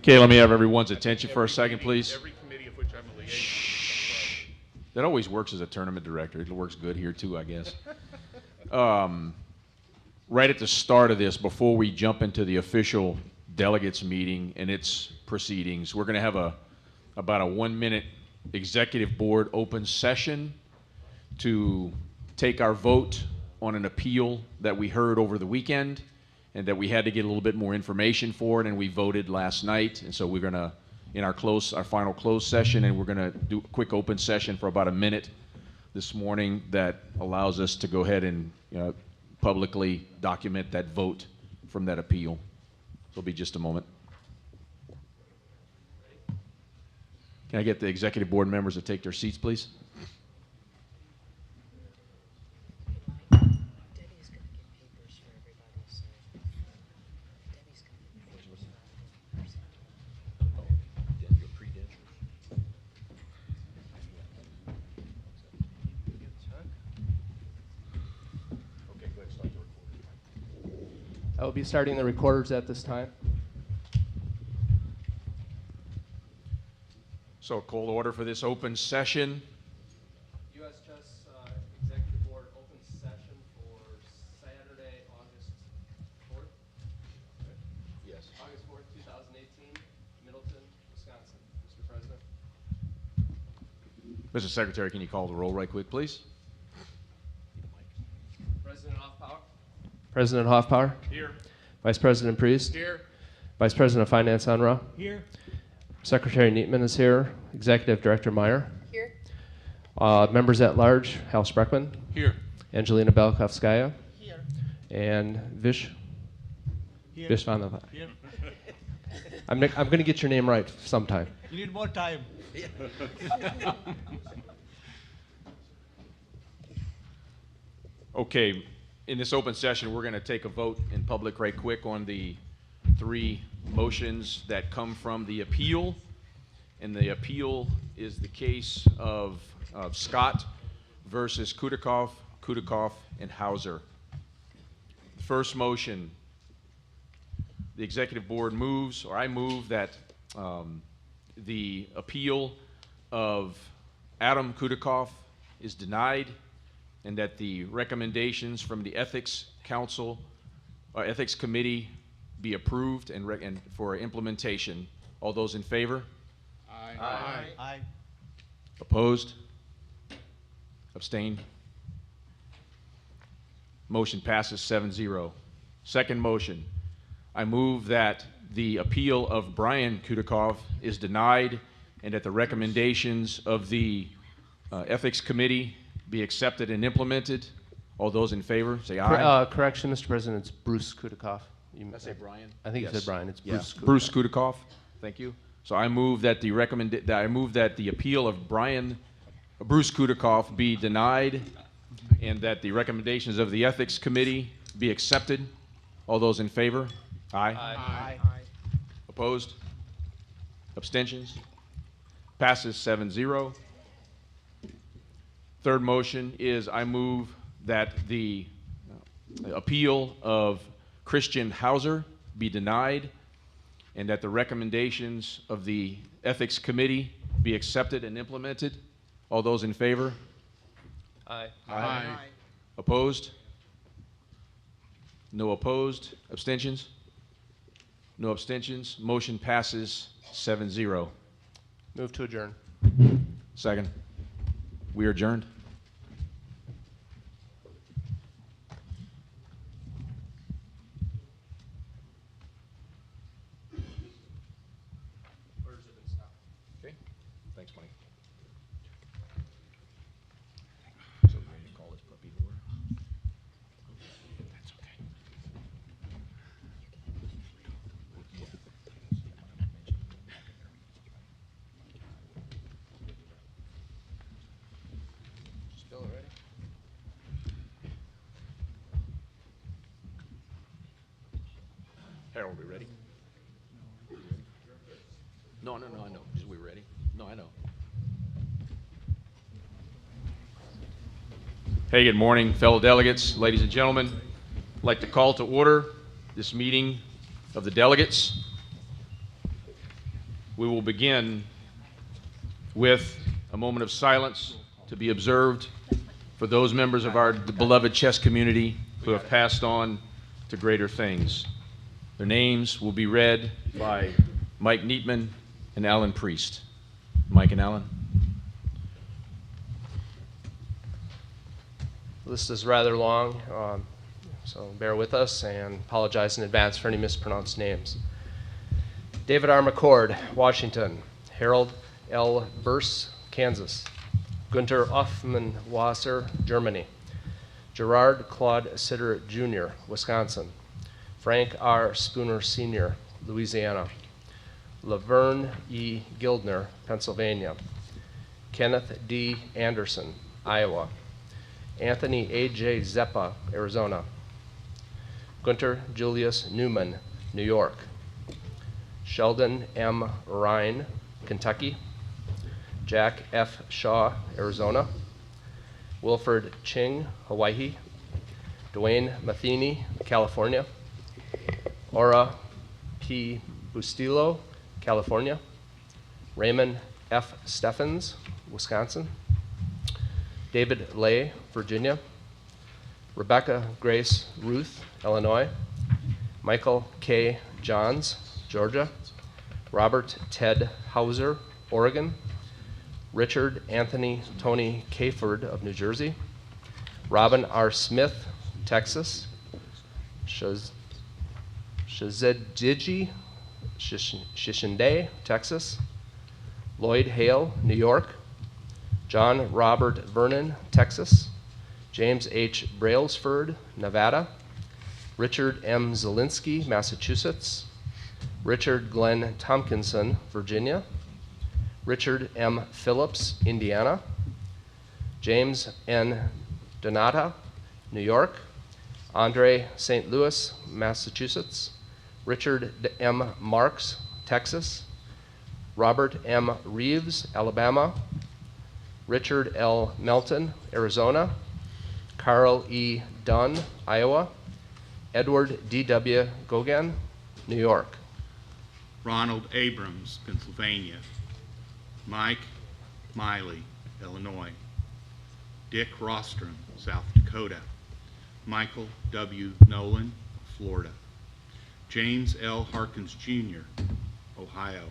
Okay, let me have everyone's attention for a second, please. Every committee of which I'm a liaison. Shh. That always works as a tournament director. It works good here too, I guess. Right at the start of this, before we jump into the official delegates meeting and its proceedings, we're going to have about a 1-minute executive board open session to take our vote on an appeal that we heard over the weekend and that we had to get a little bit more information for it, and we voted last night. And so we're going to, in our final closed session, and we're going to do a quick open session for about a minute this morning that allows us to go ahead and publicly document that vote from that appeal. It'll be just a moment. Can I get the executive board members to take their seats, please? I will be starting the recorders at this time. So, call order for this open session. U.S. Chess Executive Board open session for Saturday, August 4th. Yes. August 4th, 2018, Middleton, Wisconsin. Mr. President. Mr. Secretary, can you call the roll right quick, please? President Hoffpower. President Hoffpower. Here. Vice President Priest. Here. Vice President of Finance Unruh. Here. Secretary Neatman is here. Executive Director Meyer. Here. Members at large, Hal Spreckman. Here. Angelina Belkovskaya. Here. And Vish. Here. Vish van der Vaart. Here. I'm going to get your name right sometime. You need more time. Okay, in this open session, we're going to take a vote in public right quick on the 3 motions that come from the appeal. And the appeal is the case of Scott versus Kudikoff, and Hauser. The first motion, the executive board moves, or I move, that the appeal of Adam Kudikoff is denied, and that the recommendations from the Ethics Council, or Ethics Committee, be approved and for implementation. All those in favor? Aye. Aye. Aye. Opposed? Abstained? Motion passes 7-0. Second motion, I move that the appeal of Brian Kudikoff is denied and that the recommendations of the Ethics Committee be accepted and implemented. All those in favor, say aye. Correction, Mr. President, it's Bruce Kudikoff. Did I say Brian? I think Yes. you said Brian. It's Yeah. Bruce Kudikoff. Bruce Kudikoff. Thank you. So I move that the appeal of Bruce Kudikoff be denied, and that the recommendations of the Ethics Committee be accepted. All those in favor? Aye. Aye. Opposed? Abstentions? Passes 7-0. Third motion is I move that the appeal of Christian Hauser be denied, and that the recommendations of the Ethics Committee be accepted and implemented. All those in favor? Aye. Aye. Opposed? No opposed. Abstentions? No abstentions. Motion passes 7-0. Move to adjourn. Second. We are adjourned. Okay. Thanks, Mike. So we're going to call this puppy to order? That's okay. Still ready? Harold, we ready? No, I know. Just we ready? No, I know. Hey, good morning, fellow delegates, ladies and gentlemen. I'd like to call to order this meeting of the delegates. We will begin with a moment of silence to be observed for those members of our beloved chess community who have passed on to greater things. Their names will be read by Mike Neatman and Alan Priest. Mike and Alan. List is rather long, so bear with us and apologize in advance for any mispronounced names. David R. McCord, Washington. Harold L. Burse, Kansas. Günter Offmanwasser, Germany. Gerard Claude Sitter, Jr., Wisconsin. Frank R. Spooner, Sr., Louisiana. Laverne E. Gildner, Pennsylvania. Kenneth D. Anderson, Iowa. Anthony A.J. Zeppa, Arizona. Gunter Julius Newman, New York. Sheldon M. Ryan, Kentucky. Jack F. Shaw, Arizona. Wilford Ching, Hawaii. Dwayne Matheny, California. Ora P. Bustillo, California. Raymond F. Steffens, Wisconsin. David Lay, Virginia. Rebecca Grace Ruth, Illinois. Michael K. Johns, Georgia. Robert Ted Hauser, Oregon. Richard Anthony Tony Caford of New Jersey. Robin R. Smith, Texas. Shazediji Shishinde, Texas. Lloyd Hale, New York. John Robert Vernon, Texas. James H. Brailsford, Nevada. Richard M. Zielinski, Massachusetts. Richard Glenn Tompkinson, Virginia. Richard M. Phillips, Indiana. James N. Donata, New York. Andre St. Louis, Massachusetts. Richard M. Marks, Texas. Robert M. Reeves, Alabama. Richard L. Melton, Arizona. Carl E. Dunn, Iowa. Edward D.W. Gogan, New York. Ronald Abrams, Pennsylvania. Mike Miley, Illinois. Dick Rostrom, South Dakota. Michael W. Nolan, Florida. James L. Harkins, Jr., Ohio.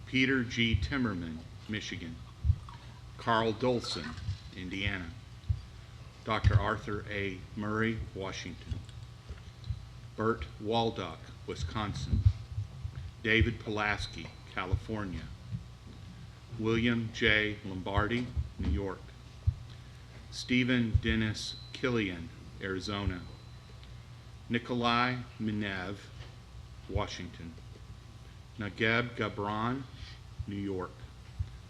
Peter G. Timmerman, Michigan. Carl Dolson, Indiana. Dr. Arthur A. Murray, Washington. Bert Waldock, Wisconsin. David Pulaski, California. William J. Lombardi, New York. Stephen Dennis Killian, Arizona. Nikolai Minev, Washington. Nageb Gabran, New York.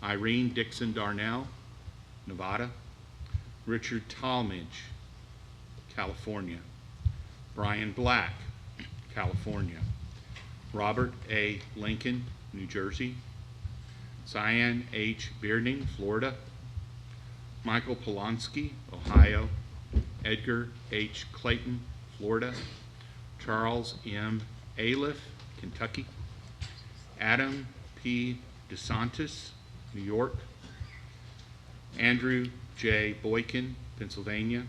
Irene Dixon Darnell, Nevada. Richard Talmadge, California. Brian Black, California. Robert A. Lincoln, New Jersey. Cyan H. Bearding, Florida. Michael Polonsky, Ohio. Edgar H. Clayton, Florida. Charles M. Aliff, Kentucky. Adam P. DeSantis, New York. Andrew J. Boykin, Pennsylvania.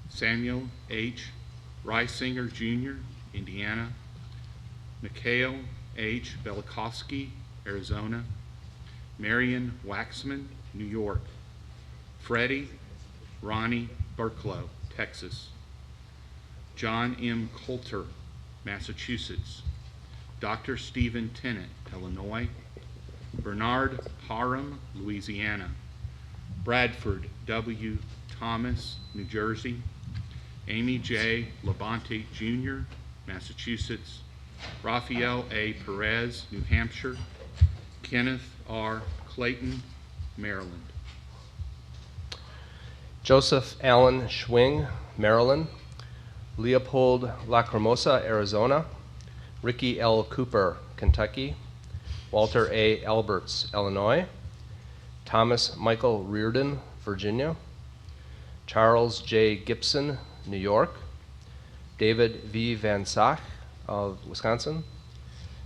Samuel H. Reisinger, Jr., Indiana. Mikhail H. Velikovsky, Arizona. Marion Waxman, New York. Freddie Ronnie Burklow, Texas. John M. Coulter, Massachusetts. Dr. Stephen Tennant, Illinois. Bernard Parham, Louisiana. Bradford W. Thomas, New Jersey. Amy J. Labonte, Jr., Massachusetts. Rafael A. Perez, New Hampshire. Kenneth R. Clayton, Maryland. Joseph Allen Schwing, Maryland. Leopold Lacrimosa, Arizona. Ricky L. Cooper, Kentucky. Walter A. Alberts, Illinois. Thomas Michael Reardon, Virginia. Charles J. Gibson, New York. David V. Van Sach of Wisconsin.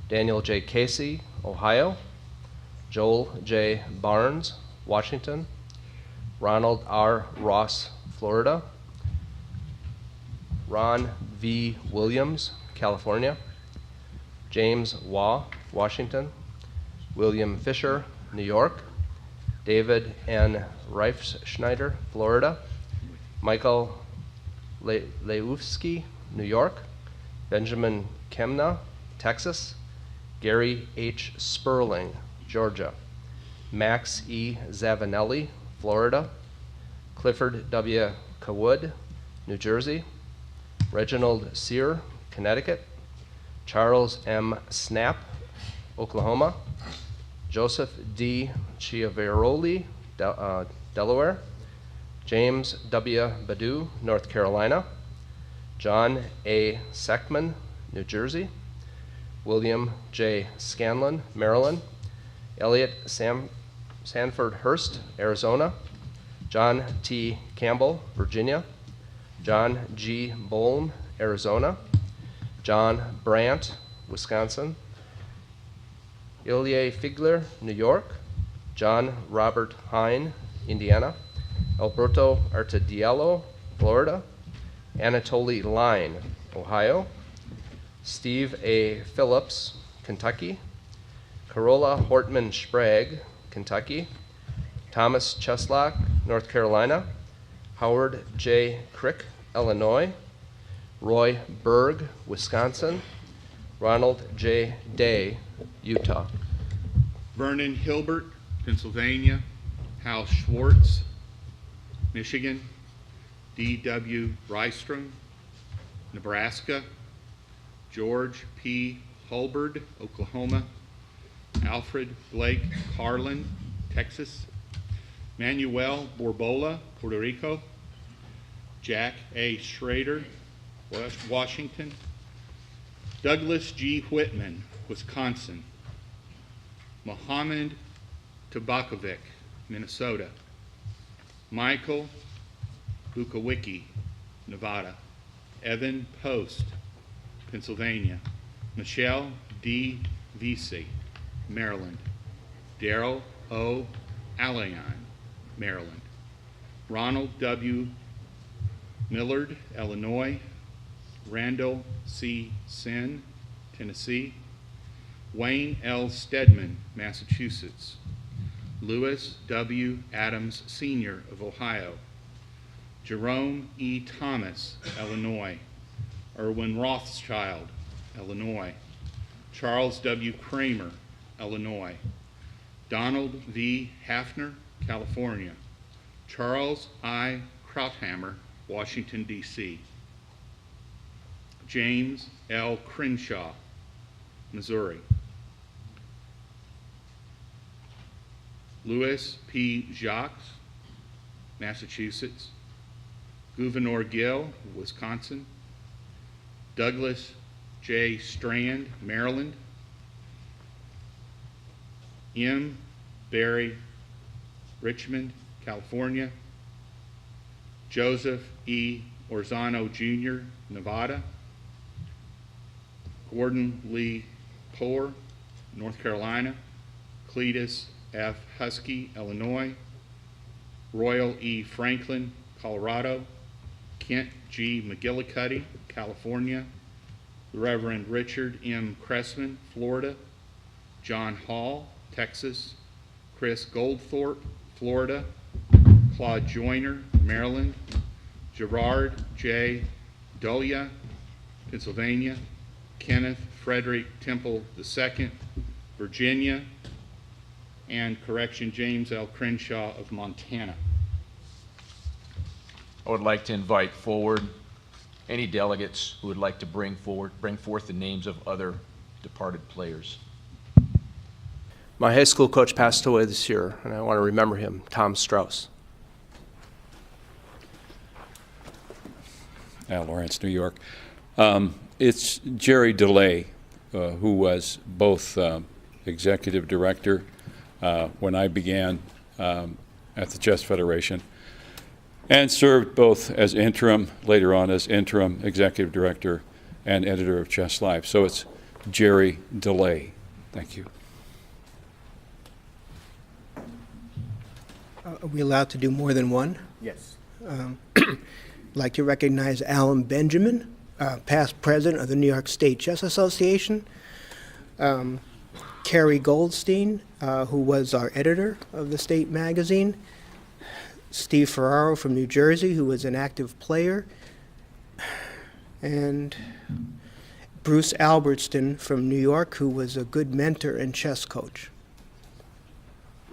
Daniel J. Casey, Ohio. Joel J. Barnes, Washington. Ronald R. Ross, Florida. Ron V. Williams, California. James Waugh, Washington. William Fisher, New York. David N. Reifschneider, Florida. Michael Leufsky, New York. Benjamin Kemna, Texas. Gary H. Sperling, Georgia. Max E. Zavanelli, Florida. Clifford W. Cawood, New Jersey. Reginald Sear, Connecticut. Charles M. Snap, Oklahoma. Joseph D. Chiavaroli, Delaware. James W. Badu, North Carolina. John A. Seckman, New Jersey. William J. Scanlon, Maryland. Elliot Sanford Hurst, Arizona. John T. Campbell, Virginia. John G. Bolm, Arizona. John Brandt, Wisconsin. Ilya Figler, New York. John Robert Hine, Indiana. Alberto Artediello, Florida. Anatoly Line, Ohio. Steve A. Phillips, Kentucky. Carola Hortman Sprague, Kentucky. Thomas Cheslock, North Carolina. Howard J. Crick, Illinois. Roy Berg, Wisconsin. Ronald J. Day, Utah. Vernon Hilbert, Pennsylvania. Hal Schwartz, Michigan. D.W. Rystrom, Nebraska. George P. Hulberd, Oklahoma. Alfred Blake Carlin, Texas. Manuel Borbola, Puerto Rico. Jack A. Schrader, Washington. Douglas G. Whitman, Wisconsin. Mohammed Tabakovic, Minnesota. Michael Bukawicki, Nevada. Evan Post, Pennsylvania. Michelle D. Vesey, Maryland. Darrell O. Alayan, Maryland. Ronald W. Millard, Illinois. Randall C. Sen, Tennessee. Wayne L. Stedman, Massachusetts. Lewis W. Adams, Sr. of Ohio. Jerome E. Thomas, Illinois. Erwin Rothschild, Illinois. Charles W. Kramer, Illinois. Donald V. Hafner, California. Charles I. Krauthammer, Washington, D.C. James L. Crenshaw, Missouri. Louis P. Jacques, Massachusetts. Gouverneur Gill, Wisconsin. Douglas J. Strand, Maryland. M. Barry Richmond, California. Joseph E. Orzano, Jr., Nevada. Gordon Lee Poor, North Carolina. Cletus F. Husky, Illinois. Royal E. Franklin, Colorado. Kent G. McGillicuddy, California. The Reverend Richard M. Cressman, Florida. John Hall, Texas. Chris Goldthorpe, Florida. Claude Joyner, Maryland. Gerard J. Dolia, Pennsylvania. Kenneth Frederick Temple II, Virginia. And James L. Crenshaw of Montana. I would like to invite forward any delegates who would like to bring forth the names of other departed players. My high school coach passed away this year, and I want to remember him, Tom Strauss. Lawrence, New York. It's Jerry DeLay, who was both executive director when I began at the Chess Federation, and served both as interim, later on as interim executive director and editor of Chess Live. So it's Jerry DeLay. Thank you. Are we allowed to do more than one? Yes. I'd like to recognize Alan Benjamin, past president of the New York State Chess Association. Carrie Goldstein, who was our editor of the state magazine. Steve Ferraro from New Jersey, who was an active player. And Bruce Albertston from New York, who was a good mentor and chess coach.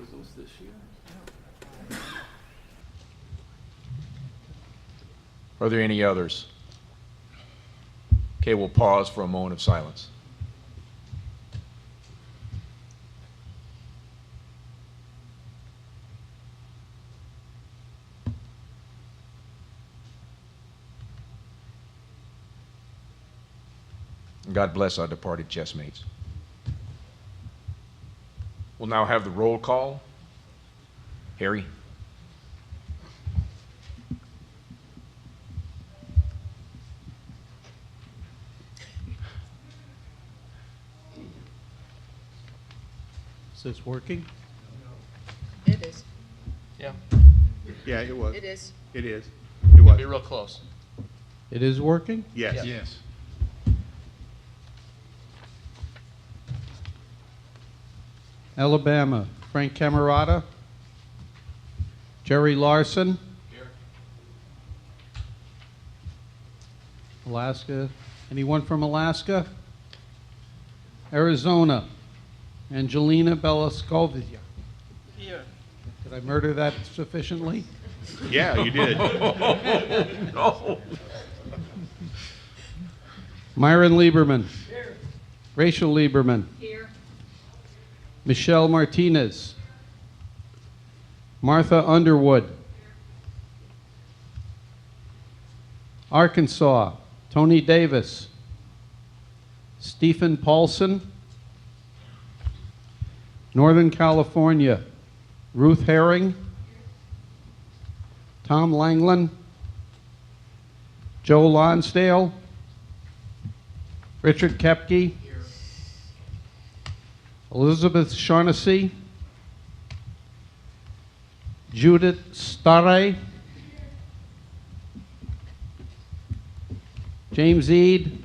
Was those this year? Are there any others? Okay, we'll pause for a moment of silence. God bless our departed chessmates. We'll now have the roll call. Harry. Is this working? It is. Yeah, Yeah, it was. It is. It is. It was. be real close. It is working? Yes. Yes. Alabama, Frank Camerata. Jerry Larson. Here. Alaska. Anyone from Alaska? Arizona, Angelina Belascovia. Here. Did I murder that sufficiently? Yeah, you did. No. Myron Lieberman. Rachel Lieberman. Here. Michelle Martinez. Martha Underwood. Arkansas, Tony Davis. Stephen Paulson. Northern California, Ruth Herring. Tom Langland. Joe Lonsdale. Richard Kepke. Elizabeth Shaughnessy. Judith Starre. James Eade.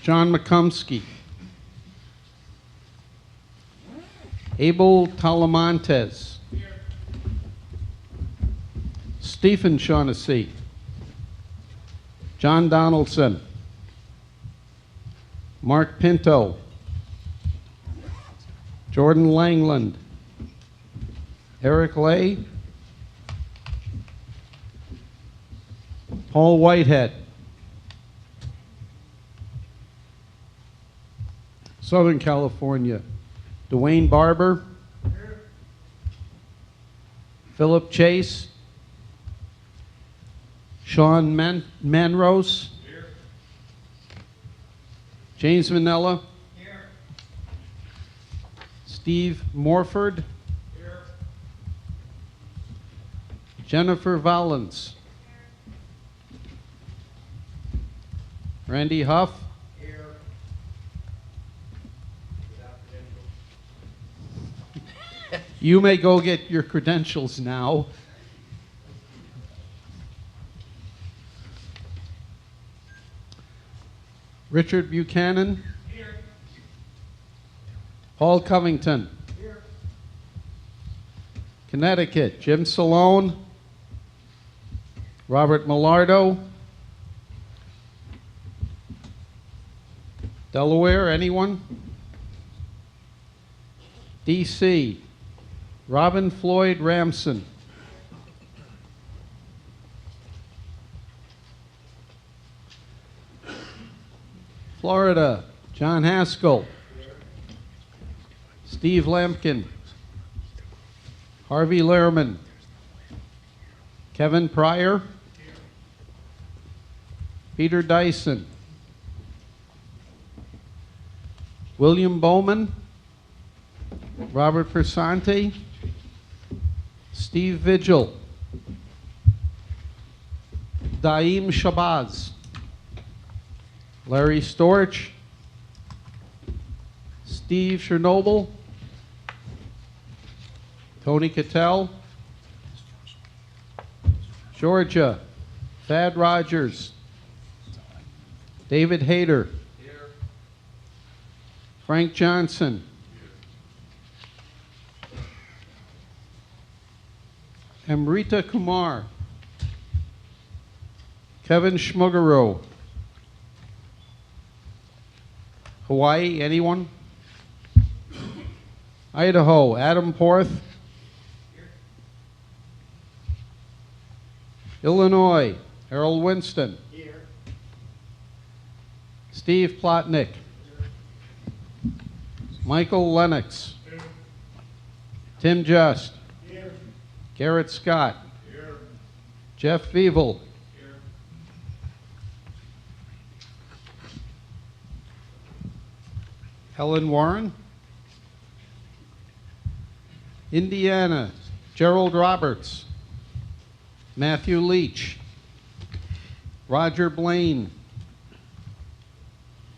John McCumsky. Abel Talamantes. Stephen Shaughnessy. John Donaldson. Mark Pinto. Jordan Langland. Eric Lay. Paul Whitehead. Southern California, Dwayne Barber. Philip Chase. Sean Manrose. James Manella. Steve Morford. Jennifer Valens. Randy Huff. You may go get your credentials now. Richard Buchanan. Paul Covington. Connecticut, Jim Salone. Robert Millardo. Delaware, anyone? DC, Robin Floyd Ramson. Florida, John Haskell. Steve Lampkin. Harvey Lehrman. Kevin Pryor. Peter Dyson. William Bowman. Robert Persante. Steve Vigil. Daim Shabazz. Larry Storch. Steve Chernobyl. Tony Cattell. Georgia, Thad Rogers. David Hayter. Frank Johnson. Amrita Kumar. Kevin Schmugaro. Hawaii, anyone? Idaho, Adam Porth. Illinois, Harold Winston. Steve Plotnick. Michael Lennox. Tim Just. Garrett Scott. Jeff Feeble. Helen Warren. Indiana, Gerald Roberts. Matthew Leach. Roger Blaine.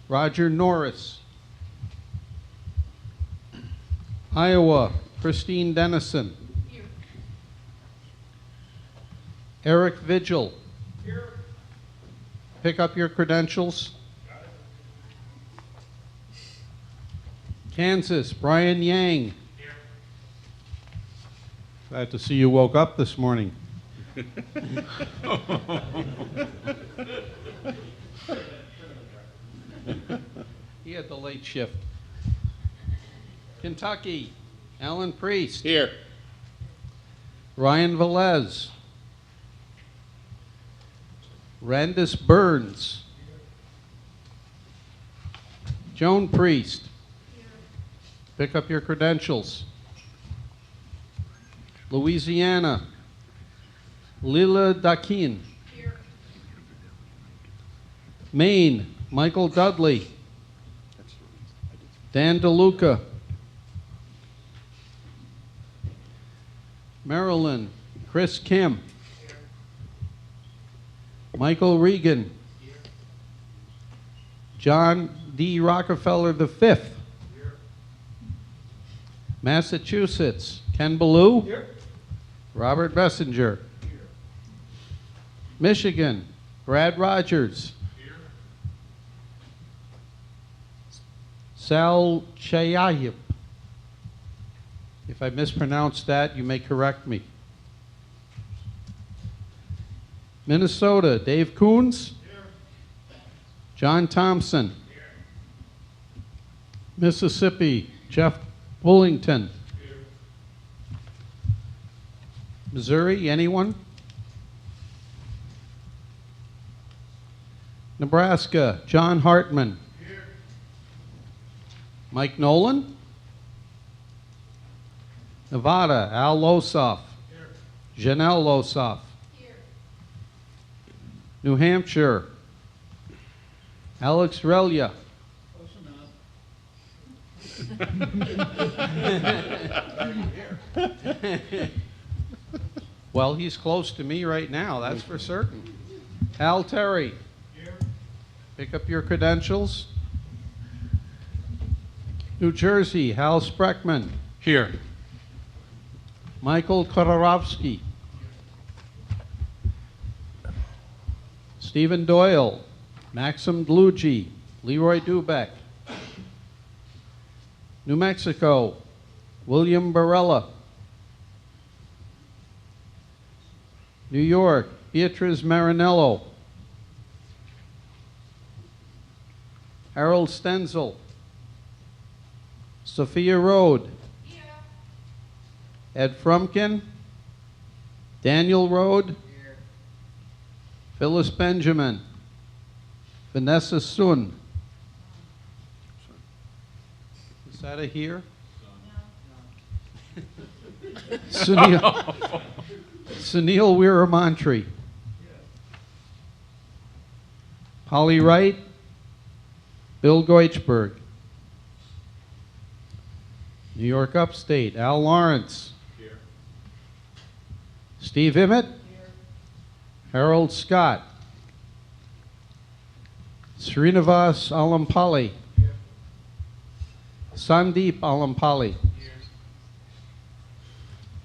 Roger Norris. Iowa, Christine Dennison. Eric Vigil. Pick up your credentials. Kansas, Brian Yang. Glad to see you woke up this morning. He had the late shift. Kentucky, Alan Priest. Here. Ryan Velez. Randus Burns. Joan Priest. Pick up your credentials. Louisiana. Lila Dakin. Maine, Michael Dudley. Dan DeLuca. Maryland, Chris Kim. Michael Regan. John D. Rockefeller V. Massachusetts, Ken Ballou. Robert Messenger. Michigan, Brad Rogers. Sal Chayayip. If I mispronounced that, you may correct me. Minnesota, Dave Coons. John Thompson. Mississippi, Jeff Bullington. Missouri, anyone? Nebraska, John Hartman. Mike Nolan. Nevada, Al Losoff. Janelle Losoff. New Hampshire, Alex Relia. Well, he's close to me right now, that's for certain. Al Terry. Pick up your credentials. New Jersey, Hal Spreckman. Here. Michael Kodorovsky. Stephen Doyle. Maxim Dlugi. Leroy Dubeck. New Mexico, William Barella. New York, Beatriz Marinello. Harold Stenzel. Sophia Rode. Ed Frumkin. Daniel Rode. Phyllis Benjamin. Vanessa Sun. Is that a here? Sunil Weeramontry. Polly Wright. Bill Goichberg. New York Upstate, Al Lawrence. Here. Steve Emmett. Here. Harold Scott. Srinivas Alampali. Here. Sandeep Alampali. Here.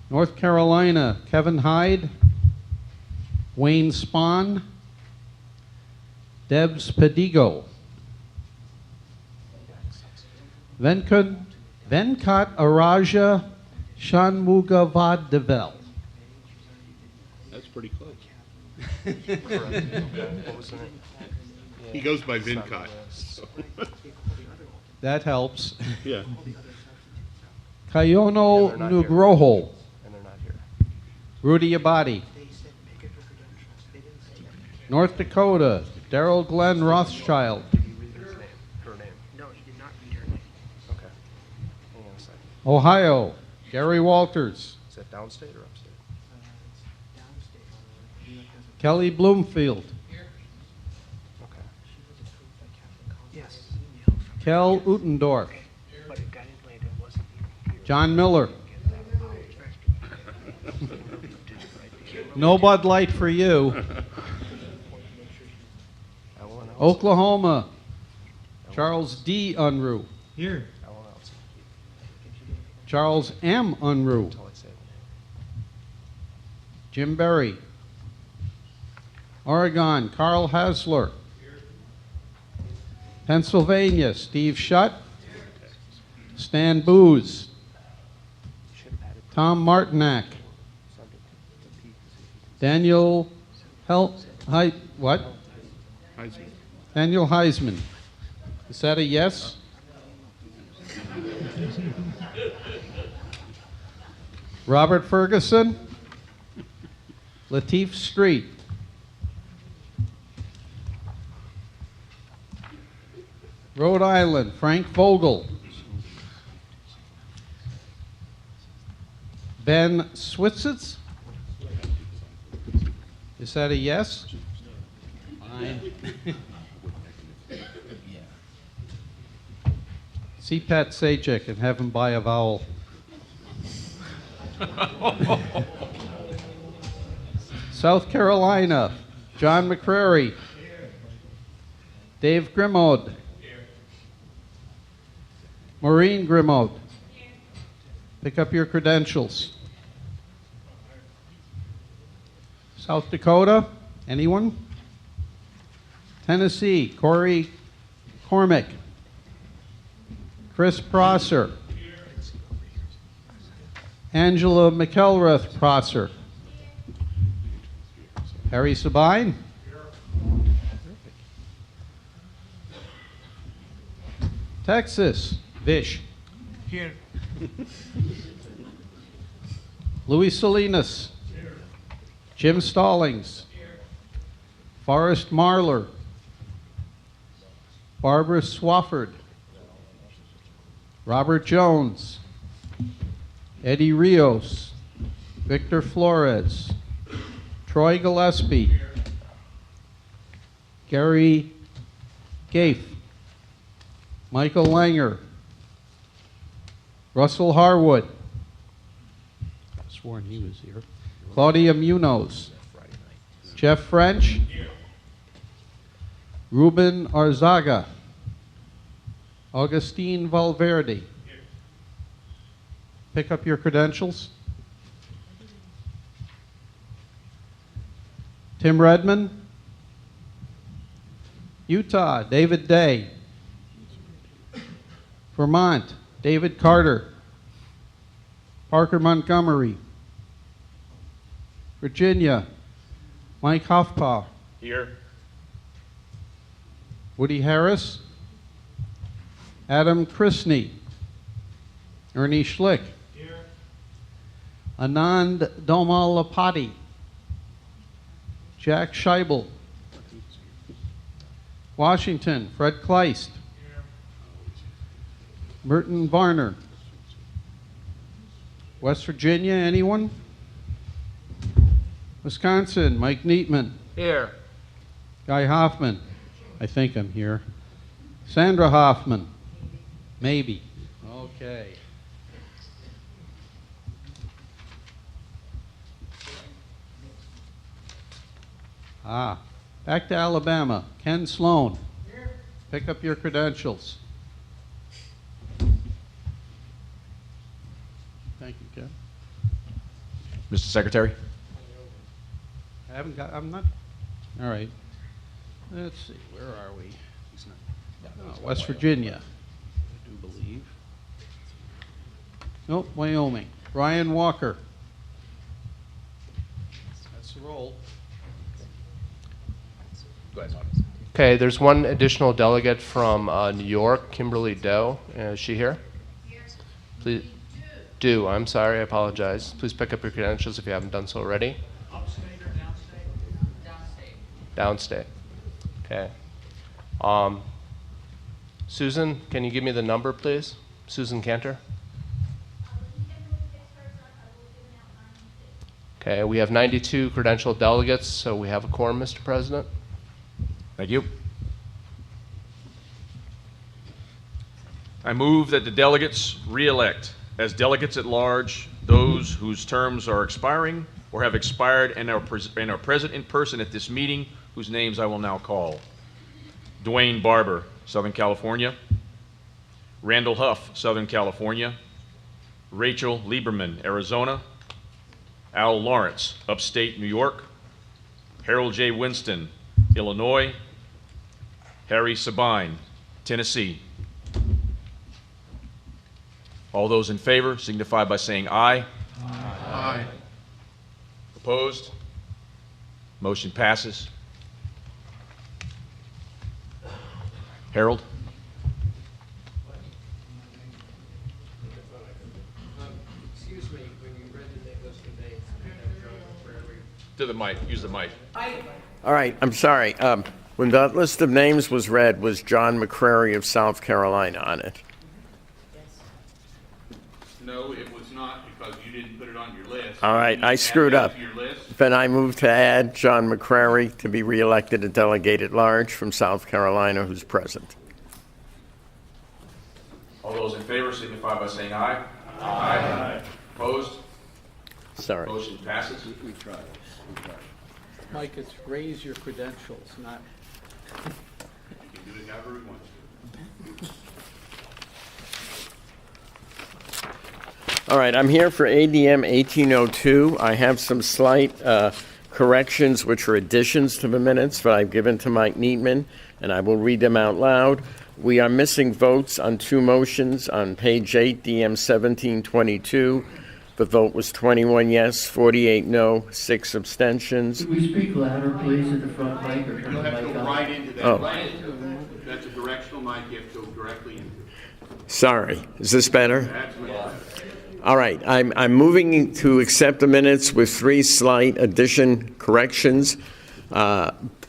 North Carolina, Kevin Hyde, Wayne Spahn, Debs Pedigo, Venkat Araja Shanmugavaddevel. That's pretty close. He goes by Vincut. So. That helps. Yeah. Kayono Nugroho, Rudy Abadi. North Dakota, Daryl Glenn Rothschild. No, he did not read her name. Ohio, Gary Walters. Is that downstate or upstate? Kelly Bloomfield. Yes. Kel Utendorf. But it got implanted, it wasn't even here. John Miller. No Bud Light for you. Oklahoma, Charles D. Unruh. Here. Charles M. Unruh. Jim Berry. Oregon, Carl Hasler. Pennsylvania, Steve Shutt. Stan Booz. Tom Martinak. Daniel what? Heisman. Daniel Heisman. Is that a yes? Robert Ferguson. Lateef Street. Rhode Island, Frank Vogel. Ben Switzitz. Is that a yes? Fine. See Pat Sajak and have him buy a vowel. South Carolina, John McCrary. Dave Grimaud. Maureen Grimaud. Pick up your credentials. South Dakota, anyone? Tennessee, Corey Cormick. Chris Prosser. Angela McElrath Prosser. Harry Sabine. Texas, Vish. Here. Louis Salinas. Jim Stallings. Forrest Marler. Barbara Swafford. Robert Jones. Eddie Rios. Victor Flores. Troy Gillespie. Gary Gafe. Michael Langer. Russell Harwood. I sworn he was here. Claudia Munoz. Jeff French. Ruben Arzaga. Augustine Valverde. Pick up your credentials. Tim Redmond. Utah, David Day. Vermont, David Carter. Parker Montgomery. Virginia, Mike Hoffpaw. Here. Woody Harris. Adam Chrisney. Ernie Schlick. Here. Anand Domalapati. Jack Scheibel. Washington, Fred Kleist. Here. Merton Varner. West Virginia, anyone? Wisconsin, Mike Neatman. Here. Guy Hoffman. I think I'm here. Sandra Hoffman. Maybe. Okay. Back to Alabama. Ken Sloan. Here. Pick up your credentials. Thank you, Ken. Mr. Secretary? I haven't got, I'm not, all right. Let's see, where are we? West Virginia, I do believe. Nope, Wyoming. Brian Walker. That's the roll. Go ahead. Okay, there's one additional delegate from New York, Kimberly Doe. Is she here? Please, I'm sorry, I apologize. Please pick up your credentials if you haven't done so already. Upstate or downstate? Downstate. Okay. Susan, can you give me the number, please? Susan Cantor? Okay, we have 92 credentialed delegates, so we have a quorum, Mr. President. Thank you. I move that the delegates re-elect as delegates at large those whose terms are expiring or have expired and are present in person at this meeting, whose names I will now call. Dwayne Barber, Southern California. Randall Huff, Southern California. Rachel Lieberman, Arizona. Al Lawrence, upstate New York. Harold J. Winston, Illinois. Harry Sabine, Tennessee. All those in favor signify by saying aye. Aye. Opposed? Motion passes. Harold? Excuse me, when you read the list of names, you have John McCrary. To the mic, use the mic. All right, I'm sorry. When that list of names was read, was John McCrary of South Carolina on it? No, it was not, because you didn't put it on your list. All right, I You screwed added up. that to your list. Then I move to add John McCrary to be reelected a delegate at large from South Carolina who's present. All those in favor signify by saying aye. Aye. Opposed? Sorry. Motion passes. We tried. Mike, it's raise your credentials, not. You can do it however you want to. All right, I'm here for ADM 1802. I have some slight corrections, which are additions to the minutes that I've given to Mike Neatman, and I will read them out loud. We are missing votes on two motions on page 8, DM 1722. The vote was 21 yes, 48 no, 6 abstentions. Could we speak louder, please, at the front mic, or turn You'll the have to mic go on? right into that. Oh. That's a directional mic, you have to go directly into it. Sorry, is this better? That's much better. All right, I'm moving to accept the minutes with 3 slight corrections.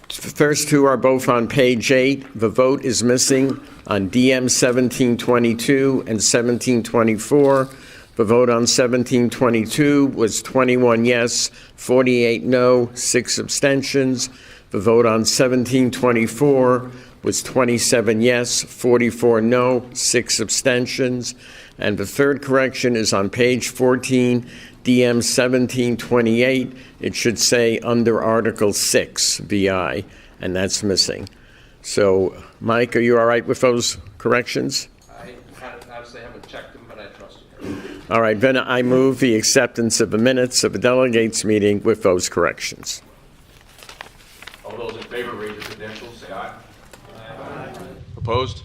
First two are both on page 8. The vote is missing on DM 1722 and 1724. The vote on 1722 was 21 yes, 48 no, 6 abstentions. The vote on 1724 was 27 yes, 44 no, 6 abstentions. And the third correction is on page 14, DM 1728. It should say under Article 6, VI, and that's missing. So, Mike, are you all right with those corrections? I honestly haven't checked them, but I trust you. All right, then I move the acceptance of the minutes of the delegates meeting with those corrections. All those in favor, raise your credentials, say aye. Aye. Opposed?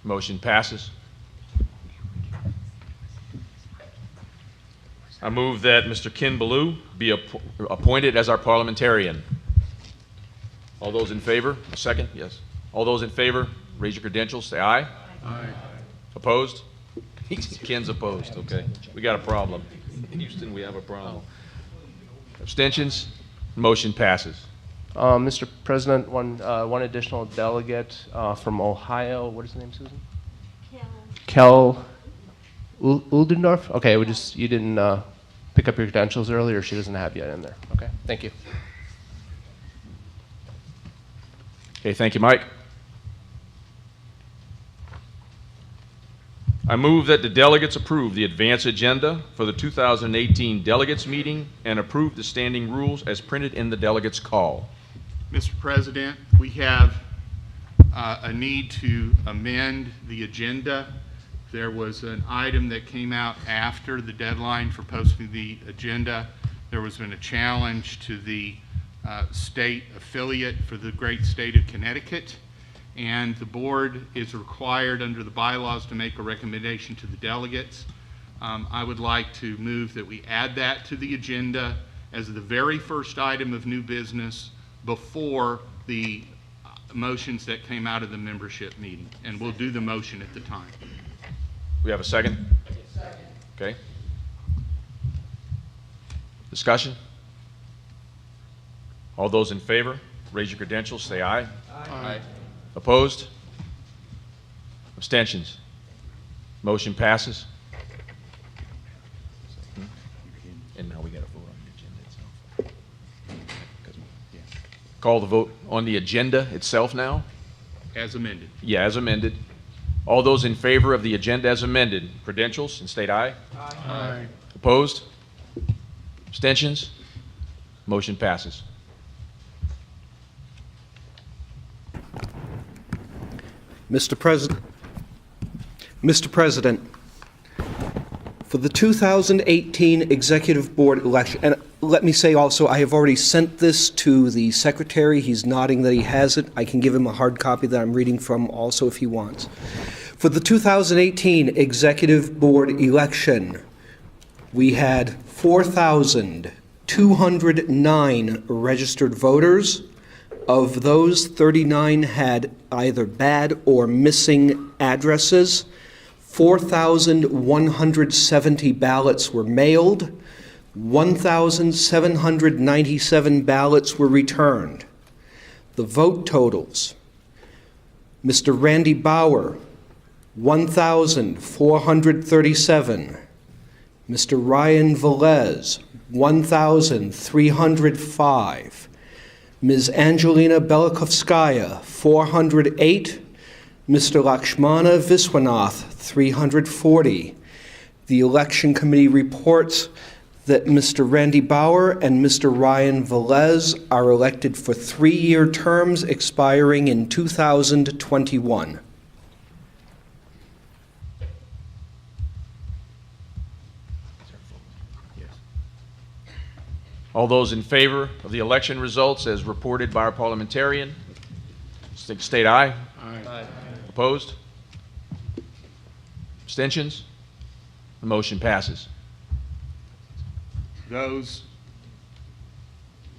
Motion passes. I move that Mr. Ken Ballou be appointed as our parliamentarian. All those in favor? A second? Yes. All those in favor, raise your credentials, say aye. Aye. Opposed? Ken's opposed, okay. We got a problem. In Houston, we have a problem. Abstentions? Motion passes. Mr. President, one additional delegate from Ohio. What is the name, Susan? Kel Uldendorf? Okay, you didn't pick up your credentials earlier. She doesn't have yet in there. Okay, thank you. Okay, thank you, Mike. I move that the delegates approve the advance agenda for the 2018 delegates meeting and approve the standing rules as printed in the delegates call. Mr. President, we have a need to amend the agenda There was an item that came out after the deadline for posting the agenda. There was been a challenge to the state affiliate for the great state of Connecticut, and the board is required under the bylaws to make a recommendation to the delegates. I would like to move that we add that to the agenda as the very first item of new business before the motions that came out of the membership meeting, and we'll do the motion at the time. We have a second? Second. Okay. Discussion? All those in favor, raise your credentials, say aye. Aye. Opposed? Abstentions? Motion passes. And now we got to vote on the agenda itself. Call the vote on the agenda itself now? As amended. Yeah, as amended. All those in favor of the agenda as amended, credentials and state aye. Aye. Opposed? Abstentions? Motion passes. Mr. President, for the 2018 Executive Board election, and let me say also, I have already sent this to the Secretary. He's nodding that he has it. I can give him a hard copy that I'm reading from also if he wants. For the 2018 Executive Board election, we had 4,209 registered voters. Of those, 39 had either bad or missing addresses. 4,170 ballots were mailed. 1,797 ballots were returned. The vote totals: Mr. Randy Bauer, 1,437. Mr. Ryan Velez, 1,305. Ms. Angelina Belikovskaya, 408. Mr. Lakshmana Viswanath, 340. The Election Committee reports that Mr. Randy Bauer and Mr. Ryan Velez are elected for 3-year terms expiring in 2021. All those in favor of the election results as reported by our parliamentarian, state aye. Aye. Opposed? Abstentions? The motion passes. Those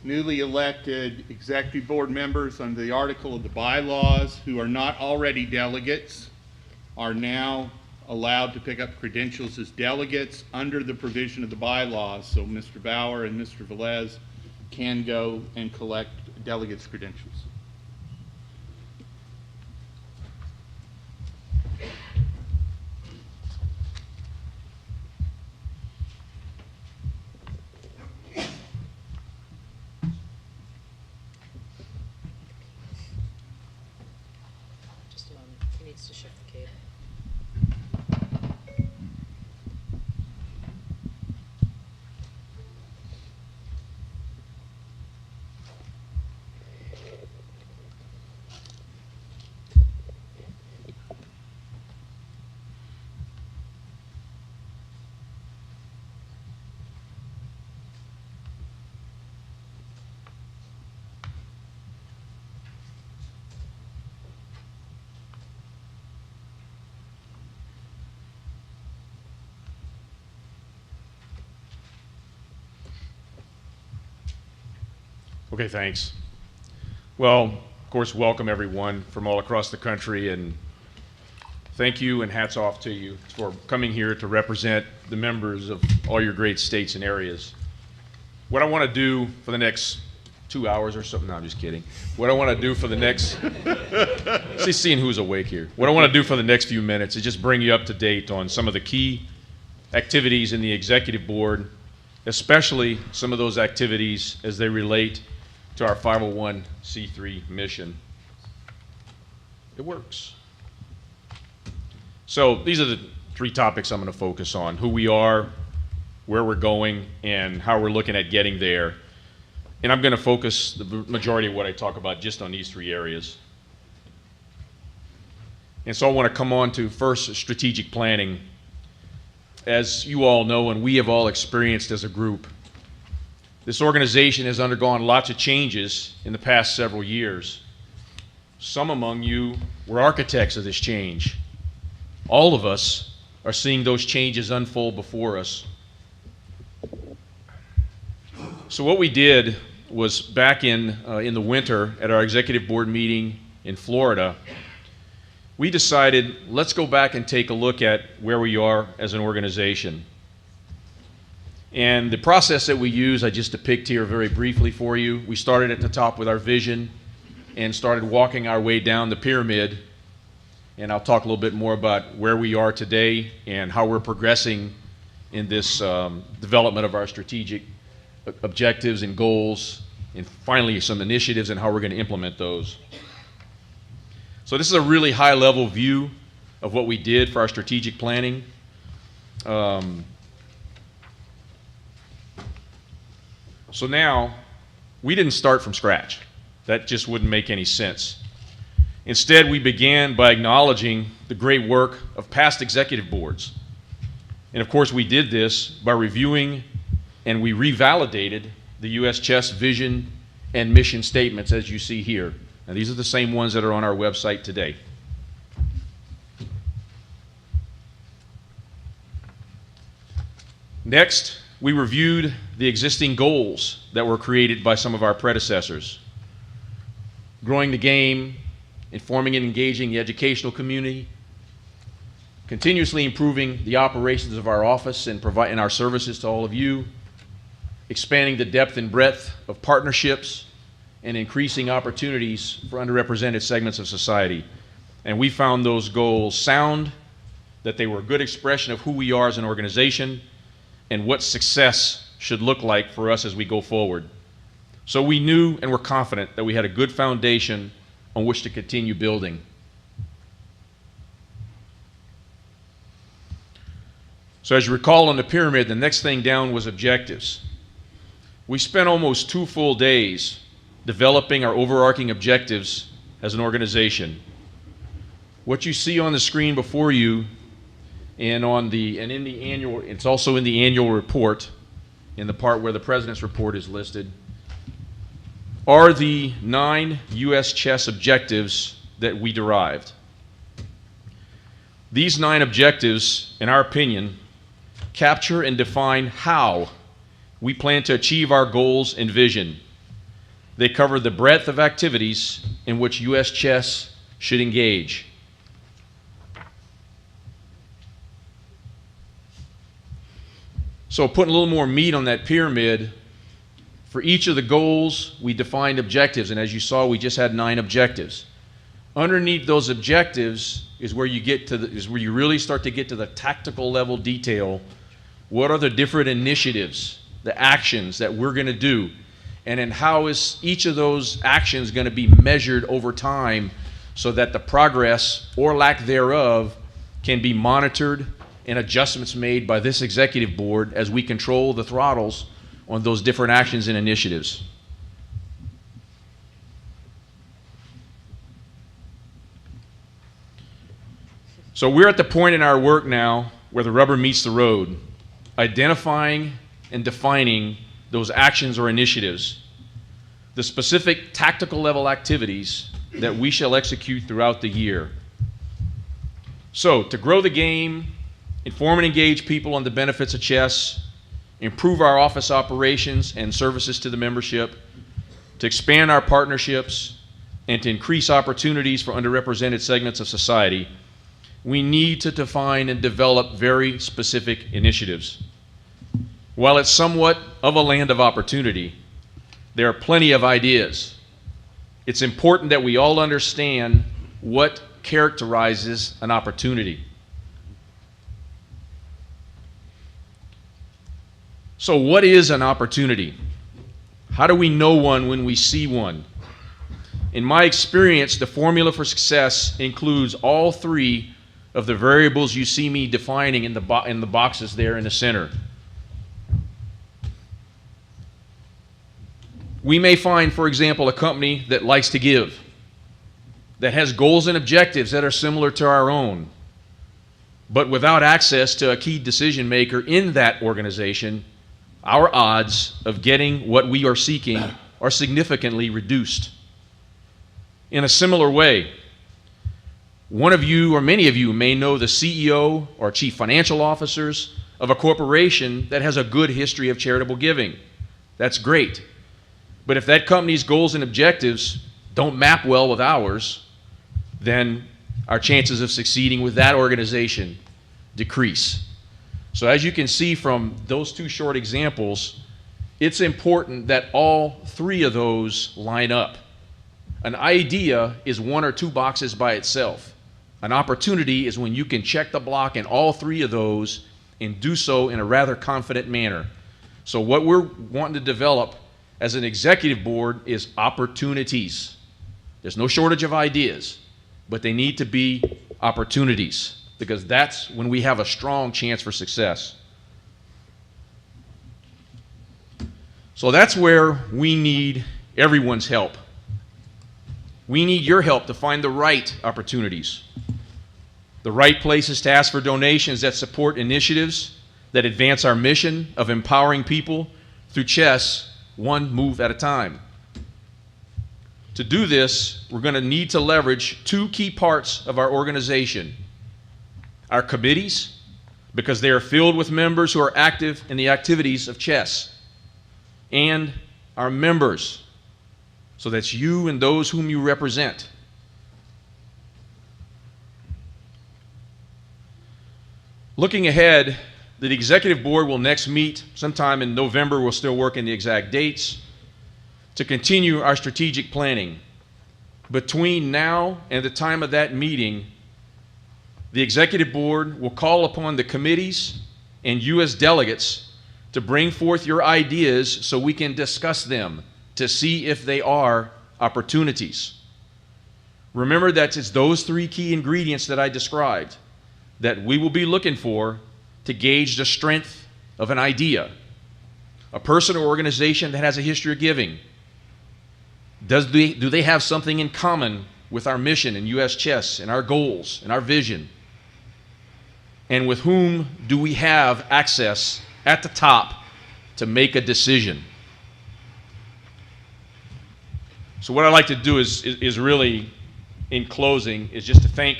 newly elected executive board members under the article of the bylaws who are not already delegates are now allowed to pick up credentials as delegates under the provision of the bylaws. So Mr. Bauer and Mr. Velez can go and collect delegates' credentials. Just a moment. He needs to shift the cable. Okay, thanks. Well, of course, welcome everyone from all across the country, and thank you and hats off to you for coming here to represent the members of all your great states and areas. What I want to do for the next 2 hours or something, no, I'm just kidding. What I want to do for the next, seeing who's awake here. What I want to do for the next few minutes is just bring you up to date on some of the key activities in the executive board, especially some of those activities as they relate to our 501c3 mission. It works. So these are the 3 topics I'm going to focus on: who we are, where we're going, and how we're looking at getting there. And I'm going to focus the majority of what I talk about just on these 3 areas. And so I want to come on to first strategic planning. As you all know, and we have all experienced as a group, this organization has undergone lots of changes in the past several years. Some among you were architects of this change. All of us are seeing those changes unfold before us. So what we did was back in the winter at our executive board meeting in Florida, we decided, let's go back and take a look at where we are as an organization. And the process that we use, I just depict here very briefly for you. We started at the top with our vision and started walking our way down the pyramid. And I'll talk a little bit more about where we are today and how we're progressing in this development of our strategic objectives and goals, and finally some initiatives and how we're going to implement those. So this is a really high-level view of what we did for our strategic planning. So now, we didn't start from scratch. That just wouldn't make any sense. Instead, we began by acknowledging the great work of past executive boards. And of course, we did this by reviewing and we revalidated the U.S. Chess vision and mission statements, as you see here. And these are the same ones that are on our website today. Next, we reviewed the existing goals that were created by some of our predecessors. Growing the game, informing and engaging the educational community, continuously improving the operations of our office and providing our services to all of you, expanding the depth and breadth of partnerships, and increasing opportunities for underrepresented segments of society. And we found those goals sound, that they were a good expression of who we are as an organization and what success should look like for us as we go forward. So we knew and were confident that we had a good foundation on which to continue building. So as you recall on the pyramid, the next thing down was objectives. We spent almost 2 full days developing our overarching objectives as an organization. What you see on the screen before you and in the annual, it's also in the annual report, in the part where the President's report is listed, are the 9 U.S. Chess objectives that we derived. These 9 objectives, in our opinion, capture and define how we plan to achieve our goals and vision. They cover the breadth of activities in which U.S. Chess should engage. So putting a little more meat on that pyramid, for each of the goals, we defined objectives, and as you saw, we just had 9 objectives. Underneath those objectives is where you really start to get to the tactical level detail. What are the different initiatives, the actions that we're going to do, and then how is each of those actions going to be measured over time so that the progress or lack thereof can be monitored and adjustments made by this executive board as we control the throttles on those different actions and initiatives. So we're at the point in our work now where the rubber meets the road, identifying and defining those actions or initiatives, the specific tactical level activities that we shall execute throughout the year. So to grow the game, inform and engage people on the benefits of chess, improve our office operations and services to the membership, to expand our partnerships, and to increase opportunities for underrepresented segments of society, we need to define and develop very specific initiatives. While it's somewhat of a land of opportunity, there are plenty of ideas. It's important that we all understand what characterizes an opportunity. So what is an opportunity? How do we know one when we see one? In my experience, the formula for success includes all 3 of the variables you see me defining in the boxes there in the center. We may find, for example, a company that likes to give. that has goals and objectives that are similar to our own, but without access to a key decision maker in that organization, our odds of getting what we are seeking are significantly reduced. In a similar way, one of you or many of you may know the CEO or chief financial officers of a corporation that has a good history of charitable giving. That's great. But if that company's goals and objectives don't map well with ours, then our chances of succeeding with that organization decrease. So as you can see from those two short examples, it's important that all three of those line up. An idea is one or two boxes by itself. An opportunity is when you can check the block in all three of those and do so in a rather confident manner. So what we're wanting to develop as an executive board is opportunities. There's no shortage of ideas, but they need to be opportunities, because that's when we have a strong chance for success. So that's where we need everyone's help. We need your help to find the right opportunities, the right places to ask for donations that support initiatives that advance our mission of empowering people through chess, one move at a time. To do this, we're going to need to leverage two key parts of our organization: our committees, because they are filled with members who are active in the activities of chess, and our members, so that's you and those whom you represent. Looking ahead, the executive board will next meet sometime in November. We're still working the exact dates to continue our strategic planning. Between now and the time of that meeting, the executive board will call upon the committees and you as delegates to bring forth your ideas so we can discuss them to see if they are opportunities. Remember that it's those three key ingredients that I described that we will be looking for to gauge the strength of an idea. A person or organization that has a history of giving. Do they have something in common with our mission in U.S. Chess and our goals and our vision? And with whom do we have access at the top to make a decision? So what I'd like to do is really, in closing, is just to thank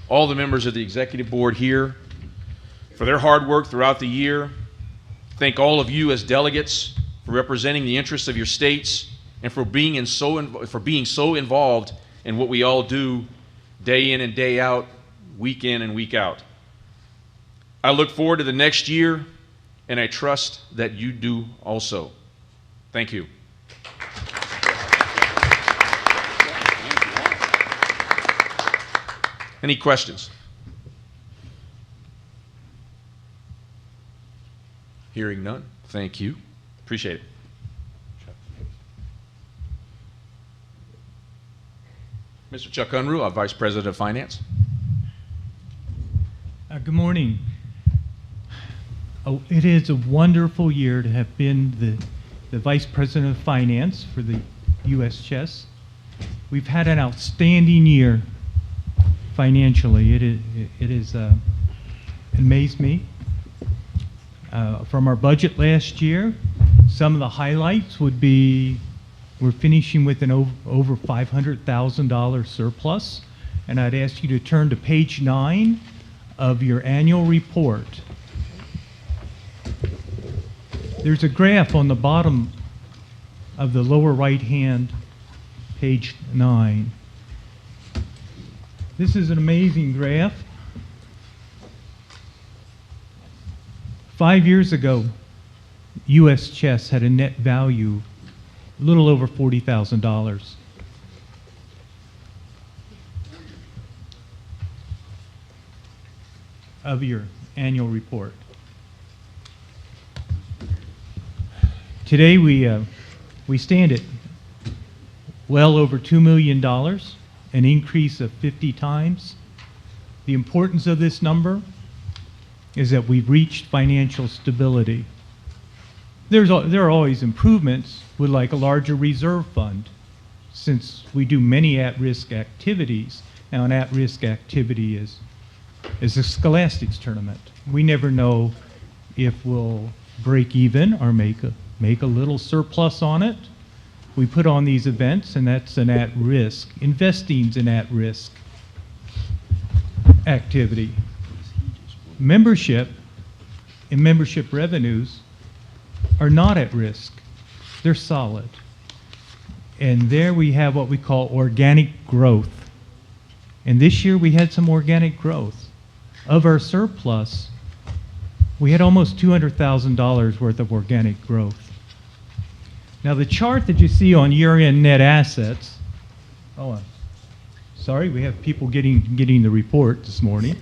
all the members of the executive board here for their hard work throughout the year. Thank all of you as delegates for representing the interests of your states and for being so involved in what we all do day in and day out, week in and week out. I look forward to the next year, and I trust that you do also. Thank you. Any questions? Hearing none. Thank you. Appreciate it. Mr. Chuck Unruh, our Vice President of Finance. Good morning. Oh, it is a wonderful year to have been the Vice President of Finance for the U.S. Chess. We've had an outstanding year financially. It is amazed me. From our budget last year, some of the highlights would be we're finishing with an over $500,000 surplus, and I'd ask you to turn to page 9 of your annual report. There's a graph on the bottom of the lower right-hand, page 9. This is an amazing graph. 5 years ago, U.S. Chess had a net value a little over $40,000. Of your annual report. Today we stand at well over $2 million, an increase of 50 times. The importance of this number is that we've reached financial stability. There are always improvements with like a larger reserve fund. since we do many at-risk activities. Now, an at-risk activity is a scholastics tournament. We never know if we'll break even or make a little surplus on it. We put on these events, and that's an at-risk. Investing's an at-risk activity. Membership and membership revenues are not at risk. They're solid. And there we have what we call organic growth. And this year we had some organic growth. Of our surplus, we had almost $200,000 worth of organic growth. Now the chart that you see on year-end net assets, sorry, we have people getting the report this morning.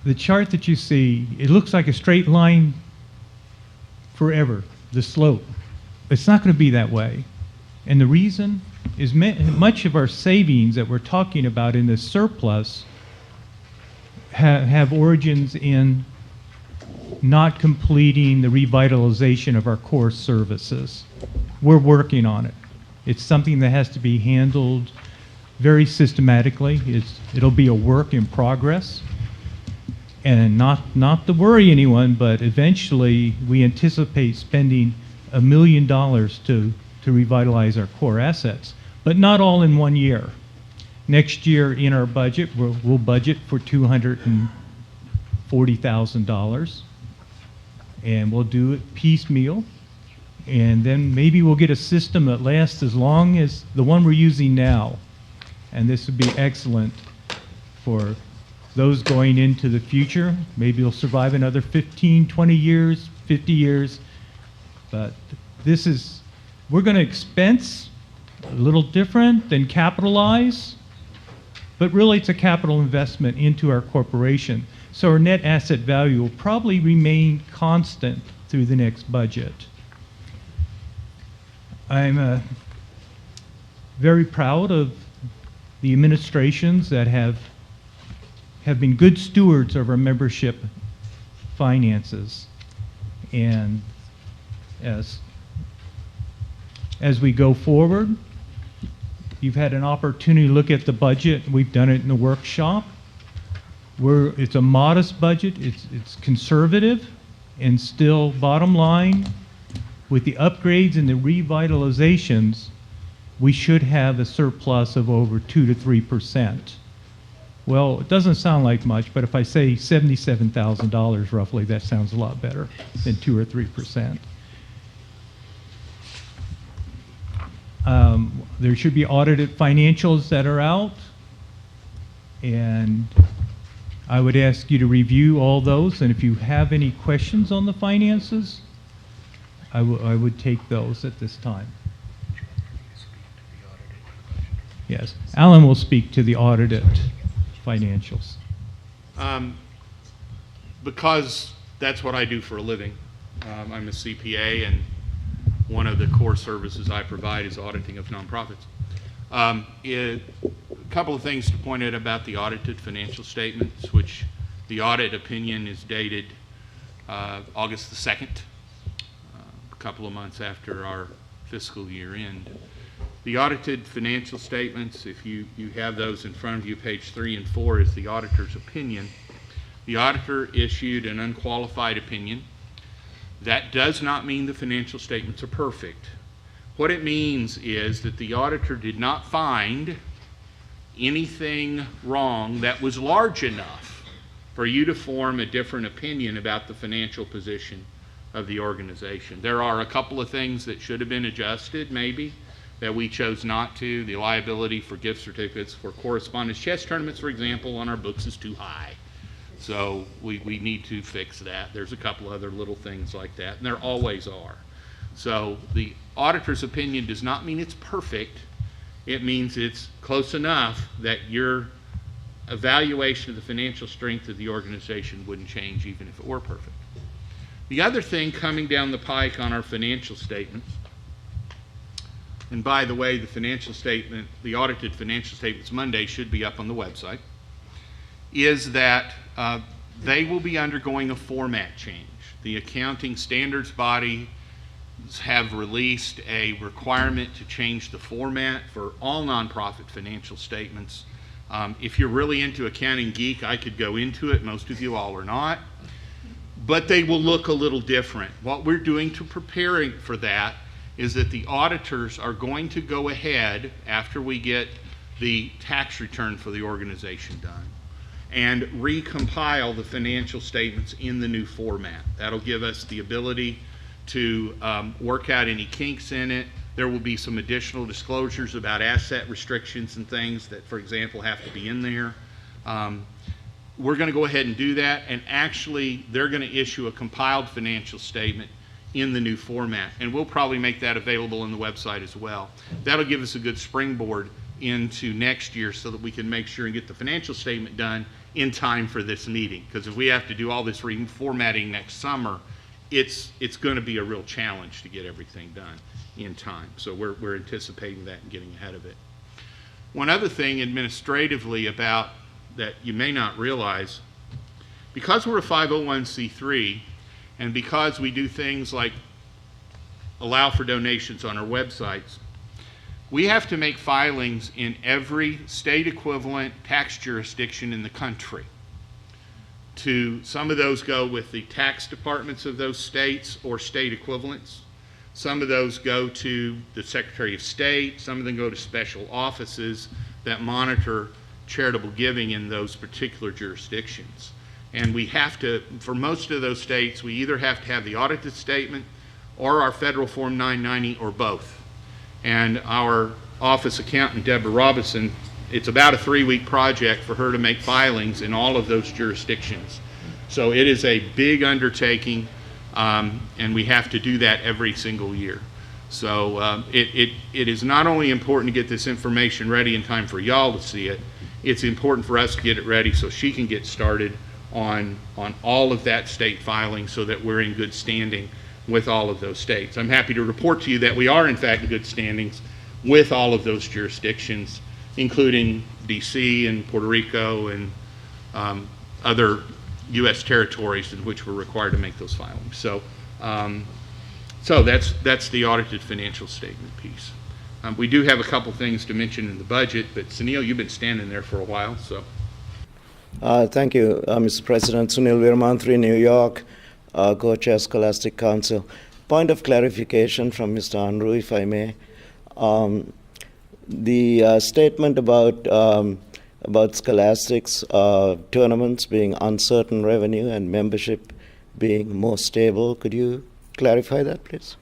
The chart that you see, it looks like a straight line forever, the slope. It's not going to be that way. And the reason is much of our savings that we're talking about in this surplus have origins in not completing the revitalization of our core services. We're working on it. It's something that has to be handled very systematically. It'll be a work in progress. And not to worry anyone, but eventually we anticipate spending $1 million to revitalize our core assets, but not all in 1 year. Next year in our budget, we'll budget for $240,000, and we'll do it piecemeal, and then maybe we'll get a system that lasts as long as the one we're using now, and this would be excellent for those going into the future. Maybe it'll survive another 15, 20 years, 50 years. But we're going to expense a little different than capitalize, but really it's a capital investment into our corporation. So our net asset value will probably remain constant through the next budget. I'm very proud of the administrations that have been good stewards of our membership finances. And as we go forward, you've had an opportunity to look at the budget. We've done it in the workshop. It's a modest budget. It's conservative, and still, bottom line, with the upgrades and the revitalizations, we should have a surplus of over 2 to 3%. Well, it doesn't sound like much, but if I say $77,000 roughly, that sounds a lot better than 2 or 3%. There should be audited financials that are out, and I would ask you to review all those, and if you have any questions on the finances, I would take those at this time. Yes, Alan will speak to the audited financials. Because that's what I do for a living. I'm a CPA, and one of the core services I provide is auditing of nonprofits. A couple of things to point out about the audited financial statements, which the audit opinion is dated August the 2nd, a couple of months after our fiscal year end. The audited financial statements, if you have those in front of you, page 3 and 4 is the auditor's opinion. The auditor issued an unqualified opinion. That does not mean the financial statements are perfect. What it means is that the auditor did not find anything wrong that was large enough for you to form a different opinion about the financial position of the organization. There are a couple of things that should have been adjusted, maybe, that we chose not to. The liability for gift certificates for correspondence chess tournaments, for example, on our books is too high. So we need to fix that. There's a couple other little things like that, and there always are. So the auditor's opinion does not mean it's perfect. It means it's close enough that your evaluation of the financial strength of the organization wouldn't change even if it were perfect. The other thing coming down the pike on our financial statements, and by the way, the financial statement, the audited financial statements Monday should be up on the website, is that they will be undergoing a format change. The accounting standards body have released a requirement to change the format for all nonprofit financial statements. If you're really into accounting geek, I could go into it. Most of you all are not. But they will look a little different. What we're doing to preparing for that is that the auditors are going to go ahead after we get the tax return for the organization done and recompile the financial statements in the new format. That'll give us the ability to work out any kinks in it. There will be some additional disclosures about asset restrictions and things that, for example, have to be in there. We're going to go ahead and do that, and actually they're going to issue a compiled financial statement in the new format, and we'll probably make that available on the website as well. That'll give us a good springboard into next year so that we can make sure and get the financial statement done in time for this meeting, because if we have to do all this reformatting next summer, it's going to be a real challenge to get everything done in time. So we're anticipating that and getting ahead of it. One other thing administratively about that you may not realize, because we're a 501c3 and because we do things like allow for donations on our websites, we have to make filings in every state equivalent tax jurisdiction in the country. Some of those go with the tax departments of those states or state equivalents. Some of those go to the Secretary of State. Some of them go to special offices that monitor charitable giving in those particular jurisdictions. And we have to, for most of those states, we either have to have the audited statement or our federal Form 990 or both. And our office accountant, Deborah Robinson, it's about a 3-week project for her to make filings in all of those jurisdictions. So it is a big undertaking, and we have to do that every single year. So it is not only important to get this information ready in time for y'all to see it, it's important for us to get it ready so she can get started on all of that state filing so that we're in good standing with all of those states. I'm happy to report to you that we are in fact in good standings with all of those jurisdictions, including DC and Puerto Rico and other U.S. territories in which we're required to make those filings. So, so that's the audited financial statement piece. We do have a couple things to mention in the budget, but Sunil, you've been standing there for a while, so. Thank you, Mr. President. Sunil Virmantri, New York, co-chair Scholastic Council. Point of clarification from Mr. Unruh, if I may. The statement about Scholastic's tournaments being uncertain revenue and membership being more stable, could you clarify that, please?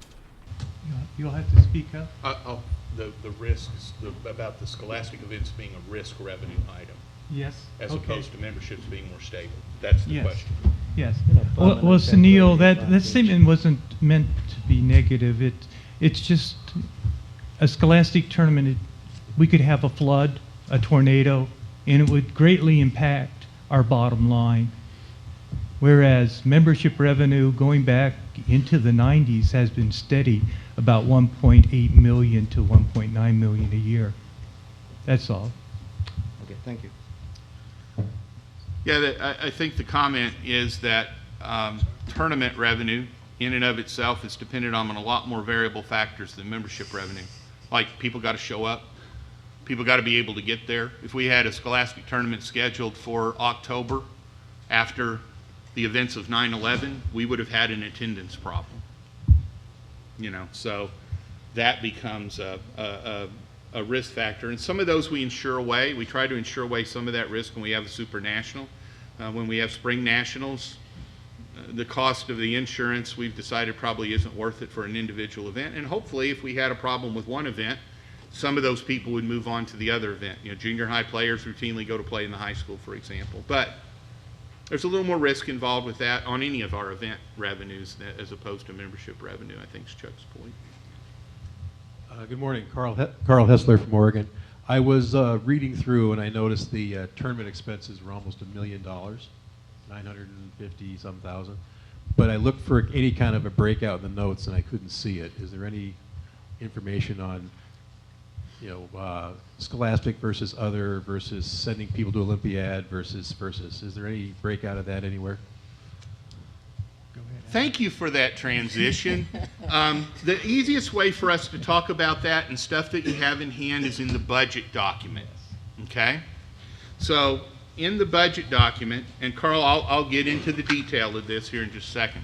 You'll have to speak up. The risks about the Scholastic events being a risk revenue item. Yes. As okay. opposed to memberships being more stable. That's the yes. question. Yes. Well, Sunil, that statement wasn't meant to be negative. It's just a Scholastic tournament. We could have a flood, a tornado, and it would greatly impact our bottom line. Whereas membership revenue going back into the 90s has been steady, about 1.8 million to 1.9 million a year. That's all. Okay, thank you. Yeah, I think the comment is that tournament revenue in and of itself is dependent on a lot more variable factors than membership revenue. Like people got to show up, people got to be able to get there. If we had a Scholastic tournament scheduled for October after the events of 9/11, we would have had an attendance problem. You know, so that becomes a risk factor. And some of those we insure away. We try to insure away some of that risk when we have a super national. When we have spring nationals, the cost of the insurance we've decided probably isn't worth it for an individual event. And hopefully if we had a problem with one event, some of those people would move on to the other event. You know, junior high players routinely go to play in the high school, for example. But there's a little more risk involved with that on any of our event revenues as opposed to membership revenue, I think is Chuck's point. Good morning, Carl Hessler from Oregon. I was reading through and I noticed the tournament expenses were almost $1 million, 950-some thousand. But I looked for any kind of a breakout in the notes and I couldn't see it. Is there any information on, you know, Scholastic versus other versus sending people to Olympiad versus? Is there any breakout of that anywhere? Go ahead. Thank you for that transition. The easiest way for us to talk about that and stuff that you have in hand is in the budget document, okay? So in the budget document, and Carl, I'll get into the detail of this here in just a second.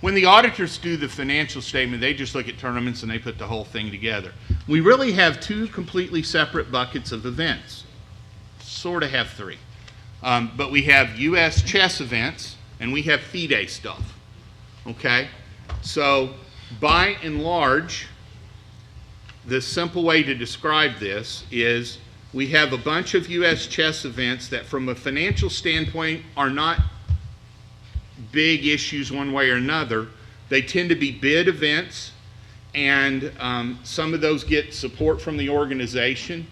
When the auditors do the financial statement, they just look at tournaments and they put the whole thing together. We really have two completely separate buckets of events. Sort of have three. But we have U.S. chess events and we have FIDE stuff. Okay? So by and large, the simple way to describe this is we have a bunch of U.S. chess events that from a financial standpoint are not big issues one way or another. They tend to be bid events, and some of those get support from the organization,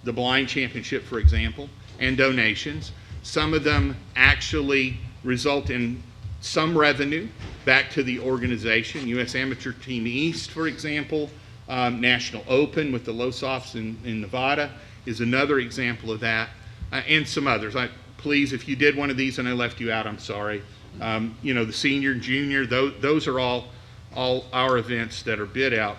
the Blind Championship, for example, and donations. Some of them actually result in some revenue back to the organization. U.S. Amateur Team East, for example, National Open with the Losofts in Nevada is another example of that, and some others. Please, if you did one of these and I left you out, I'm sorry. You know, the senior and junior, those are all our events that are bid out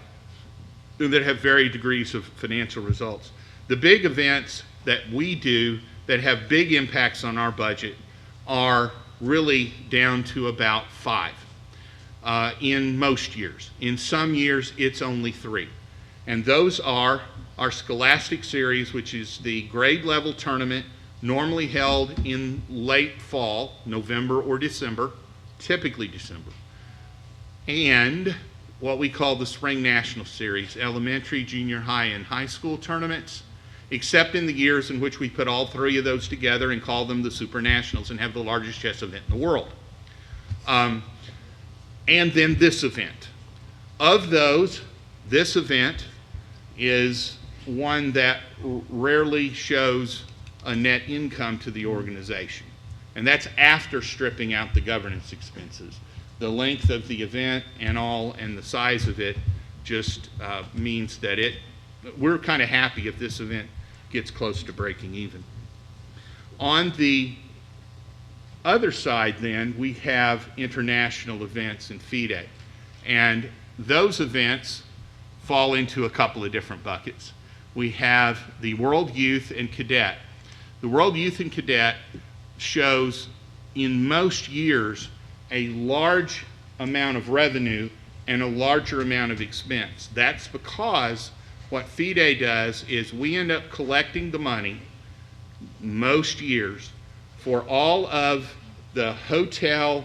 that have varied degrees of financial results. The big events that we do that have big impacts on our budget are really down to about 5 in most years. In some years, it's only 3. And those are our Scholastic Series, which is the grade level tournament normally held in late fall, November or December, typically December, and what we call the Spring National Series, elementary, junior high, and high school tournaments, except in the years in which we put all 3 of those together and call them the Super Nationals and have the largest chess event in the world. And then this event. Of those, this event is one that rarely shows a net income to the organization. And that's after stripping out the governance expenses. The length of the event and the size of it just means that we're kind of happy if this event gets close to breaking even. On the other side then, we have international events and FIDE. And those events fall into a couple of different buckets. We have the World Youth and Cadet. The World Youth and Cadet shows in most years a large amount of revenue and a larger amount of expense. That's because what FIDE does is we end up collecting the money most years for all of the hotel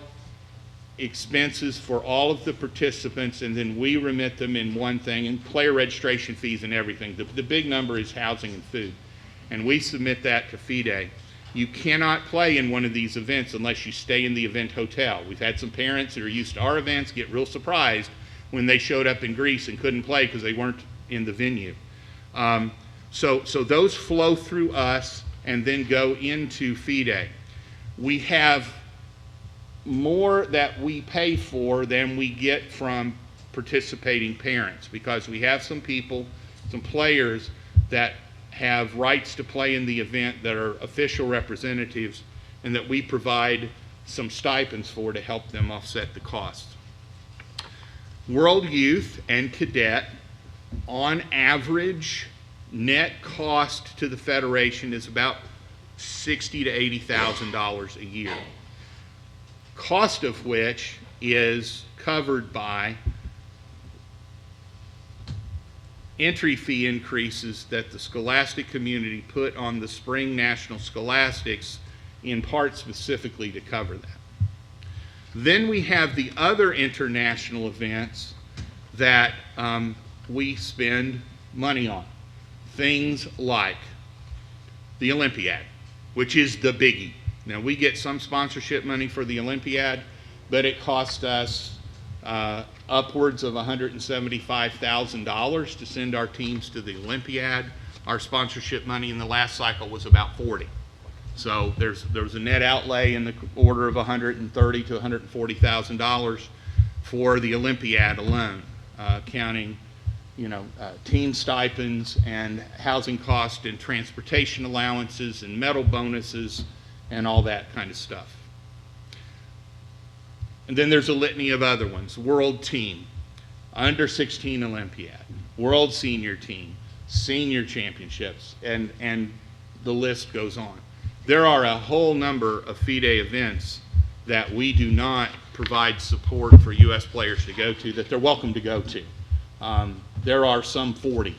expenses for all of the participants, and then we remit them in one thing, and player registration fees and everything. The big number is housing and food. And we submit that to FIDE. You cannot play in one of these events unless you stay in the event hotel. We've had some parents that are used to our events get real surprised when they showed up in Greece and couldn't play because they weren't in the venue. So those flow through us and then go into FIDE. We have more that we pay for than we get from participating parents, because we have some people, some players that have rights to play in the event that are official representatives and that we provide some stipends for to help them offset the costs. World Youth and Cadet, on average, net cost to the Federation is about $60,000 to $80,000 a year, cost of which is covered by entry fee increases that the scholastic community put on the Spring National Scholastics, in part specifically to cover that. Then we have the other international events that we spend money on. Things like the Olympiad, which is the biggie. Now, we get some sponsorship money for the Olympiad, but it cost us upwards of $175,000 to send our teams to the Olympiad. Our sponsorship money in the last cycle was about $40,000. So there was a net outlay in the order of $130,000 to $140,000 for the Olympiad alone, counting, team stipends and housing costs and transportation allowances and medal bonuses and all that kind of stuff. And then there's a litany of other ones. World team, under 16 Olympiad, world senior team, senior championships, and the list goes on. There are a whole number of FIDE events that we do not provide support for U.S. players to go to that they're welcome to go to. There are some 40.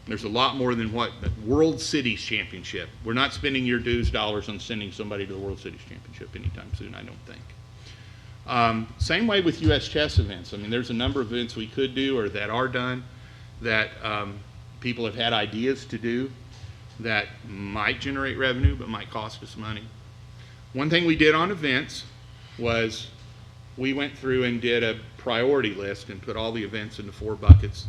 There's a lot more than what the World Cities Championship. We're not spending your dues dollars on sending somebody to the World Cities Championship anytime soon, I don't think. Same way with U.S. chess events. I mean, there's a number of events we could do or that are done that people have had ideas to do that might generate revenue but might cost us money. One thing we did on events was we went through and did a priority list and put all the events into 4 buckets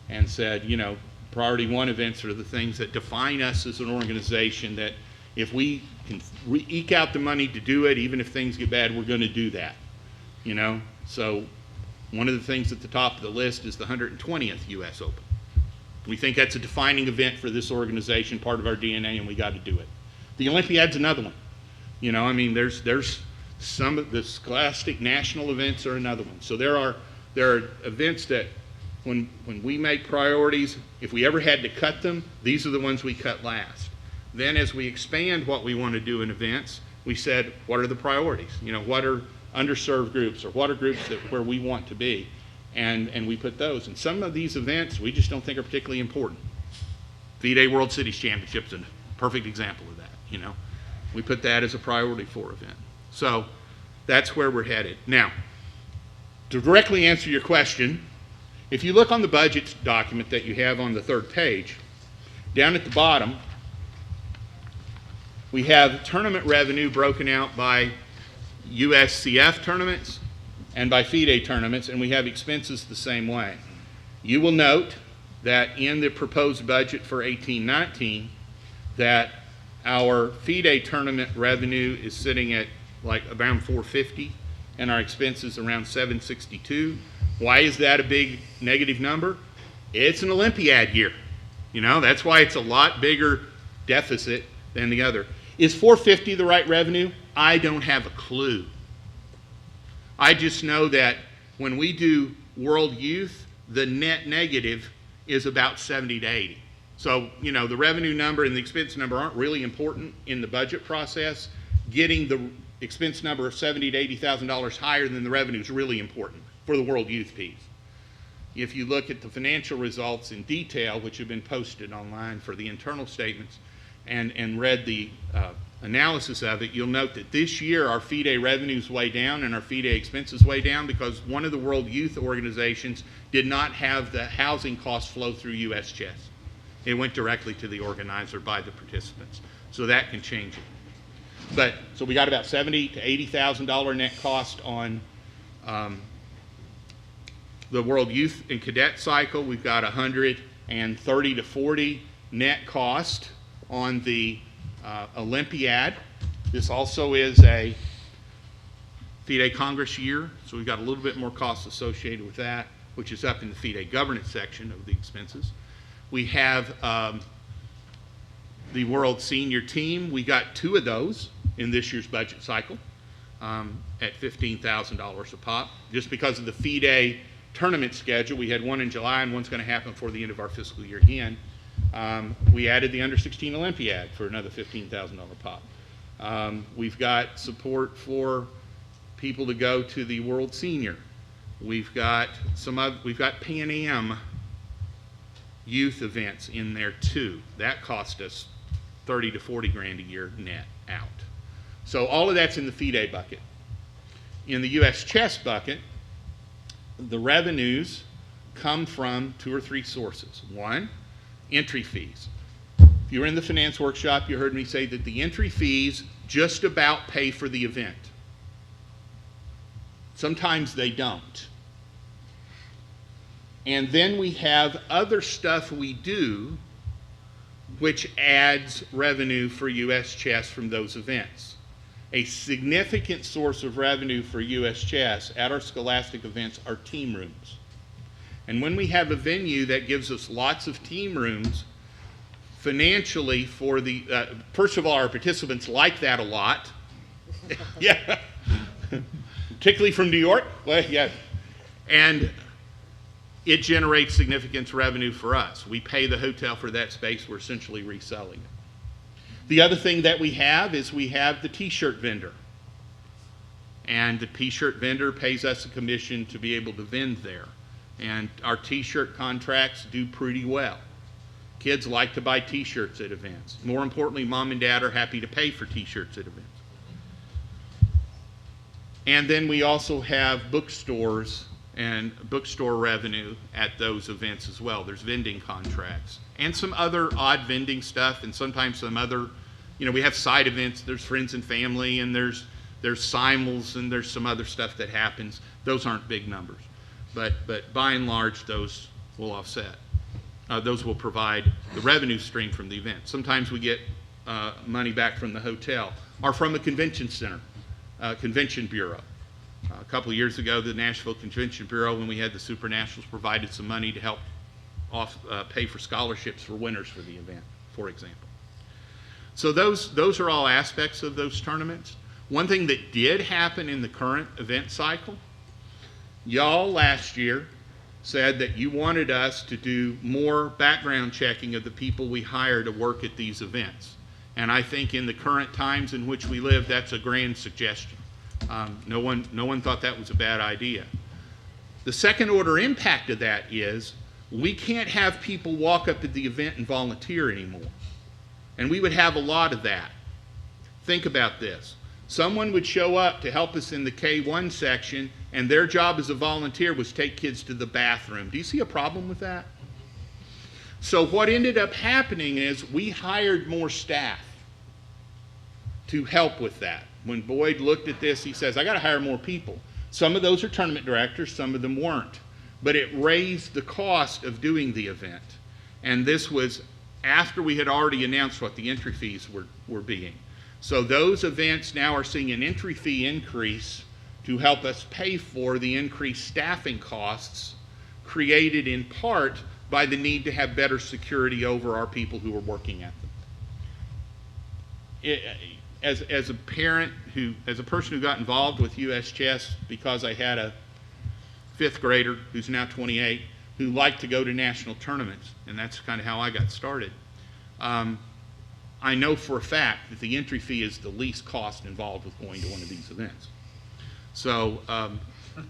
and said, you know, priority 1 events are the things that define us as an organization, that if we can eke out the money to do it, even if things get bad, we're going to do that, you know. So one of the things at the top of the list is the 120th U.S. Open. We think that's a defining event for this organization, part of our DNA, and we got to do it. The Olympiad's another one. You know, I mean, there's some of the Scholastic national events are another one. So there are events that when we make priorities, if we ever had to cut them, these are the ones we cut last. Then as we expand what we want to do in events, we said, what are the priorities? You know, what are underserved groups, or what are groups where we want to be? And we put those. And some of these events we just don't think are particularly important. FIDE World Cities Championship's a perfect example of that, you know. We put that as a priority 4 event. So that's where we're headed. Now, to directly answer your question, if you look on the budget document that you have on the 3rd page, down at the bottom, we have tournament revenue broken out by USCF tournaments and by FIDE tournaments, and we have expenses the same way. You will note that in the proposed budget for 18-19 that our FIDE tournament revenue is sitting at like around 450 and our expenses around 762. Why is that a big negative number? It's an Olympiad year. You know, that's why it's a lot bigger deficit than the other. Is 450 the right revenue? I don't have a clue. I just know that when we do World Youth, the net negative is about 70 to 80. So, you know, the revenue number and the expense number aren't really important in the budget process. Getting the expense number of $70,000 to $80,000 higher than the revenue is really important for the World Youth piece. If you look at the financial results in detail, which have been posted online for the internal statements, and read the analysis of it, you'll note that this year our FIDE revenue's way down and our FIDE expenses way down because one of the World Youth organizations did not have the housing costs flow through U.S. Chess. It went directly to the organizer by the participants. So that can change it. But so we got about $70,000 to $80,000 net cost on the World Youth and Cadet cycle. We've got 130 to 40 net cost on the Olympiad. This also is a FIDE Congress year, so we've got a little bit more costs associated with that, which is up in the FIDE governance section of the expenses. We have the World Senior Team. We got 2 of those in this year's budget cycle at $15,000 a pop. Just because of the FIDE tournament schedule, we had one in July and one's going to happen before the end of our fiscal year again. We added the under 16 Olympiad for another $15,000 pop. We've got support for people to go to the World Senior. We've got we've got Pan Am youth events in there too. That cost us 30 to 40 grand a year net out. So all of that's in the FIDE bucket. In the U.S. Chess bucket, the revenues come from 2 or 3 sources. One, entry fees. If you were in the finance workshop, you heard me say that the entry fees just about pay for the event. Sometimes they don't. And then we have other stuff we do which adds revenue for U.S. Chess from those events. A significant source of revenue for U.S. Chess at our Scholastic events are team rooms. And when we have a venue that gives us lots of team rooms, financially for the, first of all, our participants like that a lot. Yeah. particularly from New York. Well, yeah. And it generates significant revenue for us. We pay the hotel for that space. We're essentially reselling it. The other thing that we have is we have the T-shirt vendor. And the T-shirt vendor pays us a commission to be able to vend there. And our T-shirt contracts do pretty well. Kids like to buy T-shirts at events. More importantly, mom and dad are happy to pay for T-shirts at events. And then we also have bookstores and bookstore revenue at those events as well. There's vending contracts and some other odd vending stuff, and sometimes some other, we have side events. There's friends and family, and there's simul's, and there's some other stuff that happens. Those aren't big numbers, but by and large, those will offset. Those will provide the revenue stream from the event. Sometimes we get money back from the hotel or from a convention center, convention bureau. A couple of years ago, the Nashville Convention Bureau, when we had the Super Nationals, provided some money to help pay for scholarships for winners for the event, for example. So those are all aspects of those tournaments. One thing that did happen in the current event cycle, y'all last year said that you wanted us to do more background checking of the people we hire to work at these events. And I think in the current times in which we live, that's a grand suggestion. No one thought that was a bad idea. The second order impact of that is we can't have people walk up at the event and volunteer anymore. And we would have a lot of that. Think about this. Someone would show up to help us in the K1 section, and their job as a volunteer was take kids to the bathroom. Do you see a problem with that? So what ended up happening is we hired more staff to help with that. When Boyd looked at this, he says, I got to hire more people. Some of those are tournament directors, some of them weren't. But it raised the cost of doing the event. And this was after we had already announced what the entry fees were being. So those events now are seeing an entry fee increase to help us pay for the increased staffing costs created in part by the need to have better security over our people who are working at them. As a parent as a person who got involved with US Chess because I had a 5th grader who's now 28 who liked to go to national tournaments, and that's kind of how I got started. I know for a fact that the entry fee is the least cost involved with going to one of these events. So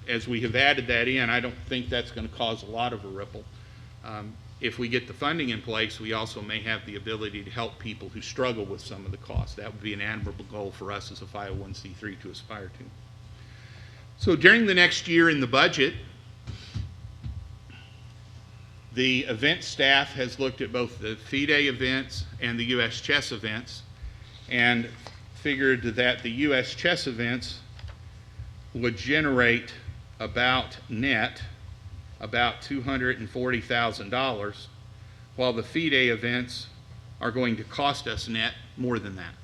as we have added that in, I don't think that's going to cause a lot of a ripple. If we get the funding in place, we also may have the ability to help people who struggle with some of the costs. That would be an admirable goal for us as a 501c3 to aspire to. So during the next year in the budget, the event staff has looked at both the FIDE events and the US Chess events and figured that the US Chess events would generate about $240,000, while the FIDE events are going to cost us net more than that.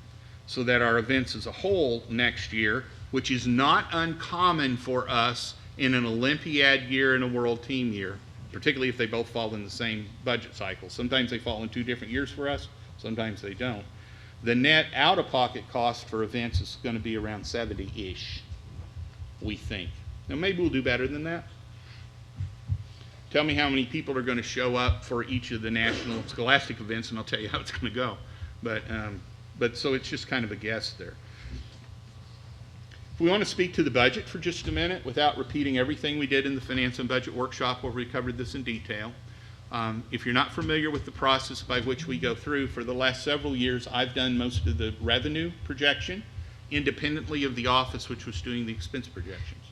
So that our events as a whole next year, which is not uncommon for us in an Olympiad year and a World Team year, particularly if they both fall in the same budget cycle. Sometimes they fall in 2 different years for us, sometimes they don't. The net out-of-pocket cost for events is going to be around 70-ish, we think. Now maybe we'll do better than that. Tell me how many people are going to show up for each of the national scholastic events, and I'll tell you how it's going to go. But so it's just kind of a guess there. If we want to speak to the budget for just a minute without repeating everything we did in the Finance and Budget Workshop where we covered this in detail. If you're not familiar with the process by which we go through, for the last several years I've done most of the revenue projection independently of the office which was doing the expense projections.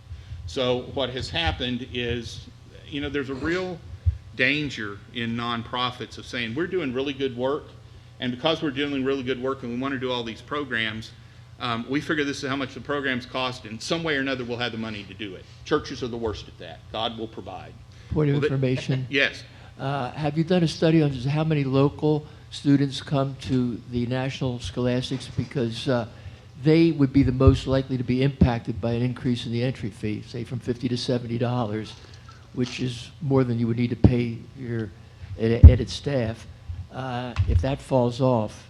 So what has happened is, there's a real danger in nonprofits of saying we're doing really good work, and because we're doing really good work and we want to do all these programs, we figure this is how much the programs cost, and some way or another we'll have the money to do it. Churches are the worst at that. God will provide. Point of information. Yes. Have you done a study on just how many local students come to the National Scholastics? Because they would be the most likely to be impacted by an increase in the entry fee, say from $50 to $70, which is more than you would need to pay your ed staff. If that falls off,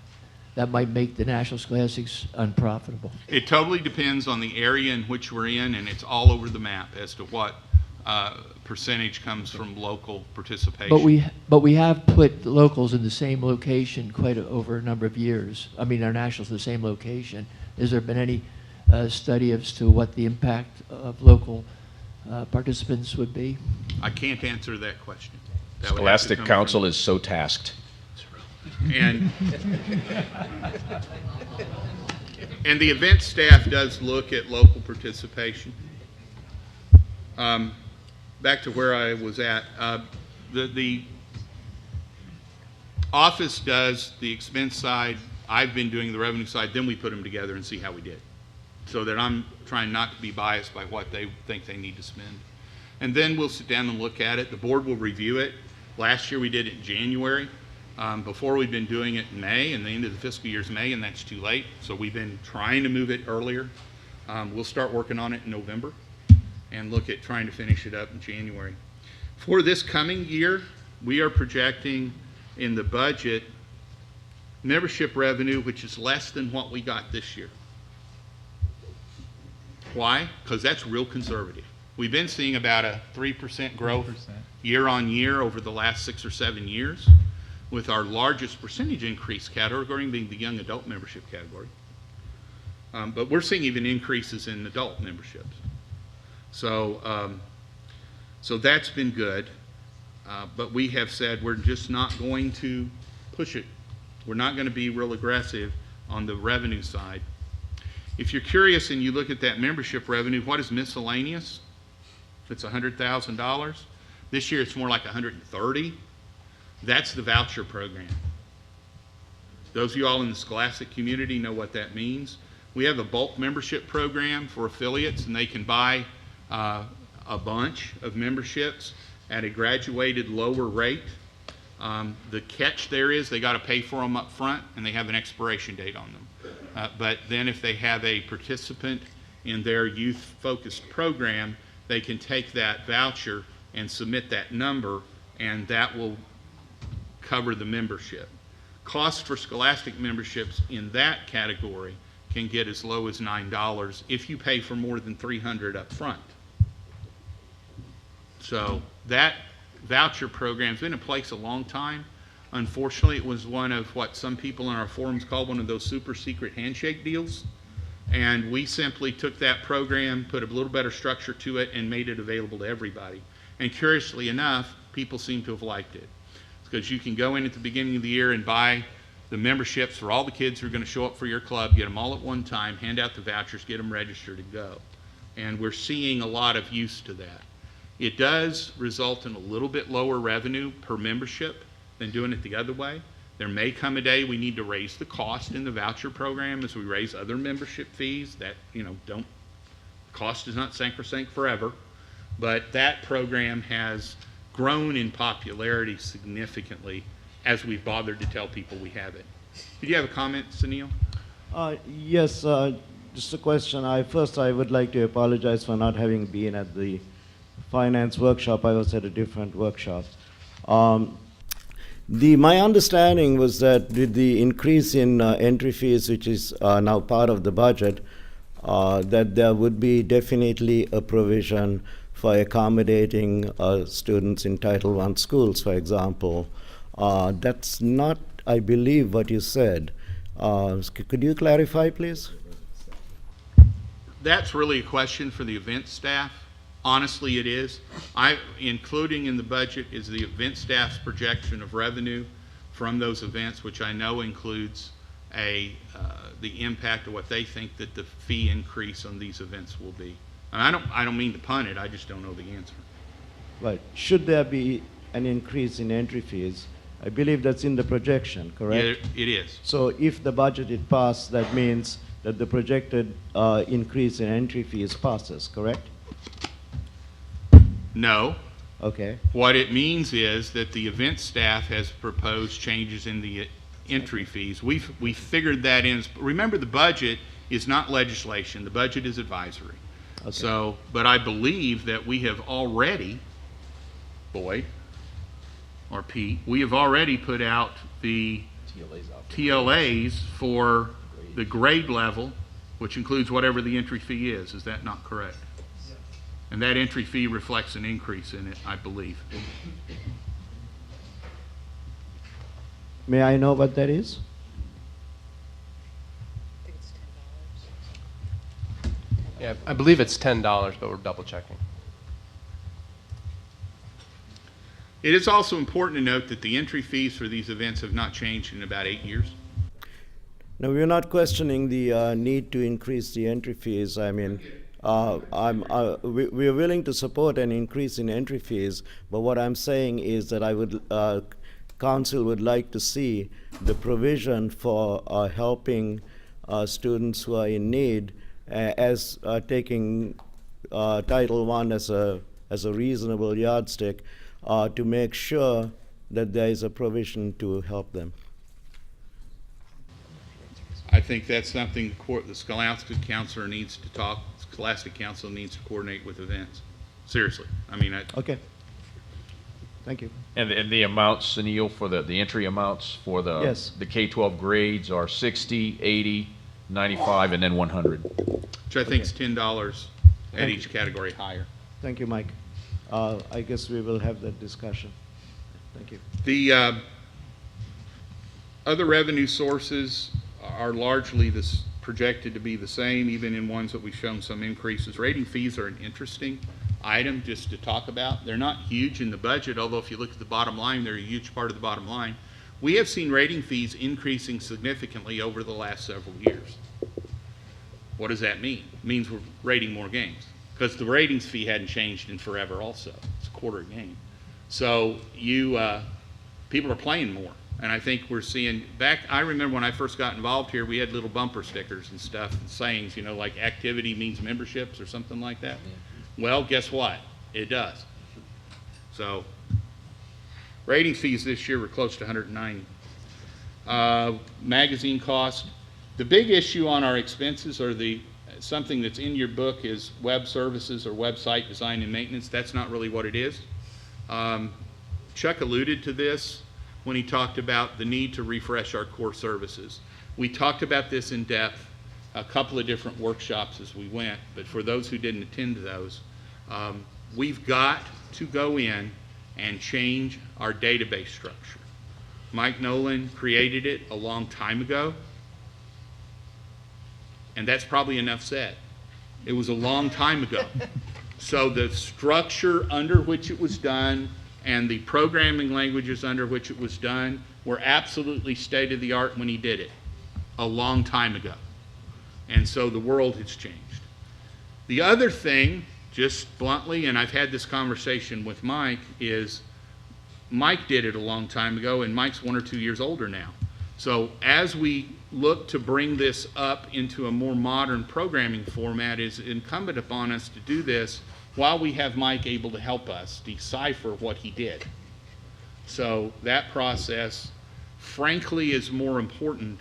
that might make the National Scholastics unprofitable? It totally depends on the area in which we're in, and it's all over the map as to what percentage comes from local participation. But we have put the locals in the same location over a number of years. I mean, our nationals in the same location. Has there been any study as to what the impact of local participants would be? I can't answer that question. That would have to Scholastic come Council from- is so tasked. And the event staff does look at local participation. Back to where I was at, the office does the expense side. I've been doing the revenue side. Then we put them together and see how we did, so that I'm trying not to be biased by what they think they need to spend. And then we'll sit down and look at it. The board will review it. Last year we did it in January. Before we've been doing it in May, and the end of the fiscal year is May, and that's too late. So we've been trying to move it earlier. We'll start working on it in November and look at trying to finish it up in January. For this coming year, we are projecting in the budget membership revenue, which is less than what we got this year. Why? Because that's real conservative. We've been seeing about a 3% growth year on year over the last 6 or 7 years, with our largest percentage increase category being the young adult membership category. But we're seeing even increases in adult memberships. So that's been good. But we have said we're just not going to push it. We're not going to be real aggressive on the revenue side. If you're curious and you look at that membership revenue, what is miscellaneous? It's $100,000. This year it's more like $130,000. That's the voucher program. Those of you all in the Scholastic community know what that means. We have a bulk membership program for affiliates, and they can buy a bunch of memberships at a graduated lower rate. The catch there is they got to pay for them up front, and they have an expiration date on them. But then if they have a participant in their youth-focused program, they can take that voucher and submit that number, and that will cover the membership. Costs for Scholastic memberships in that category can get as low as $9 if you pay for more than $300 up front. So that voucher program's been in place a long time. Unfortunately, it was one of what some people in our forums call one of those super secret handshake deals. And we simply took that program, put a little better structure to it, and made it available to everybody. And curiously enough, people seem to have liked it. Because you can go in at the beginning of the year and buy the memberships for all the kids who are going to show up for your club, get them all at one time, hand out the vouchers, get them registered, and go. And we're seeing a lot of use to that. It does result in a little bit lower revenue per membership than doing it the other way. There may come a day we need to raise the cost in the voucher program as we raise other membership fees. That, cost is not sacrosanct forever. But that program has grown in popularity significantly as we've bothered to tell people we have it. Did you have a comment, Sunil? Yes, just a question. First, I would like to apologize for not having been at the finance workshop. I was at a different workshop. My understanding was that with the increase in entry fees, which is now part of the budget, that there would be definitely a provision for accommodating students in Title I schools, for example. That's not, I believe, what you said. Could you clarify, please? That's really a question for the event staff. Honestly, it is. Including in the budget is the event staff's projection of revenue from those events, which I know includes the impact of what they think that the fee increase on these events will be. And I don't mean to pun it, I just don't know the answer. Right. Should there be an increase in entry fees? I believe that's in the projection, correct? Yeah, it is. So if the budget is passed, that means that the projected increase in entry fees passes, correct? No. Okay. What it means is that the event staff has proposed changes in the entry fees. We figured that in. Remember, the budget is not legislation. The budget is advisory. Okay. So, but I believe that we have already, Boyd or Pete, we have already put out the TLAs for the grade level, which includes whatever the entry fee is. Is that not correct? And that entry fee reflects an increase in it, I believe. May I know what that is? Yeah, I believe it's $10, but we're double checking. It is also important to note that the entry fees for these events have not changed in about 8 years. Now, we're not questioning the need to increase the entry fees. I mean, we're willing to support an increase in entry fees, but what I'm saying is that Council would like to see the provision for helping students who are in need as taking Title I as a reasonable yardstick to make sure that there is a provision to help them. I think that's something the Scholastic Counselor needs to Scholastic Council needs to coordinate with events. Seriously. I mean, Okay. Thank you. And the amounts, Sunil, for the entry amounts for the Yes. the K-12 grades are 60, 80, 95, and then 100. which I think is $10 at Thank each category higher. Thank you, Mike. I guess we will have that discussion. Thank you. The other revenue sources are largely projected to be the same, even in ones that we've shown some increases. Rating fees are an interesting item just to talk about. They're not huge in the budget, although if you look at the bottom line, they're a huge part of the bottom line. We have seen rating fees increasing significantly over the last several years. What does that mean? It means we're rating more games, because the ratings fee hadn't changed in forever also. It's a quarter game. So people are playing more. And I think we're seeing I remember when I first got involved here, we had little bumper stickers and stuff and sayings, like activity means memberships or something like that. Yeah. Well, guess what? It does. So rating fees this year were close to $190. Magazine cost. The big issue on our expenses are something that's in your book is web services or website design and maintenance. That's not really what it is. Chuck alluded to this when he talked about the need to refresh our core services. We talked about this in depth, a couple of different workshops as we went, but for those who didn't attend those, we've got to go in and change our database structure. Mike Nolan created it a long time ago, and that's probably enough said. It was a long time ago. So the structure under which it was done and the programming languages under which it was done were absolutely state-of-the-art when he did it a long time ago. And so the world has changed. The other thing, just bluntly, and I've had this conversation with Mike, is Mike did it a long time ago, and Mike's 1 or 2 years older now. So as we look to bring this up into a more modern programming format, it's incumbent upon us to do this while we have Mike able to help us decipher what he did. So that process, frankly, is more important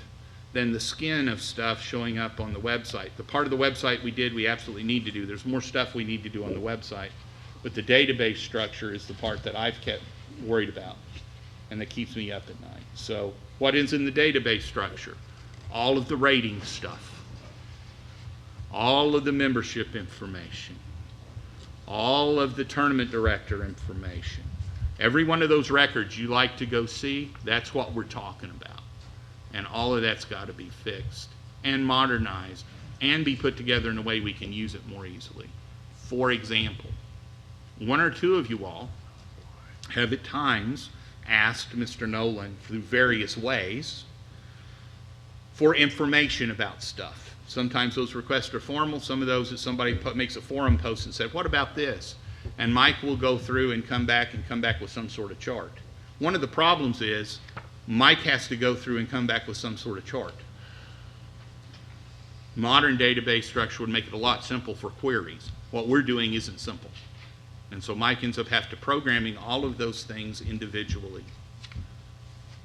than the skin of stuff showing up on the website. The part of the website we absolutely need to do. There's more stuff we need to do on the website. But the database structure is the part that I've kept worried about and that keeps me up at night. So what is in the database structure? All of the rating stuff, all of the membership information, all of the tournament director information. Every one of those records you like to go see, that's what we're talking about. And all of that's got to be fixed and modernized and be put together in a way we can use it more easily. For example, 1 or 2 of you all have at times asked Mr. Nolan through various ways for information about stuff. Sometimes those requests are formal. Some of those is somebody makes a forum post and said, what about this? And Mike will go through and come back with some sort of chart. One of the problems is Mike has to go through and come back with some sort of chart. Modern database structure would make it a lot simple for queries. What we're doing isn't simple. And so Mike ends up having to programming all of those things individually.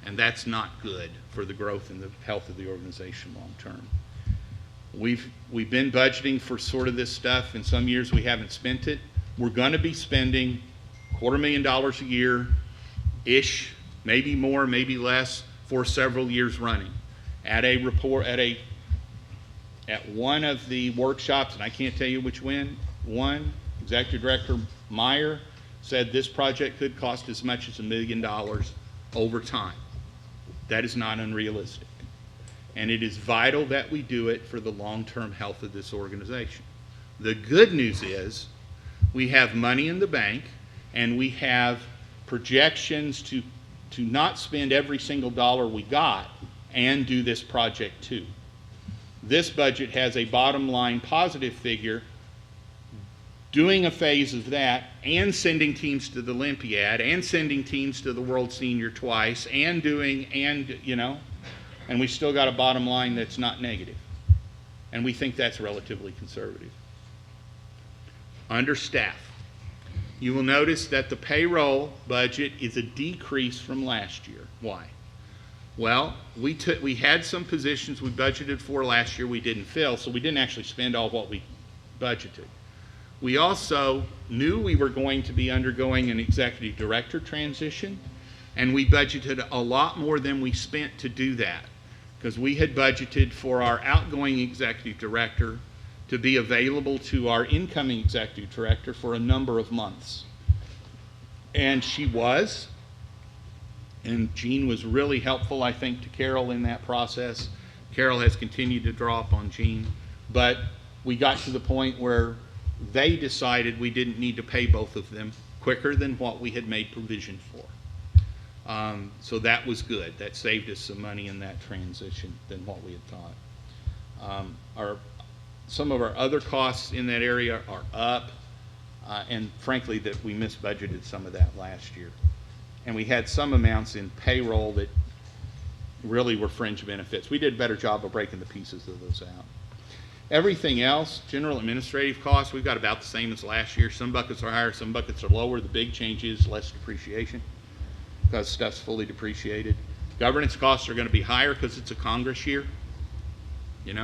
And that's not good for the growth and the health of the organization long term. We've been budgeting for sort of this stuff. In some years we haven't spent it. We're going to be spending $250,000 a year-ish, maybe more, maybe less, for several years running. At a report, at one of the workshops, and I can't tell you which one, Executive Director Meyer said this project could cost as much as $1 million over time. That is not unrealistic. And it is vital that we do it for the long-term health of this organization. The good news is we have money in the bank, and we have projections to not spend every single dollar we got and do this project too. This budget has a bottom line positive figure, doing a phase of that and sending teams to the Olympiad and sending teams to the World Senior twice and we still got a bottom line that's not negative. And we think that's relatively conservative. Under staff, you will notice that the payroll budget is a decrease from last year. Why? Well, we had some positions we budgeted for last year we didn't fill, so we didn't actually spend all what we budgeted. We also knew we were going to be undergoing an executive director transition, and we budgeted a lot more than we spent to do that, because we had budgeted for our outgoing executive director to be available to our incoming executive director for a number of months. And she was. And Jean was really helpful, I think, to Carol in that process. Carol has continued to draw up on Jean. But we got to the point where they decided we didn't need to pay both of them quicker than what we had made provision for. So that was good. That saved us some money in that transition than what we had thought. Some of our other costs in that area are up, and frankly, that we misbudgeted some of that last year. And we had some amounts in payroll that really were fringe benefits. We did a better job of breaking the pieces of those out. Everything else, general administrative costs, we've got about the same as last year. Some buckets are higher, some buckets are lower. The big change is less depreciation because stuff's fully depreciated. Governance costs are going to be higher because it's a Congress year. It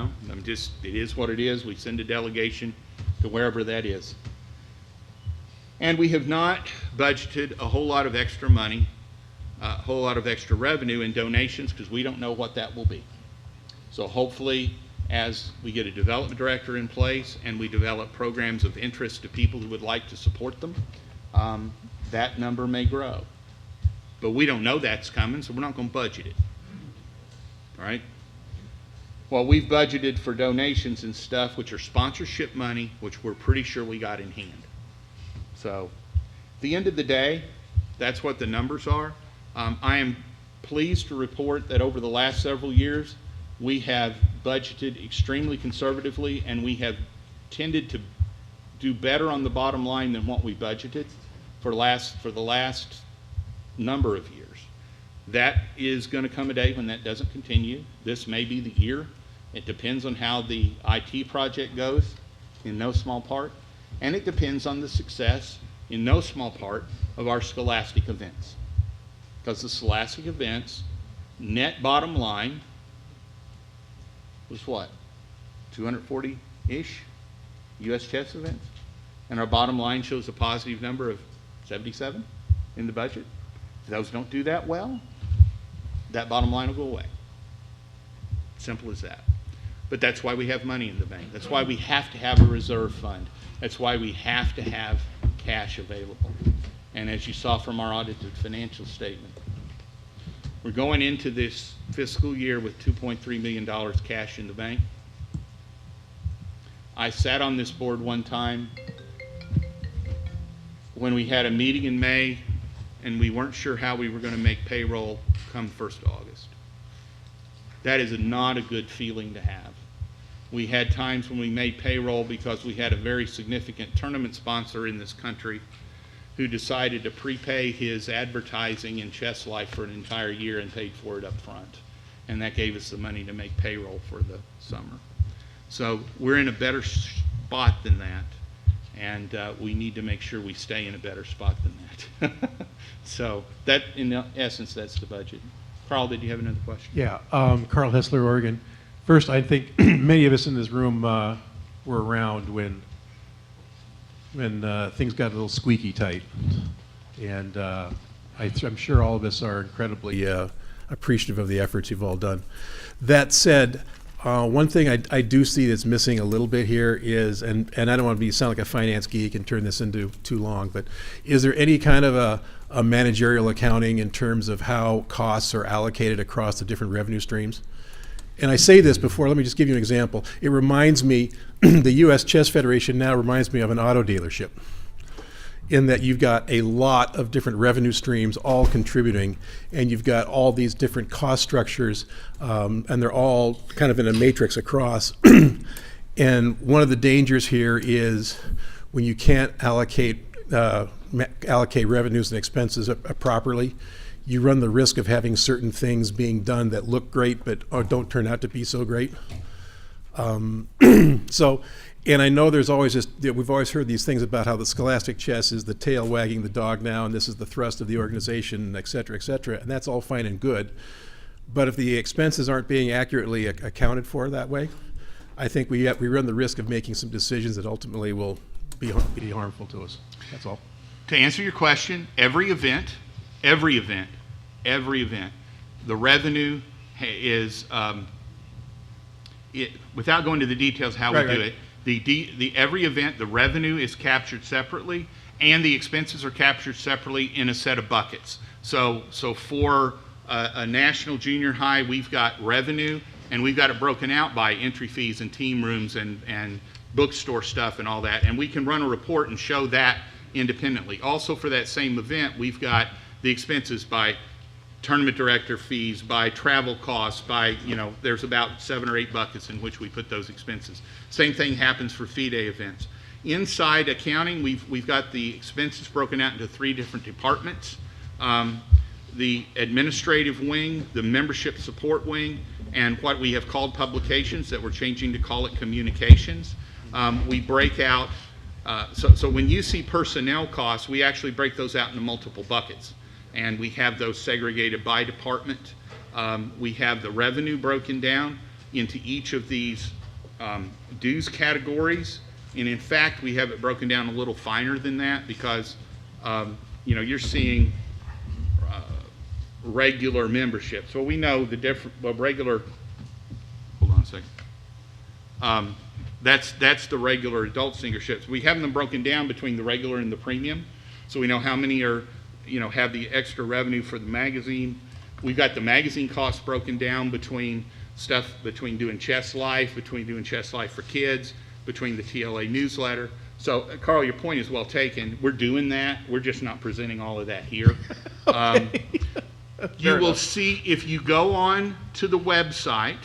is what it is. We send a delegation to wherever that is. And we have not budgeted a whole lot of extra money, a whole lot of extra revenue in donations because we don't know what that will be. So hopefully, as we get a development director in place and we develop programs of interest to people who would like to support them, that number may grow. But we don't know that's coming, so we're not going to budget it. All right? Well, we've budgeted for donations and stuff, which are sponsorship money, which we're pretty sure we got in hand. So, at the end of the day, that's what the numbers are. I am pleased to report that over the last several years, we have budgeted extremely conservatively, and we have tended to do better on the bottom line than what we budgeted for the last number of years. That is going to come a day when that doesn't continue. This may be the year. It depends on how the IT project goes, in no small part. And it depends on the success, in no small part, of our scholastic events. Because the scholastic events, net bottom line, was what? 240-ish U.S. chess events? And our bottom line shows a positive number of 77 in the budget. If those don't do that well, that bottom line will go away. Simple as that. But that's why we have money in the bank. That's why we have to have a reserve fund. That's why we have to have cash available. And as you saw from our audited financial statement, we're going into this fiscal year with $2.3 million cash in the bank. I sat on this board one time when we had a meeting in May and we weren't sure how we were going to make payroll come 1st of August. That is not a good feeling to have. We had times when we made payroll because we had a very significant tournament sponsor in this country who decided to prepay his advertising in Chess Life for an entire year and paid for it up front. And that gave us the money to make payroll for the summer. So we're in a better spot than that. And we need to make sure we stay in a better spot than that. So that, in essence, that's the budget. Carl, did you have another question? Yeah, Carl Hessler, Oregon. First, I think many of us in this room were around when things got a little squeaky tight. And I'm sure all of us are incredibly appreciative of the efforts you've all done. That said, one thing I do see that's missing a little bit here is, and I don't want to sound like a finance geek and turn this into too long, but is there any kind of a managerial accounting in terms of how costs are allocated across the different revenue streams? And I say this before, let me just give you an example. It reminds me, the U.S. Chess Federation now reminds me of an auto dealership, in that you've got a lot of different revenue streams all contributing, and you've got all these different cost structures, and they're all kind of in a matrix across. And one of the dangers here is when you can't allocate revenues and expenses properly, you run the risk of having certain things being done that look great but don't turn out to be so great. And I know there's always we've always heard these things about how the scholastic chess is the tail wagging the dog now, and this is the thrust of the organization, et cetera, and that's all fine and good. But if the expenses aren't being accurately accounted for that way, I think we run the risk of making some decisions that ultimately will be harmful to us. That's all. To answer your question, every event, the revenue is, without going into the details how we do it, every event, the revenue is captured separately, and the expenses are captured separately in a set of buckets. So for a national junior high, we've got revenue, and we've got it broken out by entry fees and team rooms and bookstore stuff and all that, and we can run a report and show that independently. Also for that same event, we've got the expenses by tournament director fees, by travel costs, by, there's about 7 or 8 buckets in which we put those expenses. Same thing happens for FIDE events. Inside accounting, we've got the expenses broken out into 3 different departments. The administrative wing, the membership support wing, and what we have called publications that we're changing to call it communications. We break out, so when you see personnel costs, we actually break those out into multiple buckets. And we have those segregated by department. We have the revenue broken down into each of these dues categories. And in fact, we have it broken down a little finer than that because, you're seeing regular memberships. So we know the regular, hold on a second. That's the regular adult singerships. We have them broken down between the regular and the premium. So we know how many are, have the extra revenue for the magazine. We've got the magazine costs broken down between doing Chess Life, between doing Chess Life for Kids, between the TLA newsletter. So, Carl, your point is well taken. We're doing that. We're just not presenting all of that here. You will see, if you go on to the website,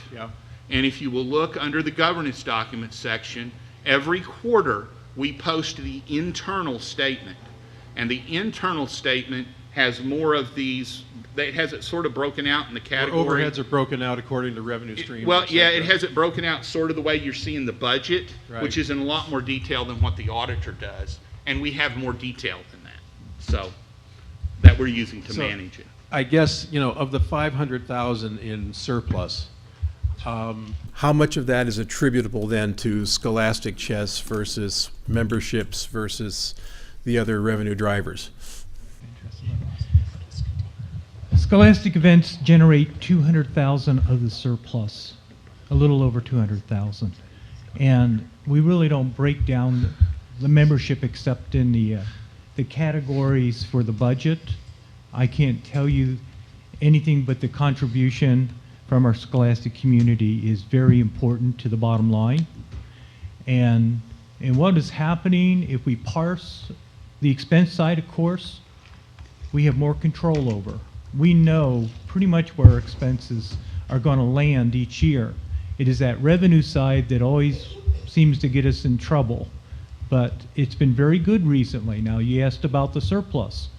and if you will look under the governance documents section, every quarter we post the internal statement. And the internal statement has more of these, it has it sort of broken out in the category. Overheads are broken out according to revenue streams. Well, yeah, it has it broken out sort of the way you're seeing the budget, which is in a lot more detail than what the auditor does. And we have more detail than that, so that we're using to manage it. I guess, of the 500,000 in surplus, how much of that is attributable then to scholastic chess versus memberships versus the other revenue drivers? Scholastic events generate 200,000 of the surplus, a little over 200,000, and we really don't break down the membership except in the categories for the budget. I can't tell you anything but the contribution from our scholastic community is very important to the bottom line, and what is happening if we parse the expense side, of course, we have more control over. We know pretty much where our expenses are going to land each year. It is that revenue side that always seems to get us in trouble, but it's been very good recently. Now, you asked about the surplus.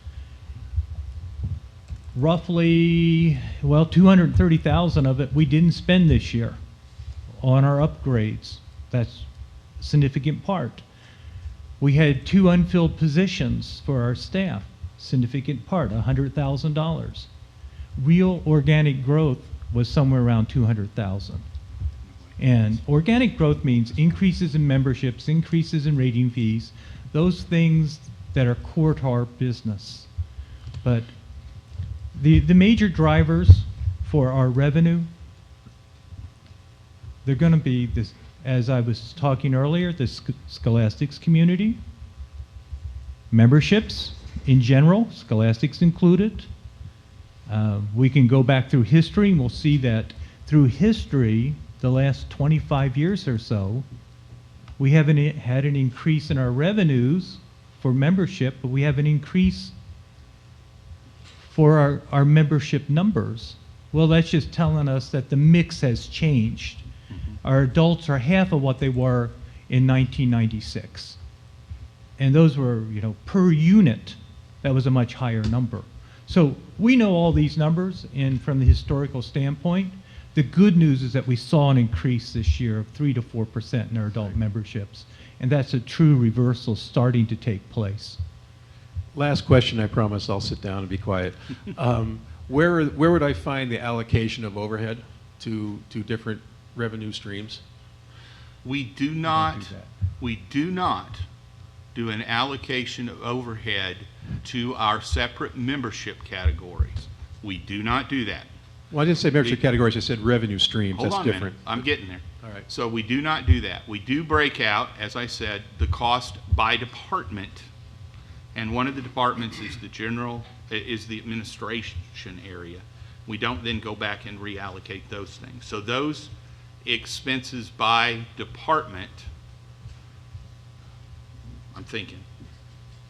Roughly, 230,000 of it we didn't spend this year on our upgrades. That's a significant part. We had 2 unfilled positions for our staff, significant part, $100,000. Real organic growth was somewhere around 200,000. And organic growth means increases in memberships, increases in rating fees, those things that are core to our business. But the major drivers for our revenue, they're going to be, this, as I was talking earlier, the scholastics community, memberships in general, scholastics included. We can go back through history and we'll see that through history, the last 25 years or so, we haven't had an increase in our revenues for membership, but we have an increase for our membership numbers. Well, that's just telling us that the mix has changed. Our adults are half of what they were in 1996. And those were, you know, per unit, that was a much higher number. So we know all these numbers, and from the historical standpoint, the good news is that we saw an increase this year of 3 to 4% in our adult memberships. And that's a true reversal starting to take place. Last question, I promise I'll sit down and be quiet. Where would I find the allocation of overhead to different revenue streams? We do not do an allocation of overhead to our separate membership categories. We do not do that. Well, I didn't say membership categories, I said revenue streams. Hold That's on a different. minute. I'm getting there. All right. So we do not do that. We do break out, as I said, the cost by department. And one of the departments is the administration area. We don't then go back and reallocate those things. So those expenses by department, I'm thinking.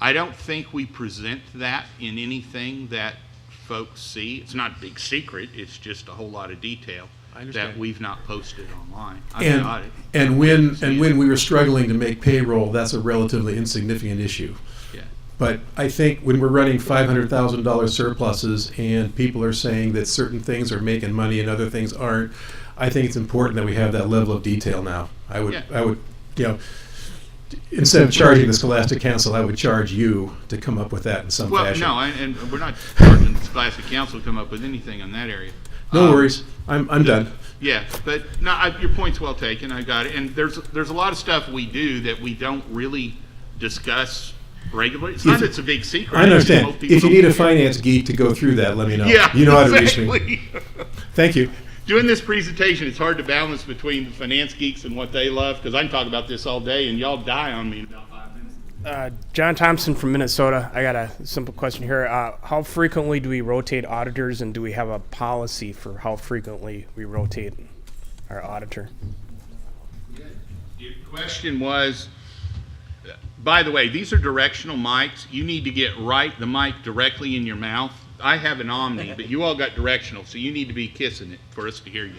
I don't think we present that in anything that folks see. It's not a big secret. It's just a whole lot of detail that we've not posted online. And when we were struggling to make payroll, that's a relatively insignificant issue. Yeah. But I think when we're running $500,000 surpluses and people are saying that certain things are making money and other things aren't, I think it's important that we have that level of detail now. I would, you know, instead of charging the Scholastic Council, I would charge you to come up with that in some fashion. Well, no, and we're not charging the Scholastic Council to come up with anything in that area. No worries. I'm done. Yeah, but no, your point's well taken. I got it. And there's a lot of stuff we do that we don't really discuss regularly. It's not that it's a big secret. I understand. If you need a finance geek to go through that, let me know. Yeah, you know how exactly. to reach me. Thank you. Doing this presentation, it's hard to balance between the finance geeks and what they love, because I can talk about this all day and y'all die on me in about 5 minutes. John Thompson from Minnesota. I got a simple question here. How frequently do we rotate auditors, and do we have a policy for how frequently we rotate our auditor? Your question was, by the way, these are directional mics. You need to get the mic directly in your mouth. I have an Omni, but you all got directional, so you need to be kissing it for us to hear you.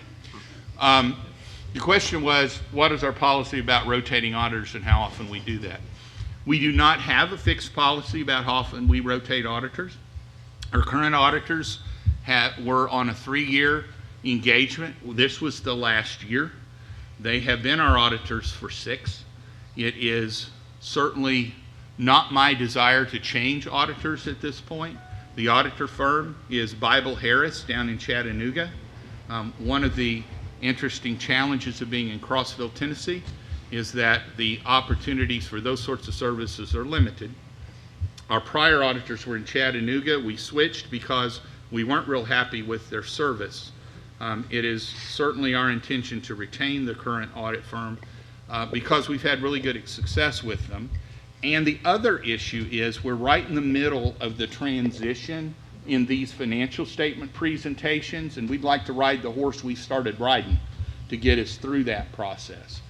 The question was, what is our policy about rotating auditors and how often we do that? We do not have a fixed policy about how often we rotate auditors. Our current auditors were on a 3-year engagement. This was the last year. They have been our auditors for 6. It is certainly not my desire to change auditors at this point. The auditor firm is Bible Harris down in Chattanooga. One of the interesting challenges of being in Crossville, Tennessee, is that the opportunities for those sorts of services are limited. Our prior auditors were in Chattanooga. We switched because we weren't real happy with their service. It is certainly our intention to retain the current audit firm because we've had really good success with them. And the other issue is we're right in the middle of the transition in these financial statement presentations, and we'd like to ride the horse we started riding to get us through that process.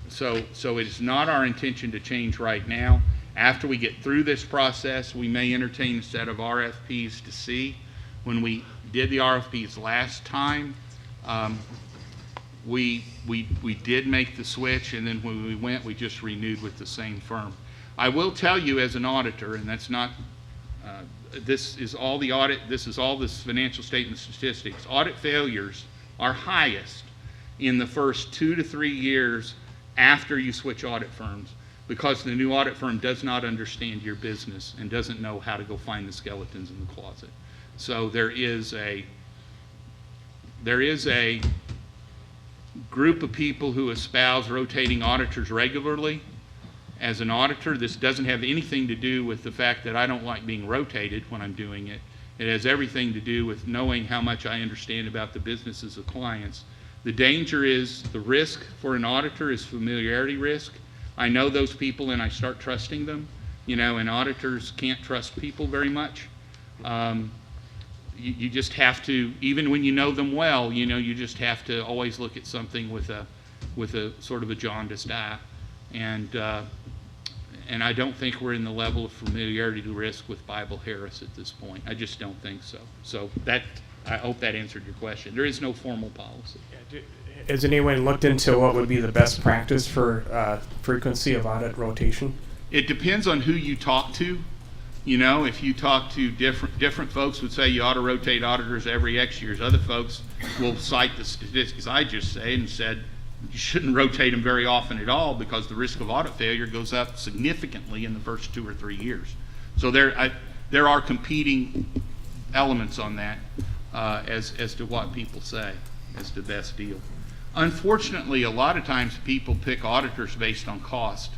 So it is not our intention to change right now. After we get through this process, we may entertain a set of RFPs to see. When we did the RFPs last time, we did make the switch, and then when we went, we just renewed with the same firm. I will tell you as an auditor, and that's not, this is all the audit, this is all this financial statement statistics. Audit failures are highest in the first 2 to 3 years after you switch audit firms, because the new audit firm does not understand your business and doesn't know how to go find the skeletons in the closet. So there is a group of people who espouse rotating auditors regularly. As an auditor, this doesn't have anything to do with the fact that I don't like being rotated when I'm doing it. It has everything to do with knowing how much I understand about the businesses of clients. The danger is the risk for an auditor is familiarity risk. I know those people and I start trusting them, and auditors can't trust people very much. You just have to, even when you know them well, you just have to always look at something with a sort of a jaundiced eye. And I don't think we're in the level of familiarity risk with Bible Harris at this point. I just don't think so. So I hope that answered your question. There is no formal policy. Has anyone looked into what would be the best practice for frequency of audit rotation? It depends on who you talk to. If you talk to different folks would say you ought to rotate auditors every X years. Other folks will cite the statistics I just said you shouldn't rotate them very often at all because the risk of audit failure goes up significantly in the first 2 or 3 years. So there are competing elements on that as to what people say is the best deal. Unfortunately, a lot of times people pick auditors based on cost.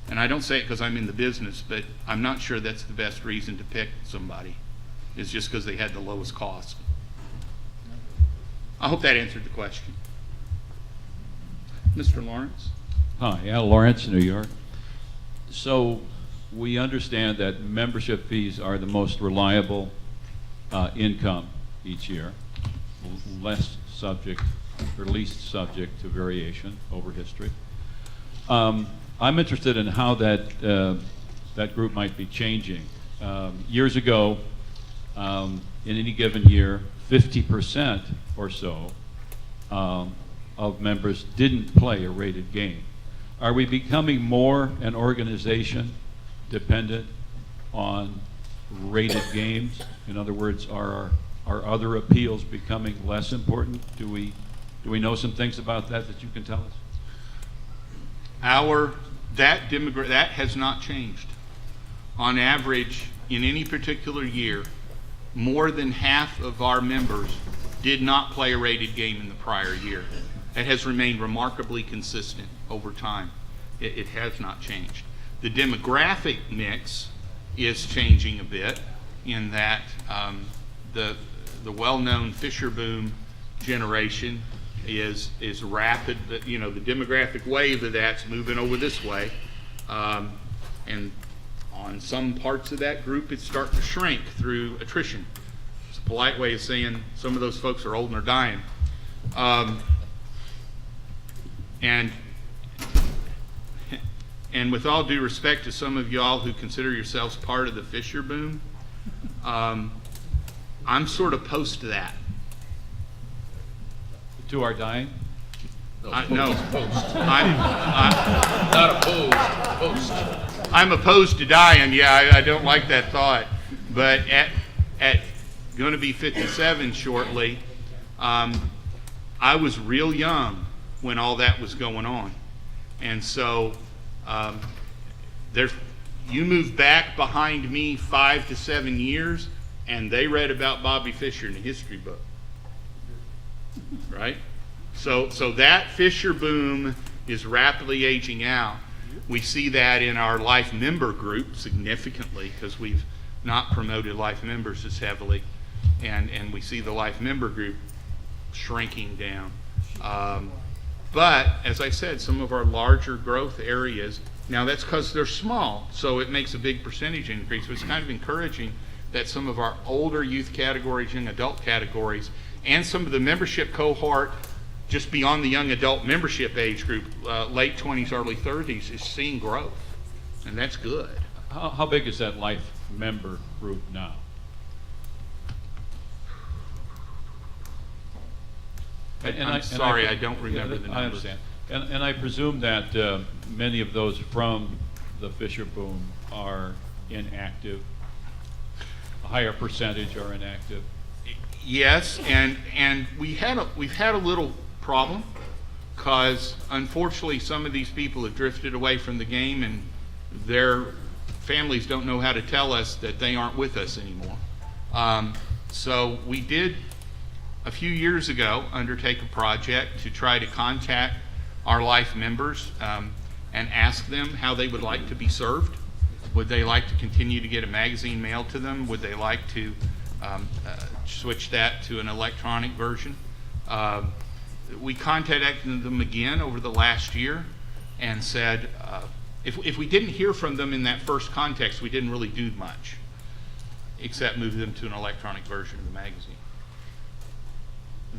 And I don't say it because I'm in the business, but I'm not sure that's the best reason to pick somebody. It's just because they had the lowest cost. I hope that answered the question. Mr. Lawrence? Hi, Al Lawrence, New York. So we understand that membership fees are the most reliable income each year, least subject to variation over history. I'm interested in how that group might be changing. Years ago, in any given year, 50% or so of members didn't play a rated game. Are we becoming more an organization dependent on rated games? In other words, are other appeals becoming less important? Do we know some things about that you can tell us? That has not changed. On average, in any particular year, more than half of our members did not play a rated game in the prior year. It has remained remarkably consistent over time. It has not changed. The demographic mix is changing a bit in that the well-known Fisher Boom generation is rapid. The demographic wave of that's moving over this way, and on some parts of that group it's starting to shrink through attrition. It's a polite way of saying some of those folks are old and are dying. And with all due respect to some of y'all who consider yourselves part of the Fisher Boom, I'm sort of opposed to that. To our dying? No. Not opposed. I'm opposed to dying. Yeah, I don't like that thought. But at going to be 57 shortly, I was real young when all that was going on, and so you move back behind me 5 to 7 years, and they read about Bobby Fischer in the history book. Right? So that Fisher boom is rapidly aging out. We see that in our life member group significantly because we've not promoted life members as heavily, and we see the life member group shrinking down. But as I said, some of our larger growth areas, now that's because they're small, so it makes a big percentage increase. So it's kind of encouraging that some of our older youth categories, young adult categories, and some of the membership cohort just beyond the young adult membership age group, late 20s, early 30s, is seeing growth, and that's good. How big is that life member group now? I'm sorry, I don't remember the numbers. I understand. And I presume that many of those from the Fisher boom are inactive. A higher percentage are inactive. Yes, and we've had a little problem because unfortunately some of these people have drifted away from the game, and their families don't know how to tell us that they aren't with us anymore. So we did a few years ago undertake a project to try to contact our life members and ask them how they would like to be served. Would they like to continue to get a magazine mailed to them? Would they like to switched that to an electronic version. We contacted them again over the last year and said, if we didn't hear from them in that first context, we didn't really do much, except move them to an electronic version of the magazine.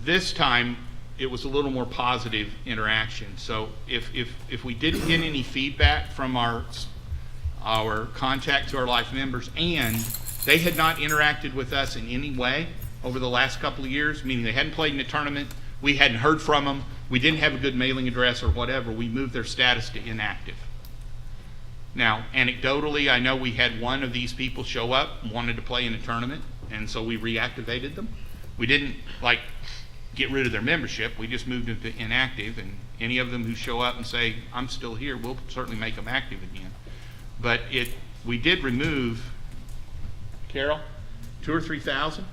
This time, it was a little more positive interaction. So if we didn't get any feedback from our contact to our life members, and they had not interacted with us in any way over the last couple of years, meaning they hadn't played in a tournament, we hadn't heard from them, we didn't have a good mailing address or whatever, we moved their status to inactive. Now, anecdotally, I know we had one of these people show up and wanted to play in a tournament, and so we reactivated them. We didn't get rid of their membership, we just moved them to inactive, and any of them who show up and say, I'm still here, we'll certainly make them active again. But we did remove, Carol, 2,000 or 3,000?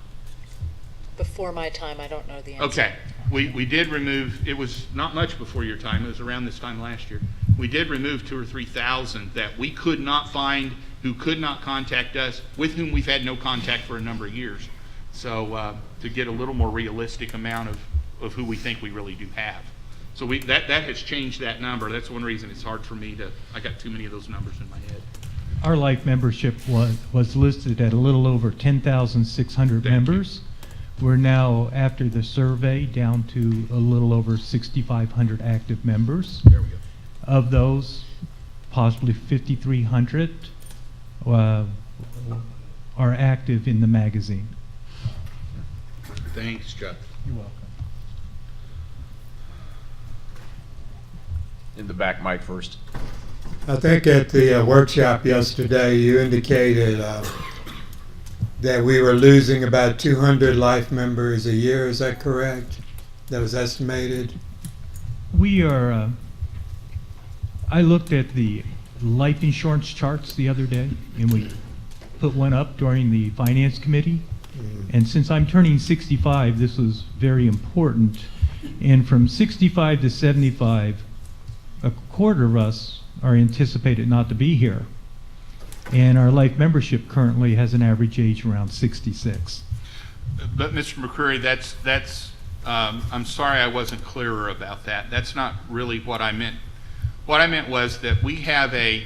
Before my time, I don't know the answer. Okay, we did remove, it was not much before your time, it was around this time last year. We did remove 2,000 or 3,000 that we could not find, who could not contact us, with whom we've had no contact for a number of years. So to get a little more realistic amount of who we think we really do have. So that has changed that number. That's one reason it's hard for me I got too many of those numbers in my head. Our life membership was listed at a little over 10,600 members. We're now, after the survey, down to a little over 6,500 active members. There we go. Of those, possibly 5,300 are active in the magazine. Thanks, Chuck. You're welcome. In the back, Mike first. I think at the workshop yesterday, you indicated that we were losing about 200 life members a year. Is that correct? That was estimated? We are, I looked at the life insurance charts the other day, and we put one up during the finance committee. And since I'm turning 65, this was very important. And from 65 to 75, a quarter of us are anticipated not to be here. And our life membership currently has an average age around 66. But Mr. McCreary, that's I'm sorry I wasn't clearer about that. That's not really what I meant. What I meant was that we have a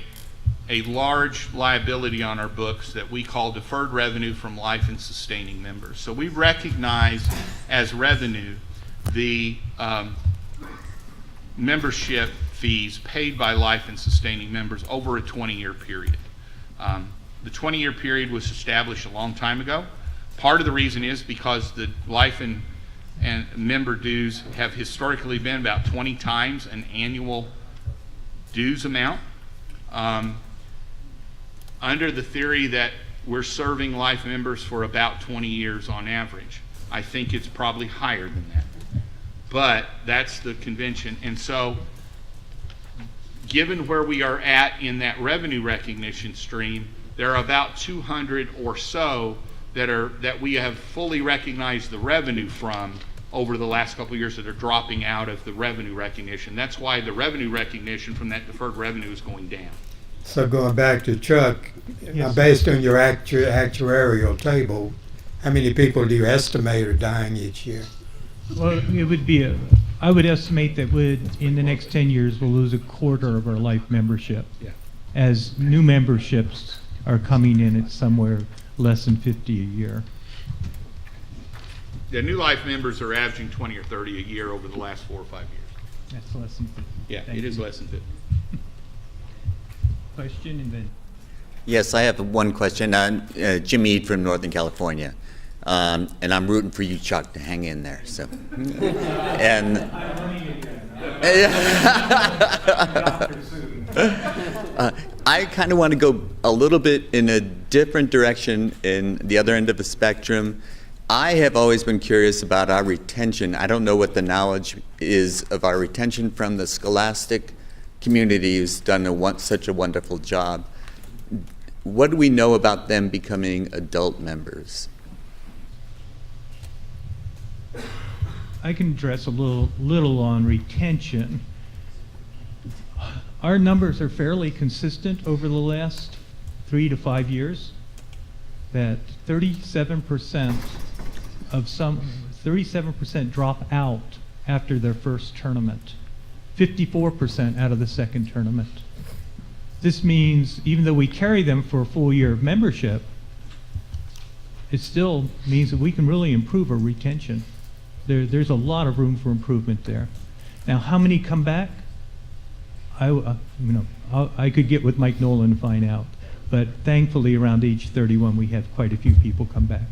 large liability on our books that we call deferred revenue from life and sustaining members. So we recognize as revenue the membership fees paid by life and sustaining members over a 20-year period. The 20-year period was established a long time ago. Part of the reason is because the life and member dues have historically been about 20 times an annual dues amount. Under the theory that we're serving life members for about 20 years on average, I think it's probably higher than that. But that's the convention. And so given where we are at in that revenue recognition stream, there are about 200 or so that we have fully recognized the revenue from over the last couple of years that are dropping out of the revenue recognition. That's why the revenue recognition from that deferred revenue is going down. So going back to Chuck, Yes. based on your actuarial table, how many people do you estimate are dying each year? Well, it would be I would estimate that in the next 10 years, we'll lose a quarter of our life membership. Yeah. As new memberships are coming in at somewhere less than 50 a year. The new life members are averaging 20 or 30 a year over the last 4 or 5 years. That's less than 50. Yeah, Thank it is you. less than 50. Question and then. Yes, I have one question. I'm Jim Eade from Northern California, and I'm rooting for you, Chuck, to hang in there. So, and I kind of want to go a little bit in a different direction in the other end of the spectrum. I have always been curious about our retention. I don't know what the knowledge is of our retention from the scholastic community who's done such a wonderful job. What do we know about them becoming adult members? I can address a little on retention. Our numbers are fairly consistent over the last 3 to 5 years. that 37% 37% drop out after their first tournament, 54% out of the second tournament. This means even though we carry them for a full year of membership, it still means that we can really improve our retention. There's a lot of room for improvement there. Now, how many come back? I could get with Mike Nolan and find out. But thankfully, around age 31, we have quite a few people come back.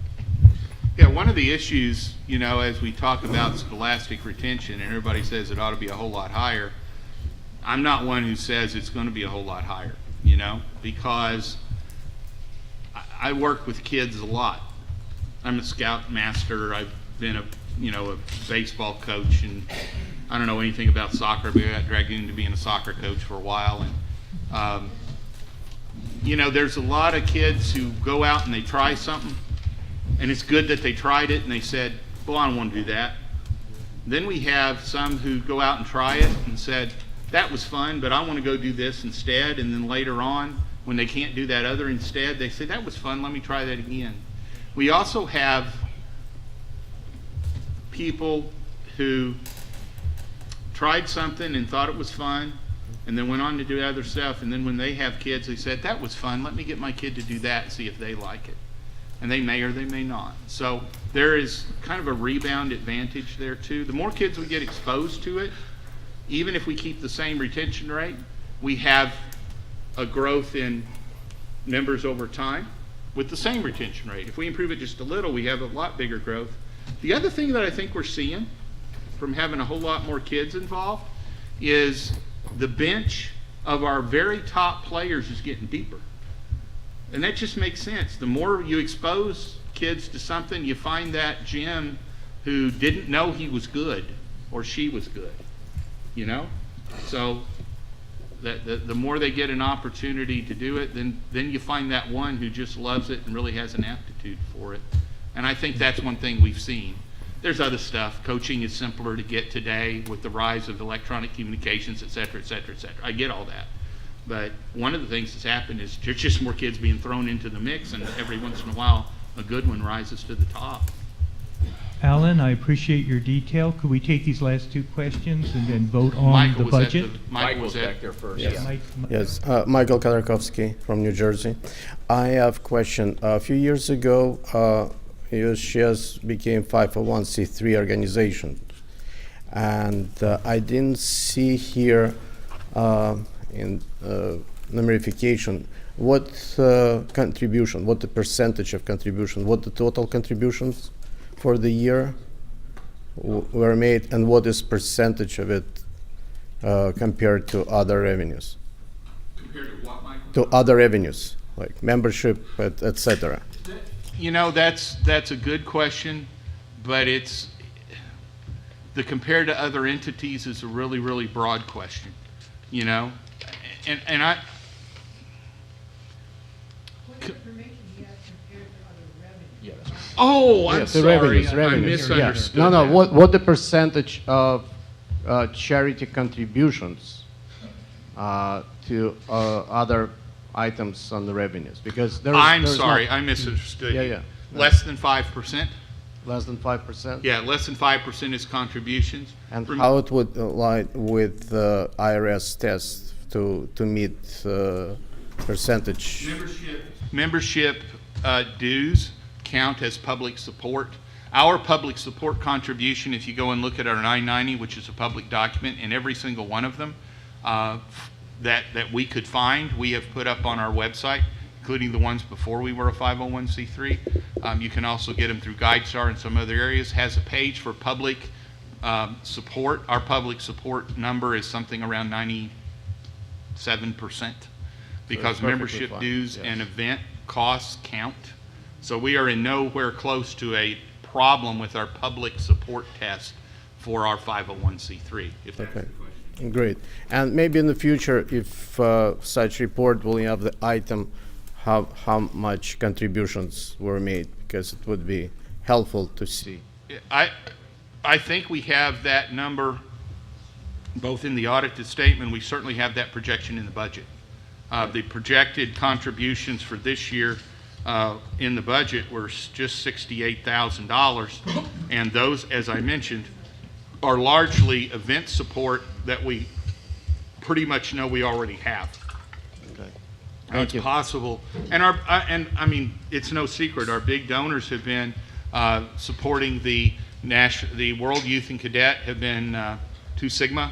Yeah, one of the issues, as we talk about scholastic retention, and everybody says it ought to be a whole lot higher, I'm not one who says it's going to be a whole lot higher, because I work with kids a lot. I'm a scout master. I've been a baseball coach, and I don't know anything about soccer, but I got dragged into being a soccer coach for a while. And, there's a lot of kids who go out and they try something, and it's good that they tried it and they said, well, I don't want to do that. Then we have some who go out and try it and said, that was fun, but I want to go do this instead. And then later on, when they can't do that other instead, they say, that was fun, let me try that again. We also have people who tried something and thought it was fun, and then went on to do other stuff, and then when they have kids, they said, that was fun, let me get my kid to do that and see if they like it. And they may or they may not. So there is kind of a rebound advantage there too. The more kids we get exposed to it, even if we keep the same retention rate, we have a growth in members over time with the same retention rate. If we improve it just a little, we have a lot bigger growth. The other thing that I think we're seeing from having a whole lot more kids involved is the bench of our very top players is getting deeper. And that just makes sense. The more you expose kids to something, you find that Jim who didn't know he was good or she was good, So the more they get an opportunity to do it, then you find that one who just loves it and really has an aptitude for it. And I think that's one thing we've seen. There's other stuff. Coaching is simpler to get today with the rise of electronic communications, et cetera, et cetera, et cetera. I get all that. But one of the things that's happened is there's just more kids being thrown into the mix, and every once in a while, a good one rises to the top. Alan, I appreciate your detail. Could we take these last two questions and then vote on Michael the was budget? Michael was back there first. Yes. Mike, Yes, Michael Khodorkovsky from New Jersey. I have a question. A few years ago, USGS became 501c3 organization, and I didn't see here in numerification what contribution, what the percentage of contribution, what the total contributions for the year were made, and what is percentage of it compared to other revenues? Compared to what, Michael? To other revenues, like membership, et cetera. That's a good question, but it's the compared to other entities is a really, really broad question, and I. What information do you have compared to other revenues? Yes. Oh, I'm Yes, the sorry. revenues, I revenues. misunderstood. Yeah. No, that. what the percentage of charity contributions to other items on the revenues? Because I'm there's sorry, not, I misunderstood. Yeah, you. yeah. Less than 5%? Less than 5%? Yeah, less than 5% is contributions. And how it would align with the IRS test to meet percentage? Membership dues count as public support. Our public support contribution, if you go and look at our 990, which is a public document, and every single one of them that we could find, we have put up on our website, including the ones before we were a 501c3. You can also get them through GuideStar and some other areas. Has a page for public support. Our public support number is something around 97%, because membership dues and event costs count. So we are in nowhere close to a problem with our public support test for our 501c3, if that's the question. Great. And maybe in the future, if such report will have the item how much contributions were made, because it would be helpful to see. I think we have that number both in the audited statement. We certainly have that projection in the budget. The projected contributions for this year in the budget were just $68,000. And those, as I mentioned, are largely event support that we pretty much know we already have. Okay. It's possible, and I mean, it's no secret. Our big donors have been supporting the World Youth and Cadet have been 2 Sigma,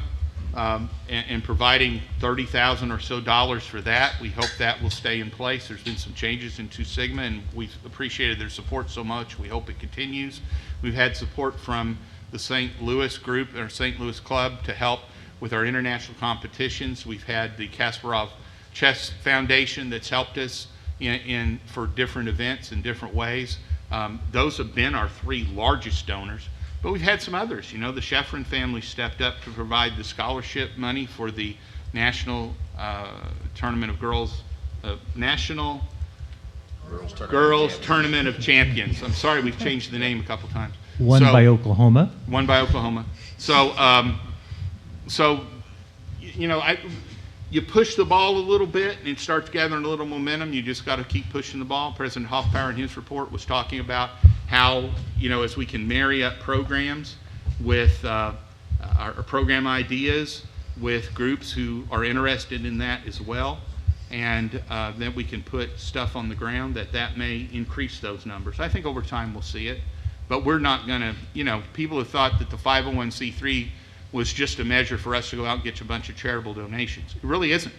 and providing $30,000 or so for that. We hope that will stay in place. There's been some changes in 2 Sigma, and we've appreciated their support so much. We hope it continues. We've had support from the St. Louis group, or St. Louis Club, to help with our international competitions. We've had the Kasparov Chess Foundation that's helped us for different events in different ways. Those have been our 3 largest donors, but we've had some others. You know, the Sheffrin family stepped up to provide the scholarship money for the National Tournament of Girls, National Girls Tournament of Champions. I'm sorry, we've changed the name a couple times. Won by Oklahoma. Won by Oklahoma. So, you know, you push the ball a little bit and it starts gathering a little momentum. You just got to keep pushing the ball. President Hoffpower in his report was talking about how, you know, as we can marry up programs with our program ideas with groups who are interested in that as well, and then we can put stuff on the ground that may increase those numbers. I think over time we'll see it, but we're not going to, you know, people have thought that the 501c3 was just a measure for us to go out and get a bunch of charitable donations. It really isn't.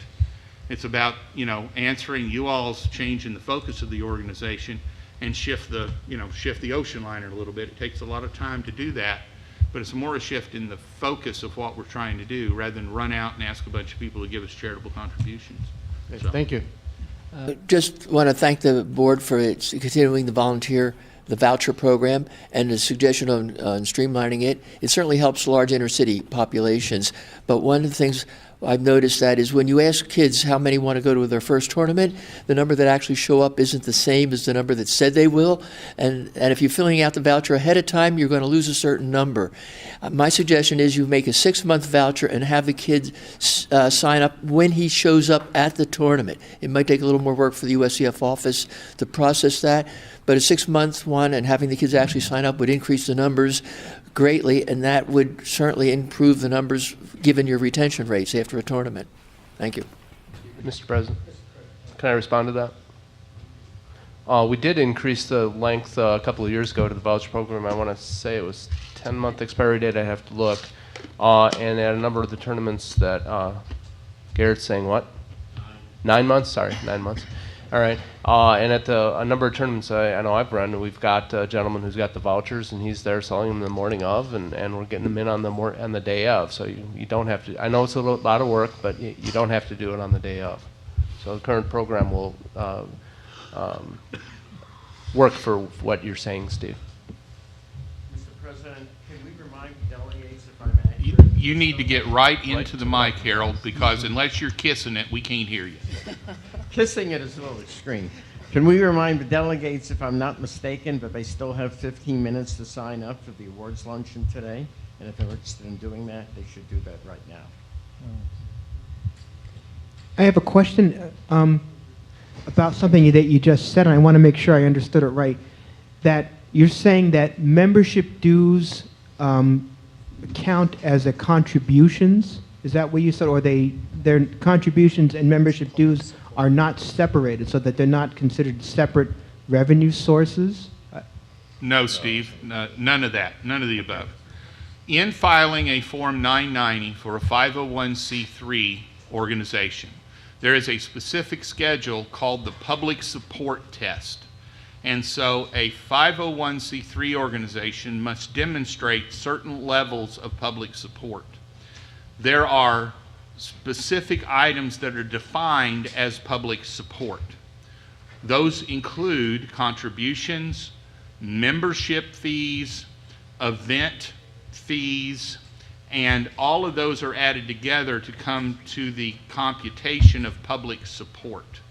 It's about, you know, answering you all's change in the focus of the organization and shift the ocean liner a little bit. It takes a lot of time to do that, but it's more a shift in the focus of what we're trying to do rather than run out and ask a bunch of people to give us charitable contributions. So. Thank you. Just want to thank the board for its continuing the voucher program and the suggestion on streamlining it. It certainly helps large inner city populations. But one of the things I've noticed that is when you ask kids how many want to go to their first tournament, the number that actually show up isn't the same as the number that said they will. And if you're filling out the voucher ahead of time, you're going to lose a certain number. My suggestion is you make a 6-month voucher and have the kid sign up when he shows up at the tournament. It might take a little more work for the USCF office to process that, but a 6-month one and having the kids actually sign up would increase the numbers greatly, and that would certainly improve the numbers given your retention rates after a tournament. Thank you. Mr. President, can I respond to that? We did increase the length a couple of years ago to the voucher program. I want to say it was 10-month expiry date. I have to look. And at a number of the tournaments that Garrett's saying what? 9 months? Sorry, 9 months. All right. And at a number of tournaments I know I've run, we've got a gentleman who's got the vouchers, and he's there selling them the morning of, and we're getting them in on the day of. So you don't have to. I know it's a lot of work, but you don't have to do it on the day of. So the current program will work for what you're saying, Steve. Mr. President, can we remind delegates if I'm accurate? You need to get right into the mic, Harold, because unless you're kissing it, we can't hear you. Kissing it is a little extreme. Can we remind the delegates, if I'm not mistaken, that they still have 15 minutes to sign up for the awards luncheon today? And if they're interested in doing that, they should do that right now. I have a question about something that you just said, and I want to make sure I understood it right. That you're saying that membership dues count as a contributions? Is that what you said? Or their contributions and membership dues are not separated, so that they're not considered separate revenue sources? No, Steve, none of that, none of the above. In filing a Form 990 for a 501c3 organization, there is a specific schedule called the public support test. And so a 501c3 organization must demonstrate certain levels of public support. There are specific items that are defined as public support. Those include contributions, membership fees, event fees, and all of those are added together to come to the computation of public support.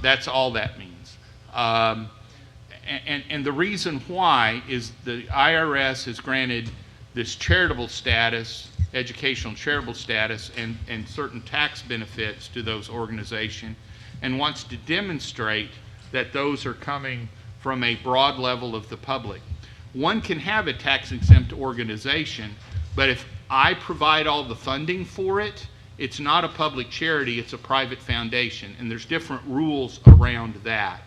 That's all that means. And the reason why is the IRS has granted this charitable status, educational charitable status, and certain tax benefits to those organizations, and wants to demonstrate that those are coming from a broad level of the public. One can have a tax-exempt organization, but if I provide all the funding for it, it's not a public charity, it's a private foundation, and there's different rules around that.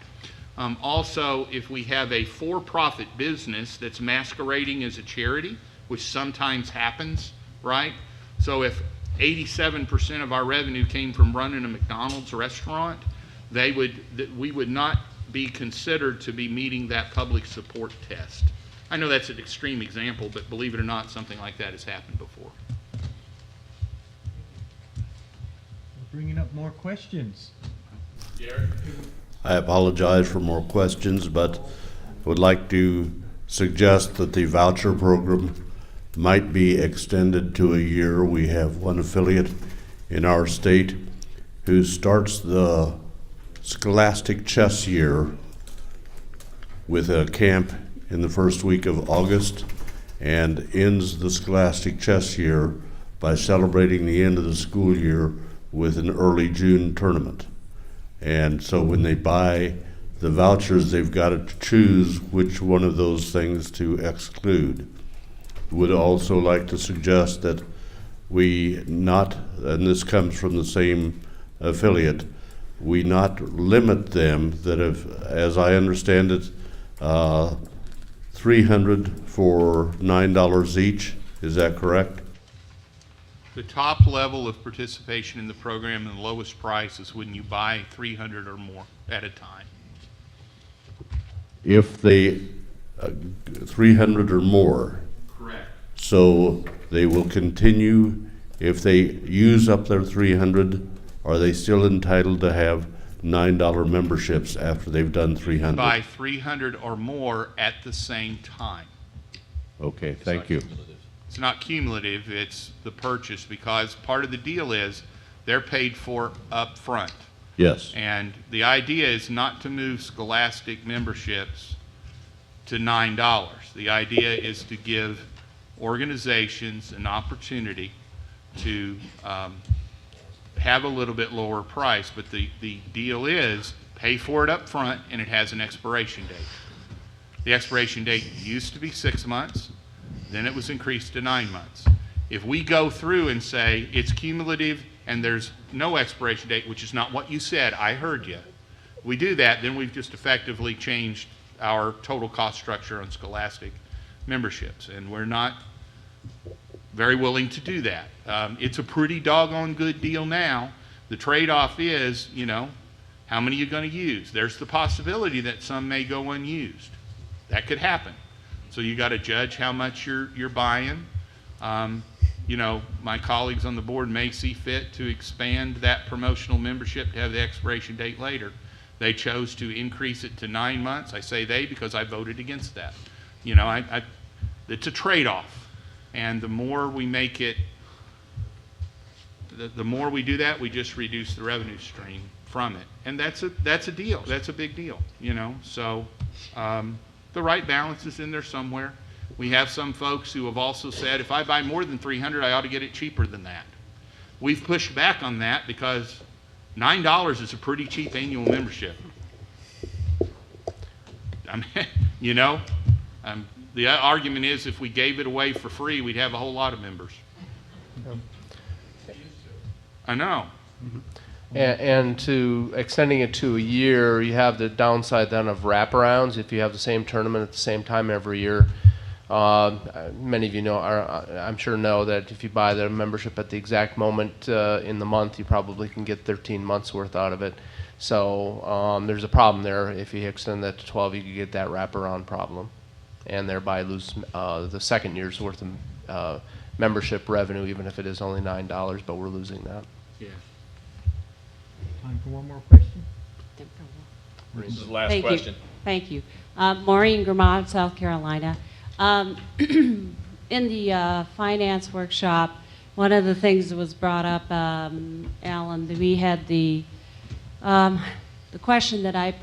Also, if we have a for-profit business that's masquerading as a charity, which sometimes happens, right? So if 87% of our revenue came from running a McDonald's restaurant, we would not be considered to be meeting that public support test. I know that's an extreme example, but believe it or not, something like that has happened before. We're bringing up more questions. I apologize for more questions, but would like to suggest that the voucher program might be extended to a year. We have one affiliate in our state who starts the scholastic chess year with a camp in the first week of August and ends the scholastic chess year by celebrating the end of the school year with an early June tournament. And so when they buy the vouchers, they've got to choose which one of those things to exclude. Would also like to suggest that we not, and this comes from the same affiliate, we not limit them, that if, as I understand it, $300 for $9 each. Is that correct? The top level of participation in the program and the lowest price is when you buy 300 or more at a time. If they 300 or more. Correct. So they will continue, if they use up their 300, are they still entitled to have $9 memberships after they've done 300? Buy 300 or more at the same time. Okay, thank you. It's not cumulative, it's the purchase, because part of the deal is they're paid for up front. Yes. And the idea is not to move scholastic memberships to $9. The idea is to give organizations an opportunity to have a little bit lower price, but the deal is pay for it up front and it has an expiration date. The expiration date used to be 6 months, then it was increased to 9 months. If we go through and say it's cumulative and there's no expiration date, which is not what you said, I heard you, we do that, then we've just effectively changed our total cost structure on scholastic memberships, and we're not very willing to do that. It's a pretty doggone good deal now. The trade-off is, you know, how many are you going to use? There's the possibility that some may go unused. That could happen. So you got to judge how much you're buying. You know, my colleagues on the board may see fit to expand that promotional membership to have the expiration date later. They chose to increase it to 9 months. I say they because I voted against that. You know, it's a trade-off. And the more we make it, the more we do that, we just reduce the revenue stream from it. And that's a deal. That's a big deal, you know. So the right balance is in there somewhere. We have some folks who have also said, if I buy more than 300, I ought to get it cheaper than that. We've pushed back on that because $9 is a pretty cheap annual membership. I mean, you know, the argument is if we gave it away for free, we'd have a whole lot of members. I know. And to extending it to a year, you have the downside then of wraparounds. If you have the same tournament at the same time every year, many of you know, I'm sure know that if you buy the membership at the exact moment in the month, you probably can get 13 months worth out of it. So there's a problem there. If you extend that to 12, you could get that wraparound problem, and thereby lose the second year's worth of membership revenue, even if it is only $9, but we're losing that. Yeah. Time for one more question? This is the last Thank question. You. Thank you. Maureen Gramont, South Carolina. In the finance workshop, one of the things that was brought up, Alan, that we had the question that I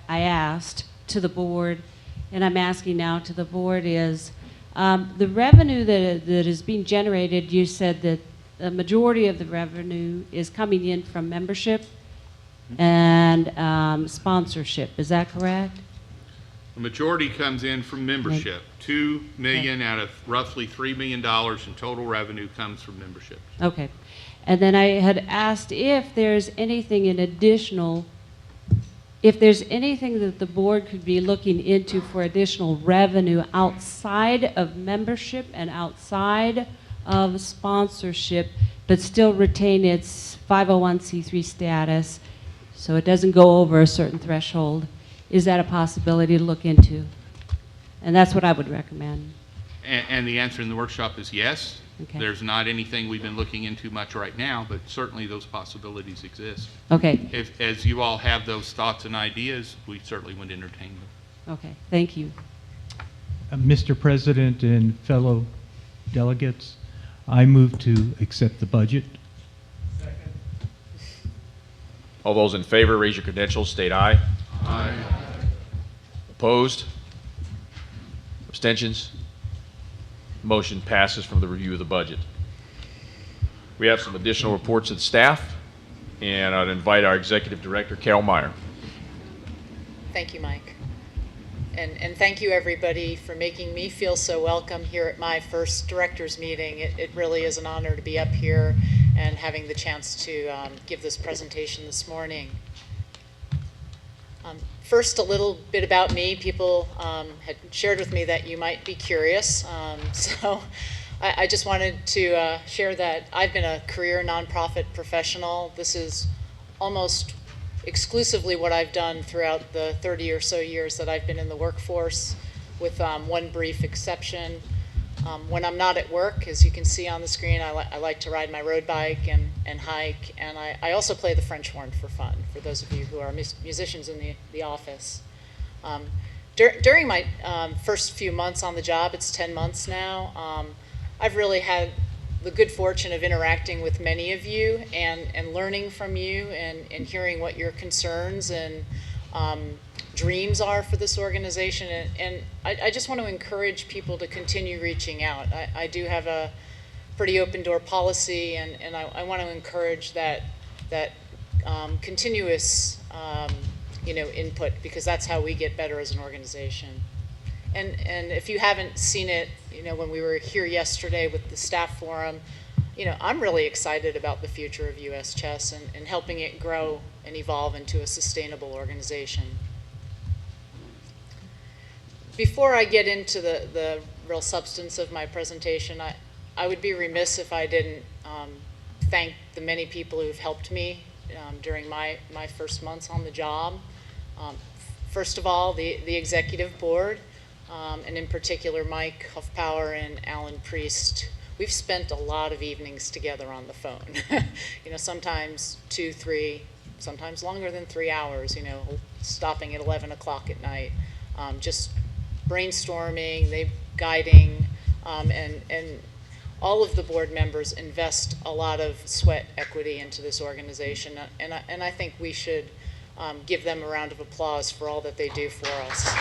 asked to the board, and I'm asking now to the board is, the revenue that is being generated, you said that the majority of the revenue is coming in from membership and sponsorship. Is that correct? The majority comes in from membership. 2 million out of roughly $3 million in total revenue comes from membership. Okay. And then I had asked if there's anything in additional, if there's anything that the board could be looking into for additional revenue outside of membership and outside of sponsorship, but still retain its 501c3 status so it doesn't go over a certain threshold. Is that a possibility to look into? And that's what I would recommend. And the answer in the workshop is yes. Okay. There's not anything we've been looking into much right now, but certainly those possibilities exist. Okay. If, as you all have those thoughts and ideas, we certainly would entertain them. Okay, thank you. Mr. President and fellow delegates, I move to accept the budget. All those in favor, raise your credentials, state aye. Aye. Opposed? Abstentions? Motion passes from the review of the budget. We have some additional reports of the staff, and I'd invite our Executive Director, Carol Meyer. Thank you, Mike. And thank you, everybody, for making me feel so welcome here at my first directors meeting. It really is an honor to be up here and having the chance to give this presentation this morning. First, a little bit about me. People had shared with me that you might be curious. So I just wanted to share that I've been a career nonprofit professional. This is almost exclusively what I've done throughout the 30 or so years that I've been in the workforce, with one brief exception. When I'm not at work, as you can see on the screen, I like to ride my road bike and hike, and I also play the French horn for fun, for those of you who are musicians in the office. During my first few months on the job, it's 10 months now, I've really had the good fortune of interacting with many of you and learning from you and hearing what your concerns and dreams are for this organization, and I just want to encourage people to continue reaching out. I do have a pretty open door policy, and I want to encourage that continuous input, because that's how we get better as an organization. And if you haven't seen it, when we were here yesterday with the staff forum, I'm really excited about the future of US Chess and helping it grow and evolve into a sustainable organization. Before I get into the real substance of my presentation, I would be remiss if I didn't thank the many people who've helped me during my first months on the job. First of all, the executive board, and in particular Mike Huffpower and Alan Priest. We've spent a lot of evenings together on the phone. Sometimes 2, 3, sometimes longer than 3 hours, stopping at 11 o'clock at night, just brainstorming, they guiding, and all of the board members invest a lot of sweat equity into this organization, and I think we should give them a round of applause for all that they do for us.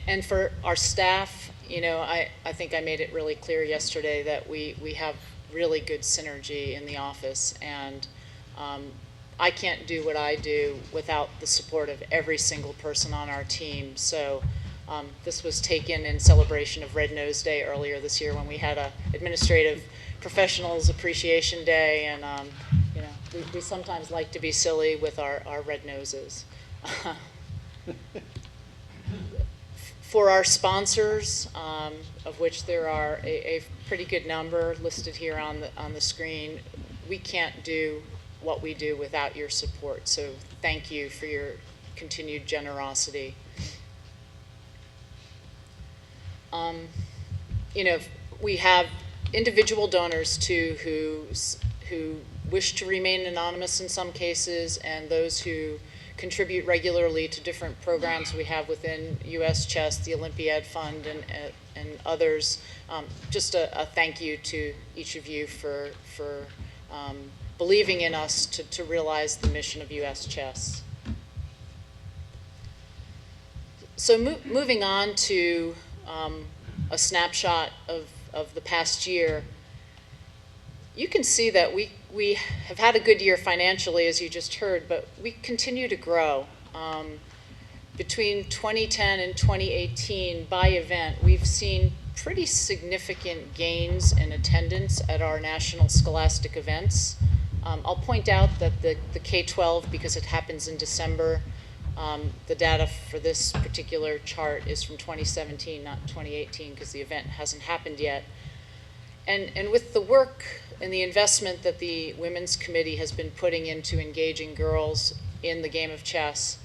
And for our staff, I think I made it really clear yesterday that we have really good synergy in the office, and I can't do what I do without the support of every single person on our team. So this was taken in celebration of Red Nose Day earlier this year, when we had a Administrative Professionals Appreciation Day, and we sometimes like to be silly with our red noses. For our sponsors, of which there are a pretty good number listed here on the screen, we can't do what we do without your support. So thank you for your continued generosity. We have individual donors too who wish to remain anonymous in some cases, and those who contribute regularly to different programs we have within US Chess, the Olympiad Fund, and others. Just a thank you to each of you for believing in us to realize the mission of US Chess. So moving on to a snapshot of the past year, you can see that we have had a good year financially, as you just heard, but we continue to grow. Between 2010 and 2018, by event, we've seen pretty significant gains in attendance at our national scholastic events. I'll point out that the K-12, because it happens in December, the data for this particular chart is from 2017, not 2018, because the event hasn't happened yet. And with the work and the investment that the Women's Committee has been putting into engaging girls in the game of chess,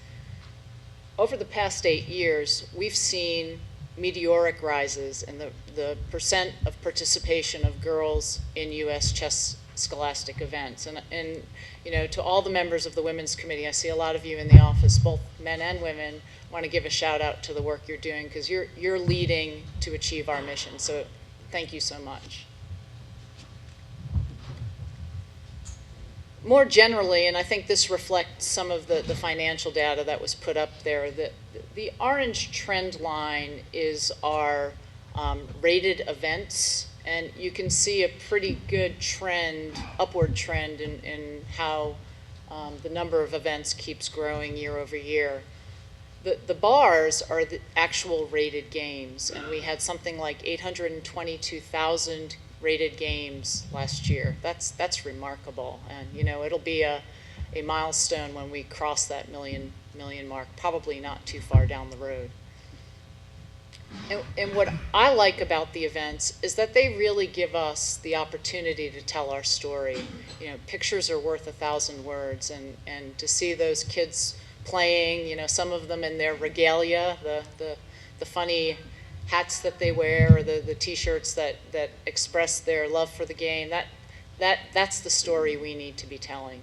over the past 8 years, we've seen meteoric rises in the percent of participation of girls in U.S. chess scholastic events. And you know, to all the members of the Women's Committee, I see a lot of you in the office, both men and women, want to give a shout out to the work you're doing, because you're leading to achieve our mission. So thank you so much. More generally, and I think this reflects some of the financial data that was put up there, the orange trend line is our rated events, and you can see a pretty good trend, upward trend in how the number of events keeps growing year over year. The bars are the actual rated games, and we had something like 822,000 rated games last year. That's remarkable, and you know, it'll be a milestone when we cross that million mark, probably not too far down the road. And what I like about the events is that they really give us the opportunity to tell our story. You know, pictures are worth 1,000 words, and to see those kids playing, you know, some of them in their regalia, the funny hats that they wear, or the t-shirts that express their love for the game, that's the story we need to be telling.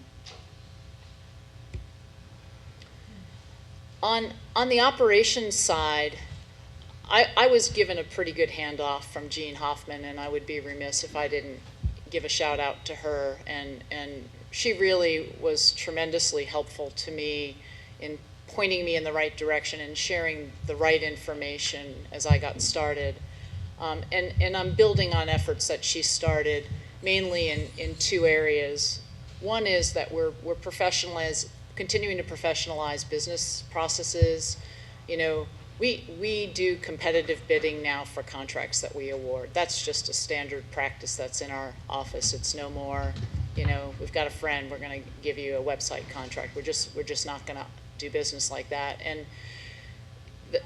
On the operations side, I was given a pretty good handoff from Jean Hoffman, and I would be remiss if I didn't give a shout out to her, and she really was tremendously helpful to me in pointing me in the right direction and sharing the right information as I got started. And I'm building on efforts that she started, mainly in 2 areas. One is that we're continuing to professionalize business processes. You know, we do competitive bidding now for contracts that we award. That's just a standard practice that's in our office. It's no more, you know, we've got a friend, we're going to give you a website contract. We're just not going to do business like that. And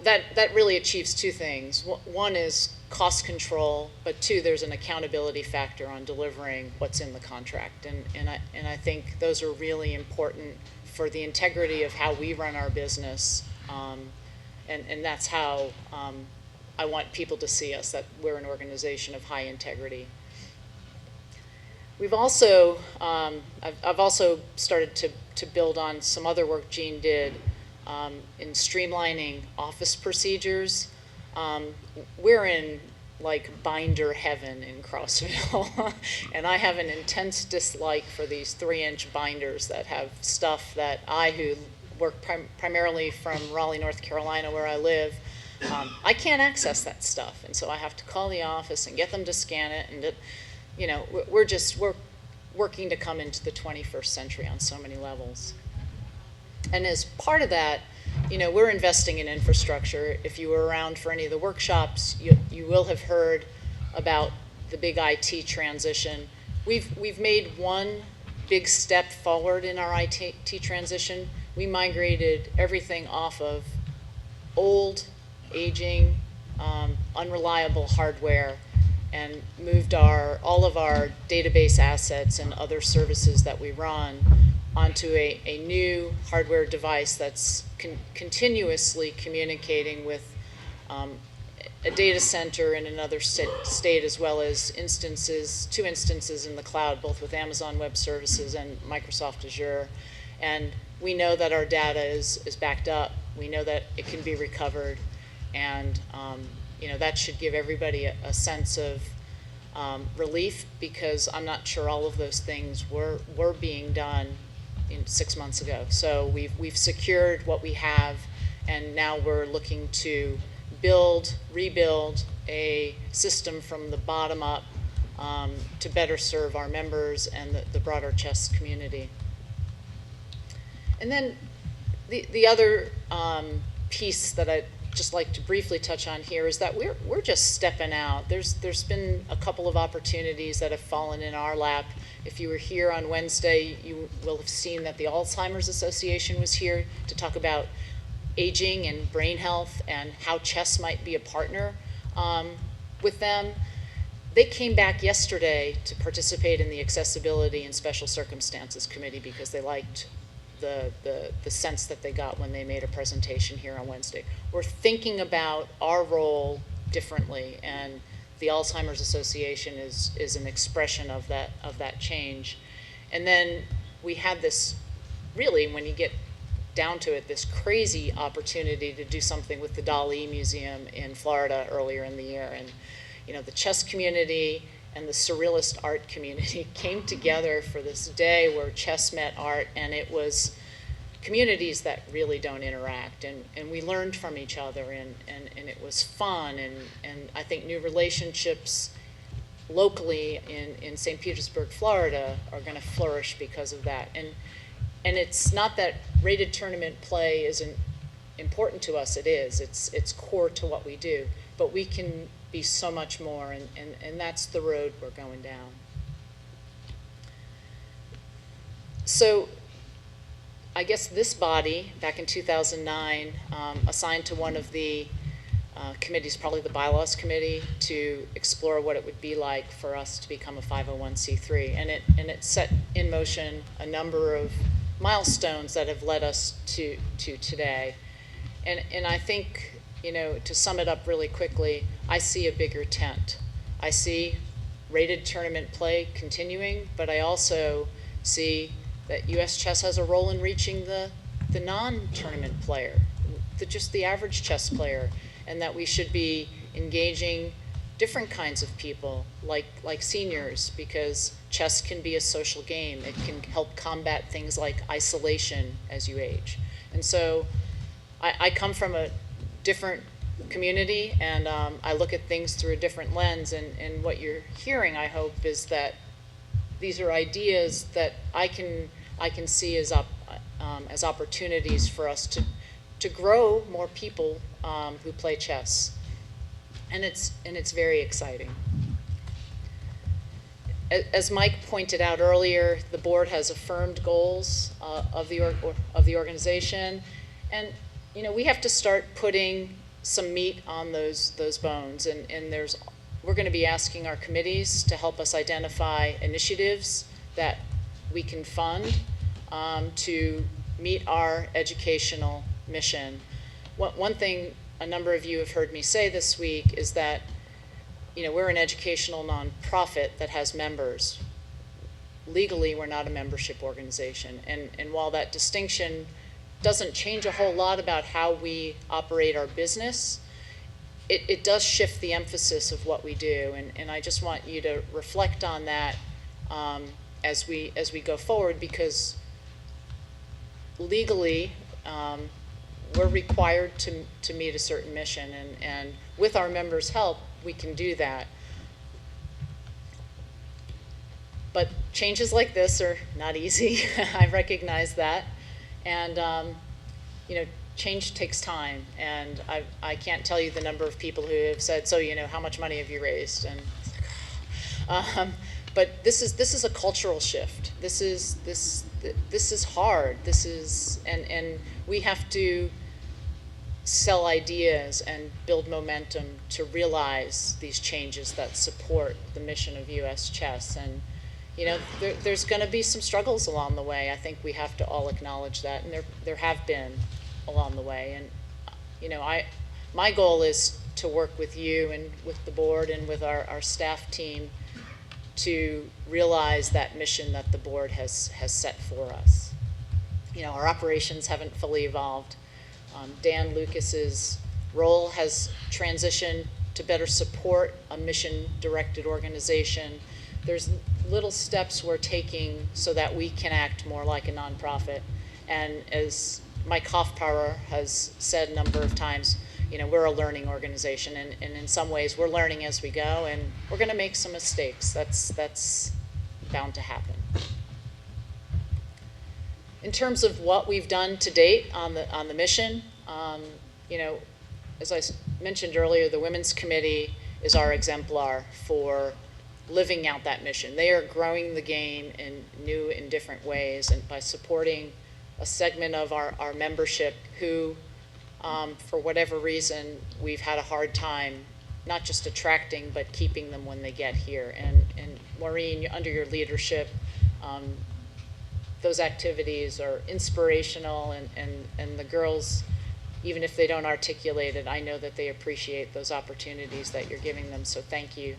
that really achieves 2 things. One is cost control, but 2, there's an accountability factor on delivering what's in the contract. And I think those are really important for the integrity of how we run our business. And that's how I want people to see us, that we're an organization of high integrity. We've also, I've also started to build on some other work Jean did in streamlining office procedures. We're in like binder heaven in Crossville, and I have an intense dislike for these 3-inch binders that have stuff that who work primarily from Raleigh, North Carolina, where I live, I can't access that stuff, and so I have to call the office and get them to scan it, and you know, we're working to come into the 21st century on so many levels. And as part of that, you know, we're investing in infrastructure. If you were around for any of the workshops, you will have heard about the big IT transition. We've made one big step forward in our IT transition. We migrated everything off of old, aging, unreliable hardware, and moved all of our database assets and other services that we run onto a new hardware device that's continuously communicating with a data center in another state, as well as 2 instances in the cloud, both with Amazon Web Services and Microsoft Azure. And we know that our data is backed up. We know that it can be recovered, and you know, that should give everybody a sense of relief, because I'm not sure all of those things were being done 6 months ago. So we've secured what we have, and now we're looking to rebuild a system from the bottom up to better serve our members and the broader chess community. And then the other piece that I'd just like to briefly touch on here is that we're just stepping out. There's been a couple of opportunities that have fallen in our lap. If you were here on Wednesday, you will have seen that the Alzheimer's Association was here to talk about aging and brain health and how chess might be a partner with them. They came back yesterday to participate in the Accessibility and Special Circumstances Committee because they liked the sense that they got when they made a presentation here on Wednesday. We're thinking about our role differently, and the Alzheimer's Association is an expression of that change. And then we had this, really, when you get down to it, this crazy opportunity to do something with the Dali Museum in Florida earlier in the year. And you know, the chess community and the surrealist art community came together for this day where chess met art, and it was communities that really don't interact, and we learned from each other, and it was fun, and I think new relationships locally in St. Petersburg, Florida are going to flourish because of that. And it's not that rated tournament play isn't important to us, it is. It's core to what we do, but we can be so much more, and that's the road we're going down. So I guess this body, back in 2009, assigned to one of the committees, probably the bylaws committee, to explore what it would be like for us to become a 501c3. And it set in motion a number of milestones that have led us to today. And I think, you know, to sum it up really quickly, I see a bigger tent. I see rated tournament play continuing, but I also see that U.S. chess has a role in reaching the non-tournament player, just the average chess player, and that we should be engaging different kinds of people, like seniors, because chess can be a social game. It can help combat things like isolation as you age. And so I come from a different community, and I look at things through a different lens, and what you're hearing, I hope, is that these are ideas that I can see as opportunities for us to grow more people who play chess, and it's very exciting. As Mike pointed out earlier, the board has affirmed goals of the organization, and you know, we have to start putting some meat on those bones, and we're going to be asking our committees to help us identify initiatives that we can fund to meet our educational mission. One thing a number of you have heard me say this week is that, you know, we're an educational nonprofit that has members. Legally, we're not a membership organization, and while that distinction doesn't change a whole lot about how we operate our business, it does shift the emphasis of what we do, and I just want you to reflect on that as we go forward, because legally we're required to meet a certain mission, and with our members' help we can do that. But changes like this are not easy. I recognize that. And, you know, change takes time. And I can't tell you the number of people who have said, so, you know, how much money have you raised? And but this is a cultural shift. This is hard. And we have to sell ideas and build momentum to realize these changes that support the mission of U.S. chess. And you know, there's going to be some struggles along the way. I think we have to all acknowledge that, and there have been along the way. And you know, my goal is to work with you and with the board and with our staff team to realize that mission that the board has set for us. You know, our operations haven't fully evolved. Dan Lucas's role has transitioned to better support a mission-directed organization. There's little steps we're taking so that we can act more like a nonprofit. And as Mike Hoffpower has said a number of times, you know, we're a learning organization, and in some ways we're learning as we go, and we're going to make some mistakes. That's bound to happen. In terms of what we've done to date on the mission, you know, as I mentioned earlier, the Women's Committee is our exemplar for living out that mission. They are growing the game in new and different ways, and by supporting a segment of our membership who, for whatever reason, we've had a hard time not just attracting, but keeping them when they get here. And Maureen, under your leadership, those activities are inspirational, and the girls, even if they don't articulate it, I know that they appreciate those opportunities that you're giving them, so thank you.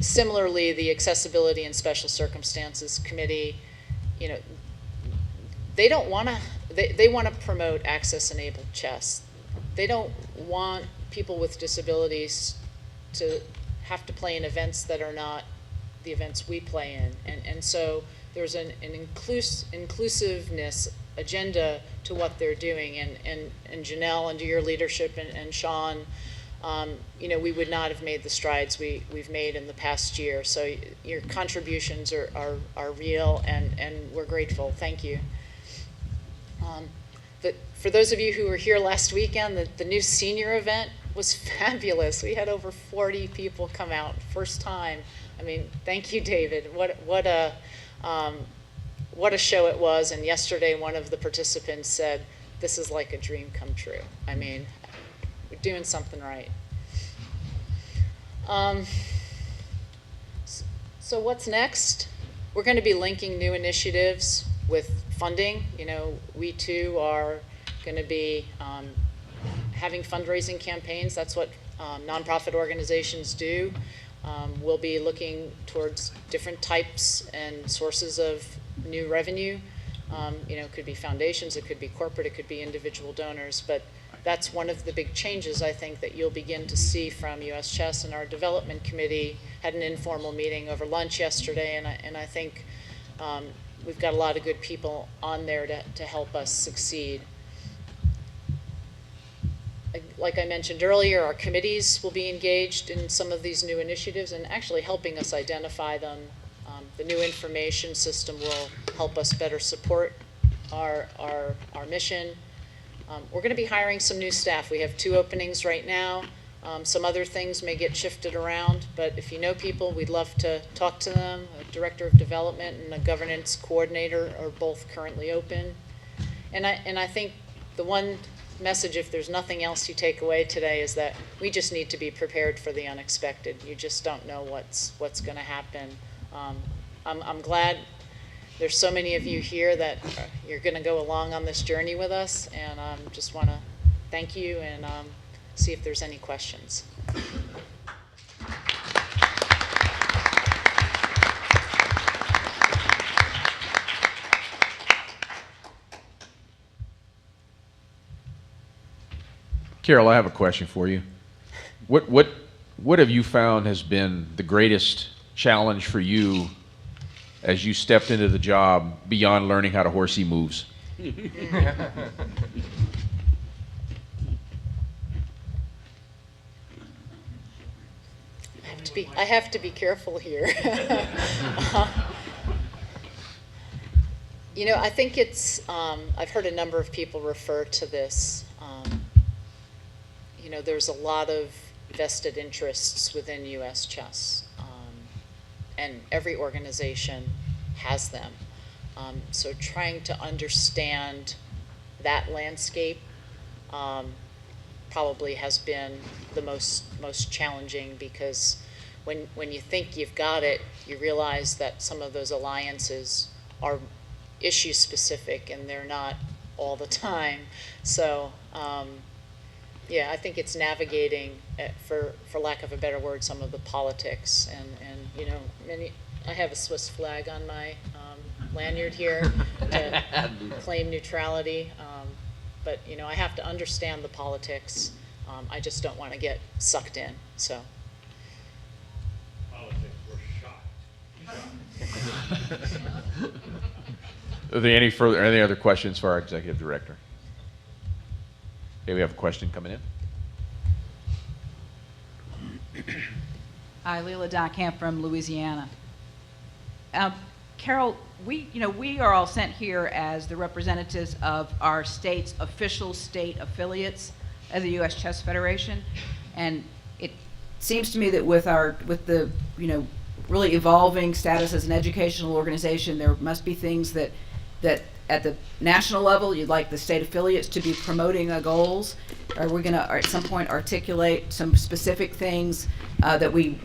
Similarly, the Accessibility and Special Circumstances Committee, you know, they don't want to, they want to promote access-enabled chess. They don't want people with disabilities to have to play in events that are not the events we play in. And so there's an inclusiveness agenda to what they're doing. And Janelle, under your leadership, and Sean, you know, we would not have made the strides we've made in the past year. So your contributions are real, and we're grateful. Thank you. But for those of you who were here last weekend, the new senior event was fabulous. We had over 40 people come out, first time. I mean, thank you, David. What a show it was. And yesterday, one of the participants said, "This is like a dream come true." I mean, we're doing something right. So what's next? We're going to be linking new initiatives with funding. You know, we too are going to be having fundraising campaigns. That's what nonprofit organizations do. We'll be looking towards different types and sources of new revenue. You know, it could be foundations, it could be corporate, it could be individual donors, but that's one of the big changes, I think, that you'll begin to see from US Chess. And our development committee had an informal meeting over lunch yesterday, and I think we've got a lot of good people on there to help us succeed. Like I mentioned earlier, our committees will be engaged in some of these new initiatives and actually helping us identify them. The new information system will help us better support our mission. We're going to be hiring some new staff. We have 2 openings right now. Some other things may get shifted around, but if you know people, we'd love to talk to them. A director of development and a governance coordinator are both currently open. And I think the one message, if there's nothing else you take away today, is that we just need to be prepared for the unexpected. You just don't know what's going to happen. I'm glad there's so many of you here that you're going to go along on this journey with us, and just want to thank you and see if there's any questions. Carol, I have a question for you. What have you found has been the greatest challenge for you as you stepped into the job beyond learning how to horsey moves? I have to be careful here. You know, I think it's, I've heard a number of people refer to this. You know, there's a lot of vested interests within US Chess, and every organization has them. So trying to understand that landscape probably has been the most challenging, because when you think you've got it, you realize that some of those alliances are issue specific and they're not all the time. So yeah, I think it's navigating, for lack of a better word, some of the politics, and you know, I have a Swiss flag on my lanyard here to claim neutrality, but you know, I have to understand the politics. I just don't want to get sucked in. So. Are there any other questions for our executive director? Okay, we have a question coming in. Hi, Leila Dockamp from Louisiana. Carol, we are all sent here as the representatives of our state's official state affiliates as the U.S. Chess Federation, and it seems to me that with the really evolving status as an educational organization, there must be things that at the national level you'd like the state affiliates to be promoting goals. Are we going to at some point articulate some specific things so that we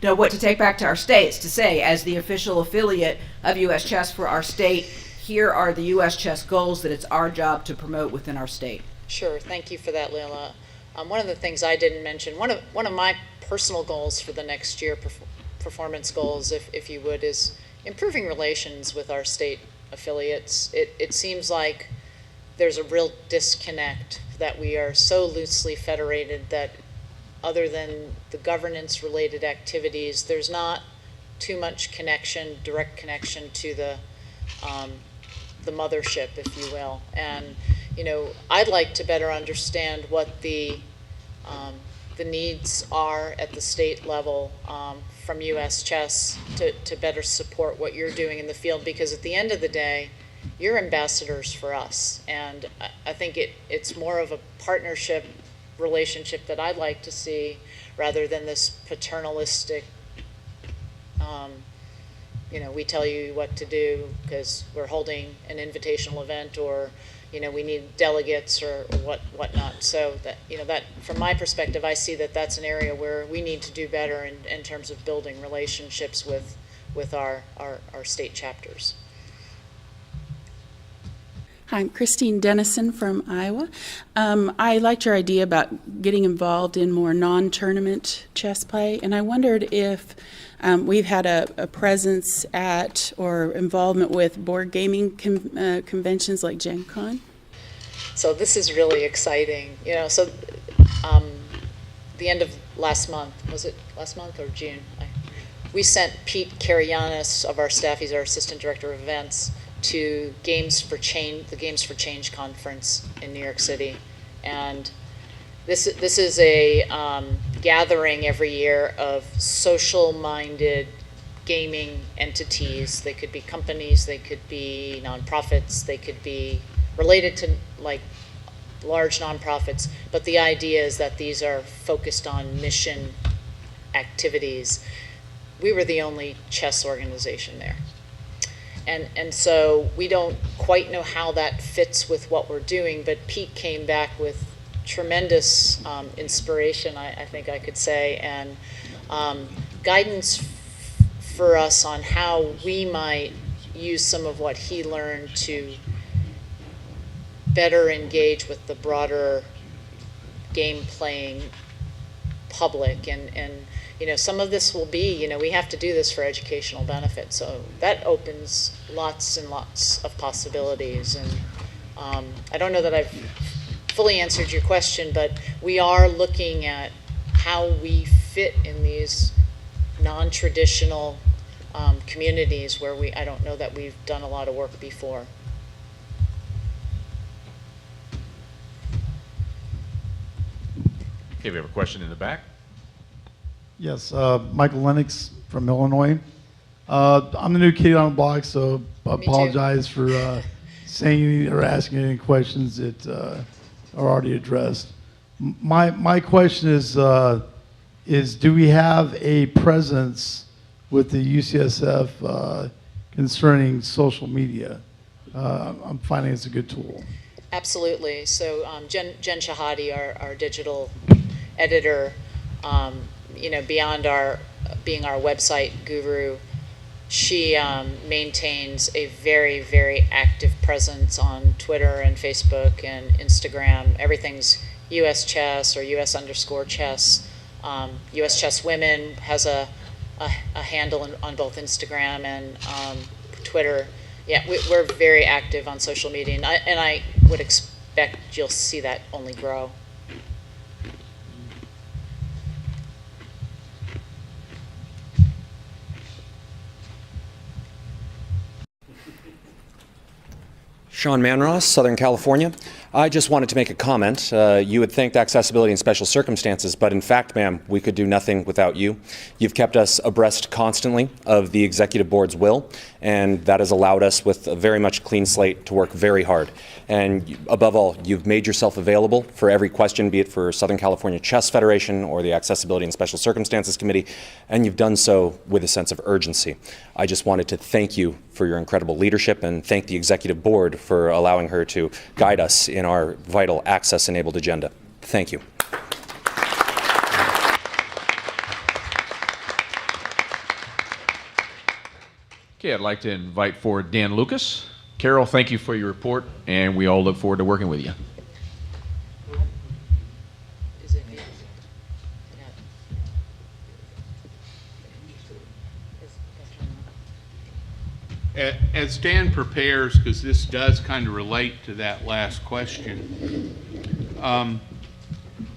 know what to take back to our states to say, as the official affiliate of U.S. Chess for our state, here are the U.S. Chess goals that it's our job to promote within our state? Sure, thank you for that, Leila. One of the things I didn't mention, one of my personal goals for the next year, performance goals, if you would, is improving relations with our state affiliates. It seems like there's a real disconnect, that we are so loosely federated that other than the governance related activities, there's not too much connection, direct connection to the mothership, if you will. And I'd like to better understand what the needs are at the state level from U.S. Chess to better support what you're doing in the field, because at the end of the day, you're ambassadors for us, and I think it's more of a partnership relationship that I'd like to see, rather than this paternalistic, we tell you what to do because we're holding an invitational event, or we need delegates or whatnot. So that from my perspective, I see that that's an area where we need to do better in terms of building relationships with our state chapters. Hi, I'm Christine Dennison from Iowa. I liked your idea about getting involved in more non-tournament chess play, and I wondered if we've had a presence at or involvement with board gaming conventions like Gen Con. So this is really exciting. The end of last month, was it last month or June? We sent Pete Karayanis of our staff, he's our assistant director of events, to the Games for Change conference in New York City. And this is a gathering every year of social-minded gaming entities. They could be companies, they could be nonprofits, they could be related to like large nonprofits, but the idea is that these are focused on mission activities. We were the only chess organization there. And so we don't quite know how that fits with what we're doing, but Pete came back with tremendous inspiration, I think I could say, and guidance for us on how we might use some of what he learned to better engage with the broader game playing public. And some of this will be, we have to do this for educational benefit. So that opens lots and lots of possibilities. And I don't know that I've fully answered your question, but we are looking at how we fit in these non-traditional communities where I don't know that we've done a lot of work before. Okay, we have a question in the back. Yes, Michael Lennox from Illinois. I'm the new kid on the block, so I apologize for saying or asking any questions that are already addressed. My question is do we have a presence with the UCSF concerning social media? I'm finding it's a good tool. Absolutely. So Jen Shahadi, our digital editor, beyond being our website guru, she maintains a very, very active presence on Twitter and Facebook and Instagram. Everything's US Chess or US_chess. US Chess Women has a handle on both Instagram and Twitter. Yeah, we're very active on social media, and I would expect you'll see that only grow. Sean Manross, Southern California. I just wanted to make a comment. You would think accessibility in special circumstances, but in fact, ma'am, we could do nothing without you. You've kept us abreast constantly of the Executive Board's will, and that has allowed us with a very much clean slate to work very hard. And above all, you've made yourself available for every question, be it for Southern California Chess Federation or the Accessibility in Special Circumstances Committee, and you've done so with a sense of urgency. I just wanted to thank you for your incredible leadership and thank the Executive Board for allowing her to guide us in our vital access-enabled agenda. Thank you. Okay, I'd like to invite forward Dan Lucas. Carol, thank you for your report, and we all look forward to working with you. As Dan prepares, because this does kind of relate to that last question,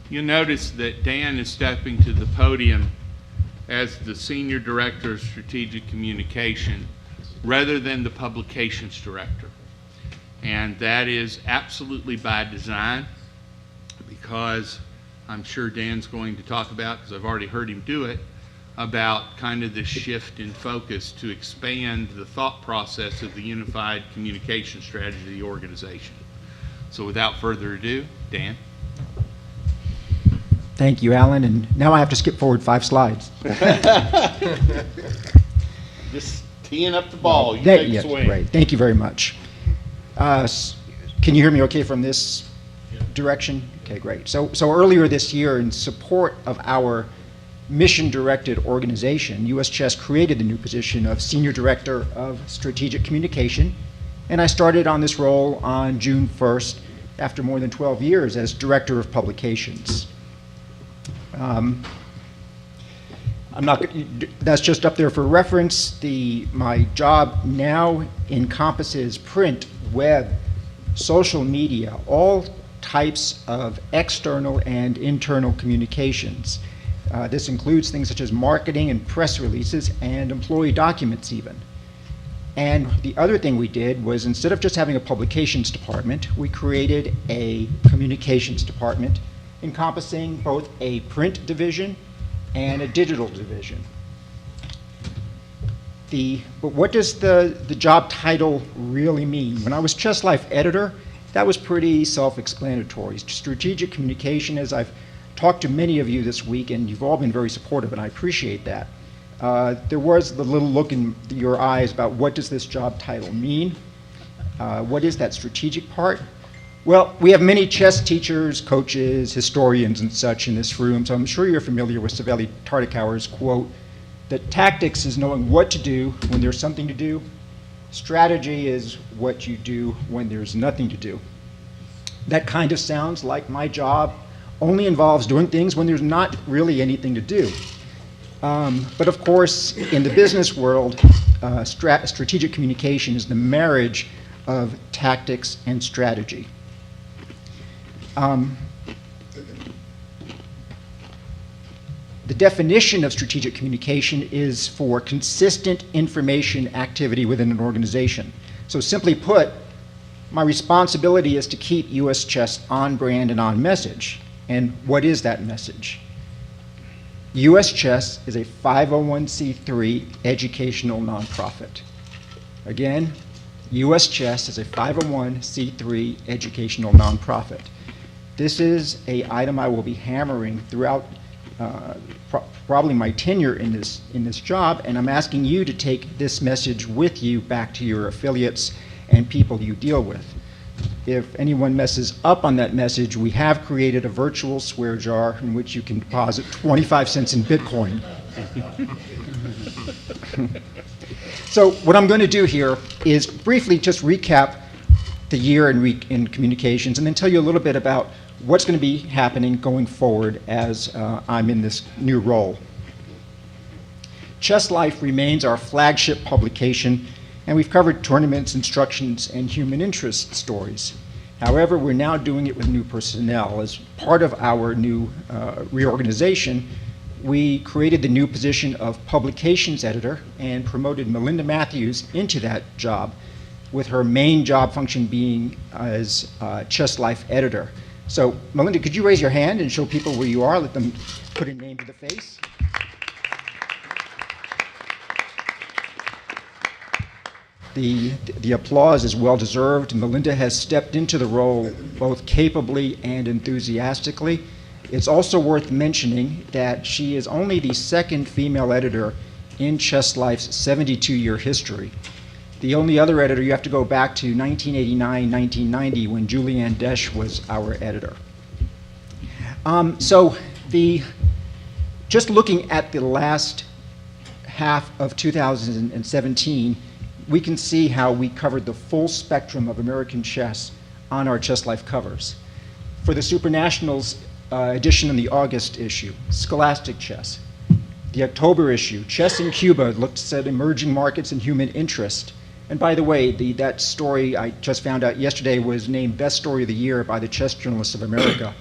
you'll notice that Dan is stepping to the podium as the Senior Director of Strategic Communication rather than the Publications Director. And that is absolutely by design, because I'm sure Dan's going to talk about, because I've already heard him do it, about kind of this shift in focus to expand the thought process of the unified communication strategy of the organization. So without further ado, Dan. Thank you, Alan. And now I have to skip forward 5 slides. Just teeing up the ball. You take a swing. Great. Thank you very much. Can you hear me okay from this direction? Okay, great. So earlier this year, in support of our mission-directed organization, U.S. Chess created the new position of Senior Director of Strategic Communication, and I started on this role on June 1st after more than 12 years as Director of Publications. That's just up there for reference. My job now encompasses print, web, social media, all types of external and internal communications. This includes things such as marketing and press releases and employee documents even. And the other thing we did was, instead of just having a publications department, we created a communications department encompassing both a print division and a digital division. But what does the job title really mean? When I was Chess Life editor, that was pretty self-explanatory. Strategic communication, as I've talked to many of you this week, and you've all been very supportive, and I appreciate that. There was the little look in your eyes about what does this job title mean? What is that strategic part? Well, we have many chess teachers, coaches, historians, and such in this room, so I'm sure you're familiar with Savelli Tartakower's quote that tactics is knowing what to do when there's something to do. Strategy is what you do when there's nothing to do. That kind of sounds like my job only involves doing things when there's not really anything to do. But of course, in the business world, strategic communication is the marriage of tactics and strategy. The definition of strategic communication is for consistent information activity within an organization. So simply put, my responsibility is to keep U.S. Chess on brand and on message. And what is that message? U.S. Chess is a 501c3 educational nonprofit. Again, U.S. Chess is a 501c3 educational nonprofit. This is an item I will be hammering throughout probably my tenure in this job, and I'm asking you to take this message with you back to your affiliates and people you deal with. If anyone messes up on that message, we have created a virtual swear jar in which you can deposit 25 cents in Bitcoin. So what I'm going to do here is briefly just recap the year in communications, and then tell you a little bit about what's going to be happening going forward as I'm in this new role. Chess Life remains our flagship publication, and we've covered tournaments, instructions, and human interest stories. However, we're now doing it with new personnel. As part of our new reorganization, we created the new position of publications editor and promoted Melinda Matthews into that job. with her main job function being as Chess Life editor. So, Melinda, could you raise your hand and show people where you are? Let them put a name to the face. The applause is well deserved. Melinda has stepped into the role both capably and enthusiastically. It's also worth mentioning that she is only the second female editor in Chess Life's 72-year history. The only other editor, you have to go back to 1989, 1990, when Julianne Desch was our editor. Just looking at the last half of 2017, we can see how we covered the full spectrum of American chess on our Chess Life covers. For the Super Nationals edition in the August issue, Scholastic Chess. The October issue, Chess in Cuba, looks at emerging markets and human interest. And by the way, that story I just found out yesterday was named Best Story of the Year by the Chess Journalists of America.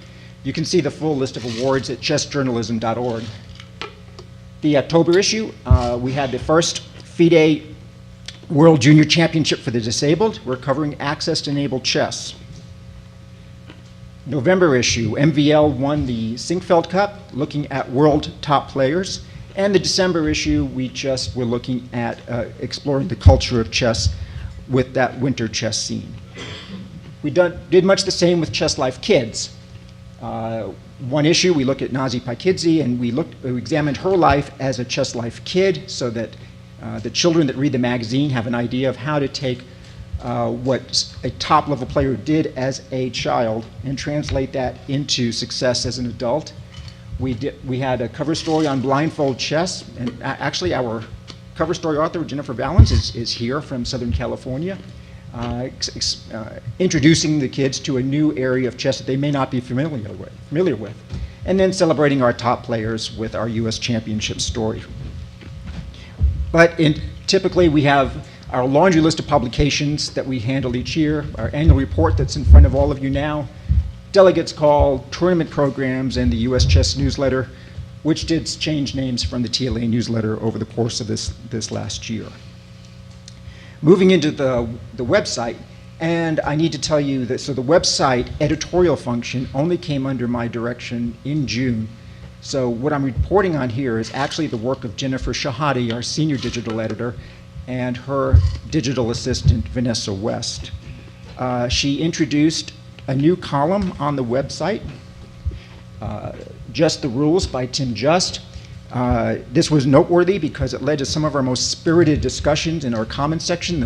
You can see the full list of awards at chessjournalism.org. The October issue, we had the first FIDE World Junior Championship for the Disabled. We're covering access to enabled chess. November issue, MVL won the Sinkfeld Cup, looking at world top players. And the December issue, we're looking at exploring the culture of chess with that winter chess scene. We did much the same with Chess Life Kids. One issue, we looked at Nazi Pikidze, and we examined her life as a Chess Life kid so that the children that read the magazine have an idea of how to take what a top-level player did as a child and translate that into success as an adult. We had a cover story on blindfold chess, and actually our cover story author, Jennifer Valens, is here from Southern California, introducing the kids to a new area of chess that they may not be familiar with, and then celebrating our top players with our U.S. Championship story. But typically we have our laundry list of publications that we handle each year, our annual report that's in front of all of you now, Delegates Call, tournament programs, and the U.S. Chess newsletter, which did change names from the TLA newsletter over the course of this last year. Moving into the website, and I need to tell you that, so the website editorial function only came under my direction in June. So what I'm reporting on here is actually the work of Jennifer Shahade, our senior digital editor, and her digital assistant, Vanessa West. She introduced a new column on the website, Just the Rules by Tim Just. This was noteworthy because it led to some of our most spirited discussions in our comments section,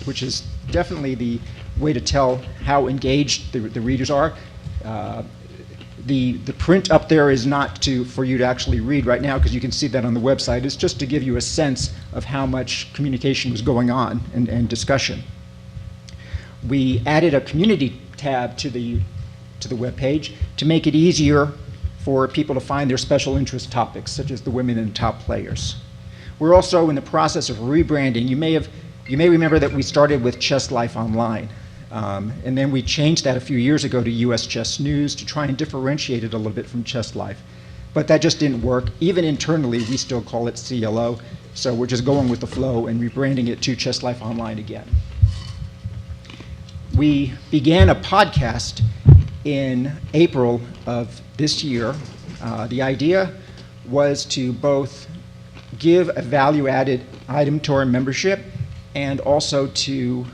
which is definitely the way to tell how engaged the readers are. The print up there is not for you to actually read right now, because you can see that on the website. It's just to give you a sense of how much communication was going on and discussion. We added a community tab to the web page to make it easier for people to find their special interest topics, such as the women and top players. We're also in the process of rebranding. You may remember that we started with Chess Life Online. And then we changed that a few years ago to US Chess News to try and differentiate it a little bit from Chess Life. But that just didn't work. Even internally, we still call it CLO. So we're just going with the flow and rebranding it to Chess Life Online again. We began a podcast in April of this year. The idea was to both give a value-added item to our membership and also to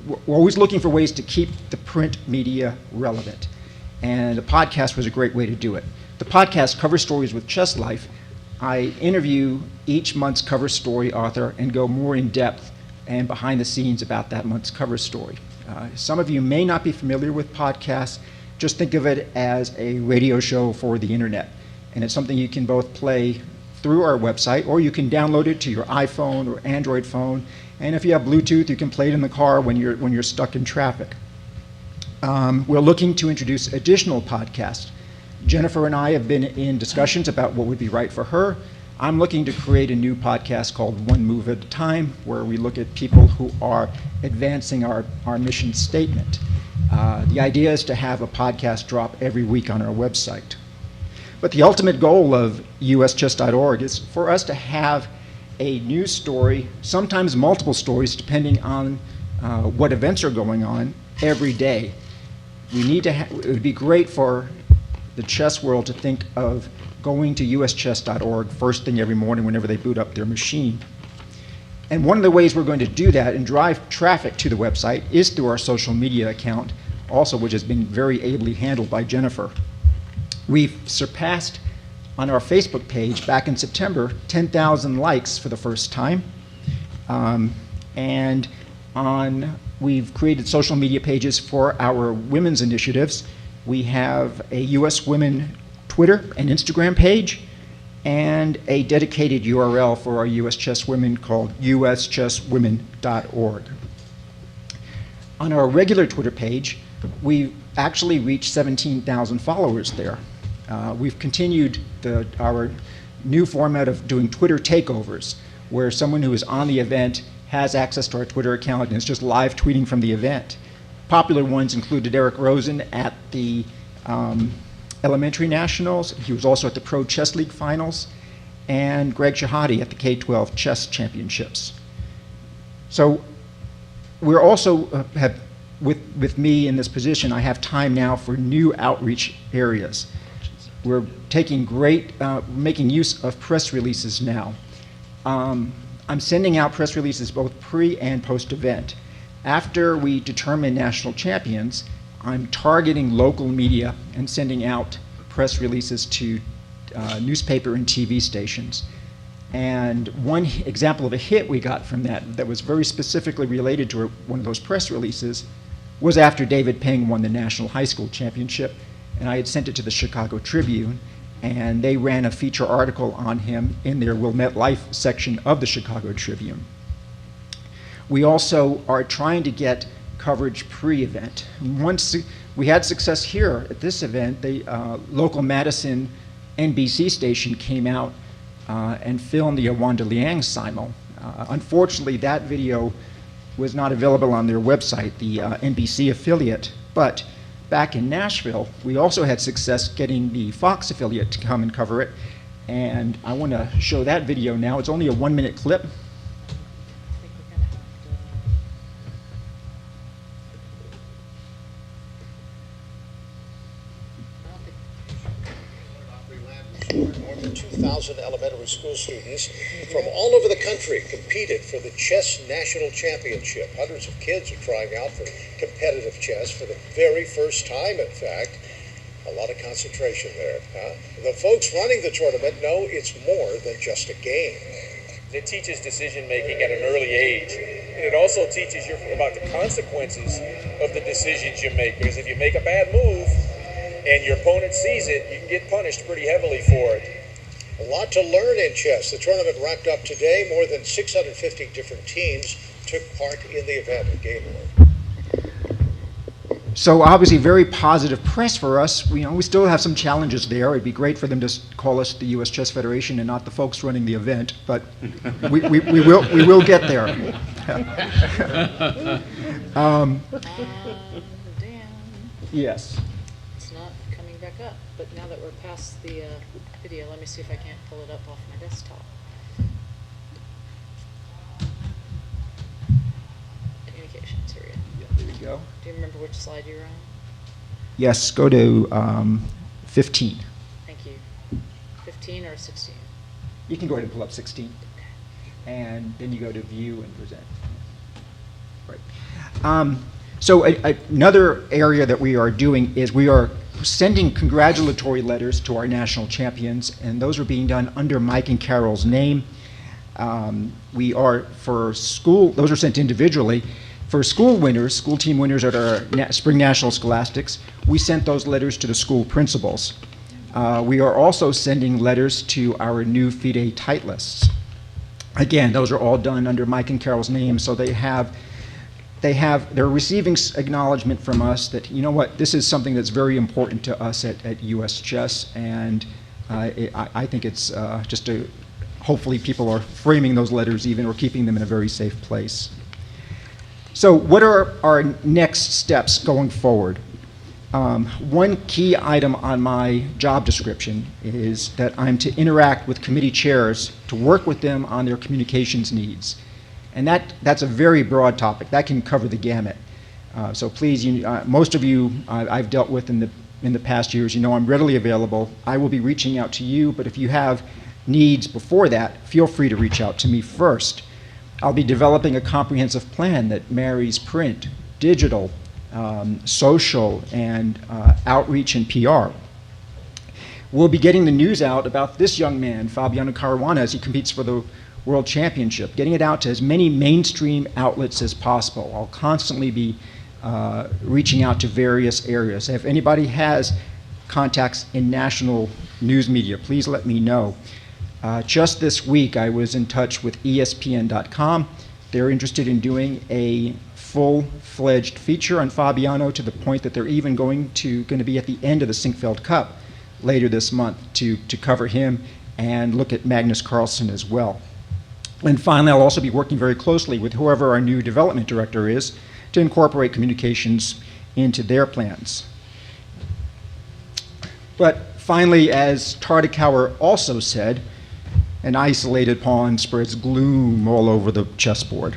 we're always looking for ways to keep the print media relevant. And the podcast was a great way to do it. The podcast, Cover Stories with Chess Life, I interview each month's cover story author and go more in depth and behind the scenes about that month's cover story. Some of you may not be familiar with podcasts. Just think of it as a radio show for the internet. And it's something you can both play through our website, or you can download it to your iPhone or Android phone. And if you have Bluetooth, you can play it in the car when you're stuck in traffic. We're looking to introduce additional podcasts. Jennifer and I have been in discussions about what would be right for her. I'm looking to create a new podcast called One Move at a Time, where we look at people who are advancing our mission statement. The idea is to have a podcast drop every week on our website. But the ultimate goal of uschess.org is for us to have a news story, sometimes multiple stories, depending on what events are going on every day. We need to. It would be great for the chess world to think of going to uschess.org first thing every morning whenever they boot up their machine. And one of the ways we're going to do that and drive traffic to the website is through our social media account, also which has been very ably handled by Jennifer. We've surpassed on our Facebook page back in September 10,000 likes for the first time. We've created social media pages for our women's initiatives. We have a U.S. Women Twitter and Instagram page, and a dedicated URL for our U.S. Chess Women called uschesswomen.org. On our regular Twitter page, we've actually reached 17,000 followers there. We've continued our new format of doing Twitter takeovers, where someone who is on the event has access to our Twitter account and is just live tweeting from the event. Popular ones included Eric Rosen at the Elementary Nationals. He was also at the Pro Chess League Finals, and Greg Shahade at the K-12 Chess Championships. So we're also with me in this position, I have time now for new outreach areas. We're making use of press releases now. I'm sending out press releases both pre and post-event. After we determine national champions, I'm targeting local media and sending out press releases to newspaper and TV stations. And one example of a hit we got from that was very specifically related to one of those press releases was after David Ping won the National High School Championship, and I had sent it to the Chicago Tribune, and they ran a feature article on him in their Wilmette Life section of the Chicago Tribune. We also are trying to get coverage pre-event. Once we had success here at this event, the local Madison NBC station came out and filmed the Wanda Liang simul. Unfortunately, that video was not available on their website, the NBC affiliate, but back in Nashville, we also had success getting the Fox affiliate to come and cover it, and I want to show that video now. It's only a 1-minute clip. More than 2,000 elementary school students from all over the country competed for the Chess National Championship. Hundreds of kids are trying out for competitive chess for the very first time, in fact. A lot of concentration there. The folks running the tournament know it's more than just a game. It teaches decision-making at an early age. And it also teaches you about the consequences of the decisions you make. Because if you make a bad move, and your opponent sees it, you can get punished pretty heavily for it. A lot to learn in chess. The tournament wrapped up today. More than 650 different teams took part in the event at Gaylord. So obviously very positive press for us. We still have some challenges there. It'd be great for them to call us the U.S. Chess Federation and not the folks running the event, but we will get there. Yes. Back up, but now that we're past the video, let me see if I can't pull it up off my desktop. Communications, here we go. Yeah, there you go. Do you remember which slide you were on? Yes, go to 15. Thank you. 15 or 16? You can go ahead and pull up 16. And then you go to view and present. Right. So another area that we are doing is we are sending congratulatory letters to our national champions, and those are being done under Mike and Carol's name. We are, for school, those are sent individually. For school winners, school team winners at our Spring National Scholastics, we sent those letters to the school principals. We are also sending letters to our new FIDE Titleists. Again, those are all done under Mike and Carol's name, so they're receiving acknowledgement from us that, you know what, this is something that's very important to us at US Chess, and I think it's hopefully people are framing those letters even, or keeping them in a very safe place. So what are our next steps going forward? One key item on my job description is that I'm to interact with committee chairs to work with them on their communications needs. And that's a very broad topic. That can cover the gamut. So please, most of you I've dealt with in the past years, you know I'm readily available. I will be reaching out to you, but if you have needs before that, feel free to reach out to me first. I'll be developing a comprehensive plan that marries print, digital, social, and outreach and PR. We'll be getting the news out about this young man, Fabiano Caruana, as he competes for the World Championship, getting it out to as many mainstream outlets as possible. I'll constantly be reaching out to various areas. If anybody has contacts in national news media, please let me know. Just this week, I was in touch with ESPN.com. They're interested in doing a full-fledged feature on Fabiano, to the point that they're even going to be at the end of the Sinkfeld Cup later this month to cover him and look at Magnus Carlsen as well. And finally, I'll also be working very closely with whoever our new development director is to incorporate communications into their plans. But finally, as Tartakower also said, an isolated pawn spreads gloom all over the chessboard.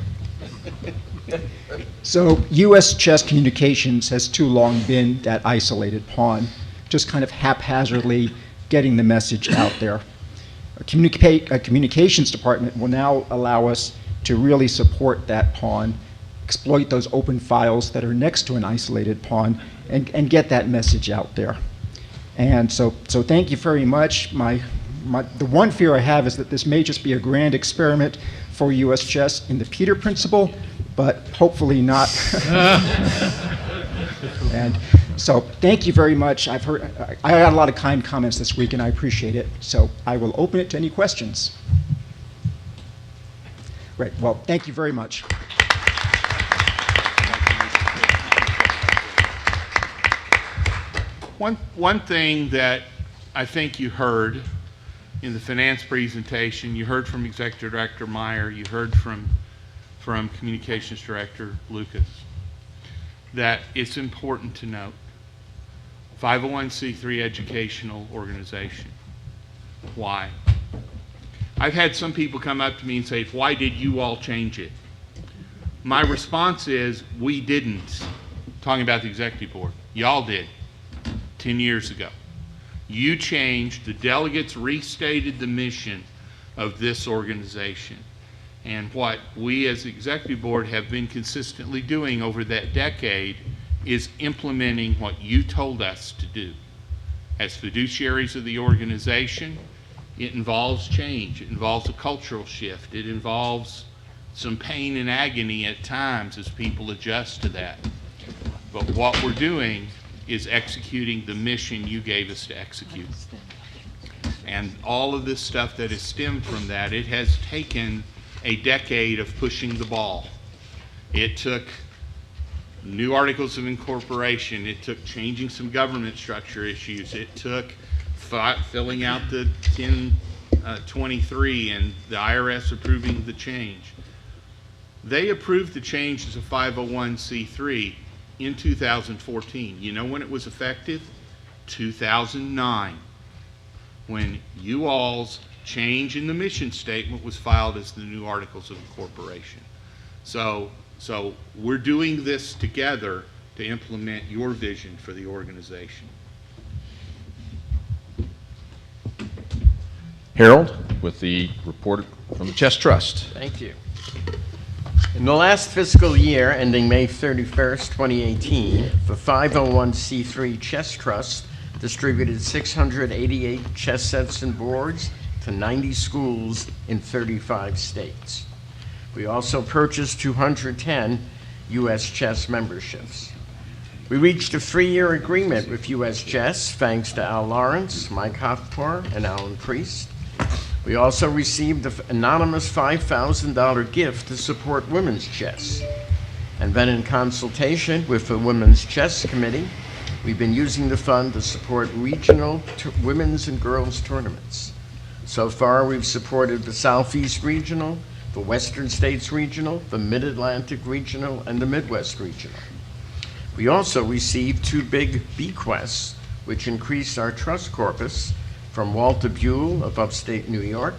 So U.S. chess communications has too long been that isolated pawn, just kind of haphazardly getting the message out there. A communications department will now allow us to really support that pawn, exploit those open files that are next to an isolated pawn, and get that message out there. And so thank you very much. The one fear I have is that this may just be a grand experiment for U.S. chess in the Peter Principle, but hopefully not. And so thank you very much. I got a lot of kind comments this week, and I appreciate it. So I will open it to any questions. Great. Well, thank you very much. One thing that I think you heard in the finance presentation, you heard from Executive Director Meyer, you heard from Communications Director Lucas, that it's important to note 501c3 educational organization. Why? I've had some people come up to me and say, why did you all change it? My response is, we didn't. Talking about the executive board. Y'all did 10 years ago. You changed, the delegates restated the mission of this organization. And what we as the executive board have been consistently doing over that decade is implementing what you told us to do. As fiduciaries of the organization, it involves change. It involves a cultural shift. It involves some pain and agony at times as people adjust to that. But what we're doing is executing the mission you gave us to execute. And all of this stuff that has stemmed from that, it has taken a decade of pushing the ball. It took new articles of incorporation. It took changing some government structure issues. It took filling out the 1023 and the IRS approving the change. They approved the change as a 501c3 in 2014. You know when it was effective? 2009, when you all's change in the mission statement was filed as the new articles of incorporation. So we're doing this together to implement your vision for the organization. Harold, with the report from the Chess Trust. Thank you. In the last fiscal year, ending May 31st, 2018, the 501c3 Chess Trust distributed 688 chess sets and boards to 90 schools in 35 states. We also purchased 210 U.S. Chess memberships. We reached a 3-year agreement with U.S. Chess thanks to Al Lawrence, Mike Hofpour, and Alan Priest. We also received an anonymous $5,000 gift to support women's chess. And then in consultation with the Women's Chess Committee, we've been using the fund to support regional women's and girls tournaments. So far, we've supported the Southeast Regional, the Western States Regional, the Mid-Atlantic Regional, and the Midwest Regional. We also received 2 big bequests, which increased our trust corpus from Walter Buell of upstate New York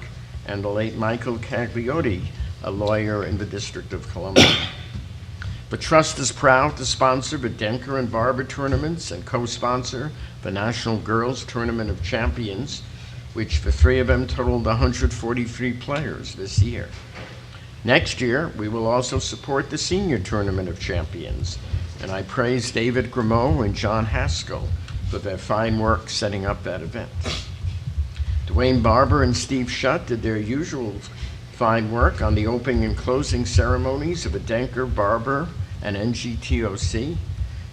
and the late Michael Cagliotti, a lawyer in the District of Columbia. The trust is proud to sponsor the Denker and Barber tournaments and co-sponsor the National Girls Tournament of Champions, which the 3 of them totaled 143 players this year. Next year, we will also support the Senior Tournament of Champions, and I praise David Grimaud and John Haskell for their fine work setting up that event. Dwayne Barber and Steve Shutt did their usual fine work on the opening and closing ceremonies of the Denker, Barber, and NGTOC,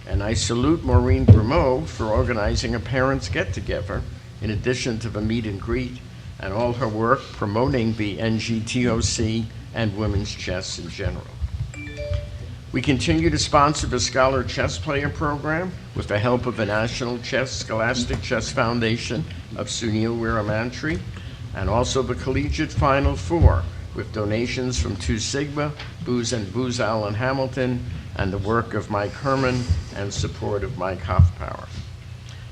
and I salute Maureen Grimaud for organizing a parents' get-together in addition to the meet and greet and all her work promoting the NGTOC and women's chess in general. We continue to sponsor the Scholar Chess Player Program with the help of the National Scholastic Chess Foundation of Sunil Weeramantry, and also the Collegiate Final Four with donations from 2 Sigma, Booz Allen Hamilton, and the work of Mike Herman and support of Mike Hoffpower.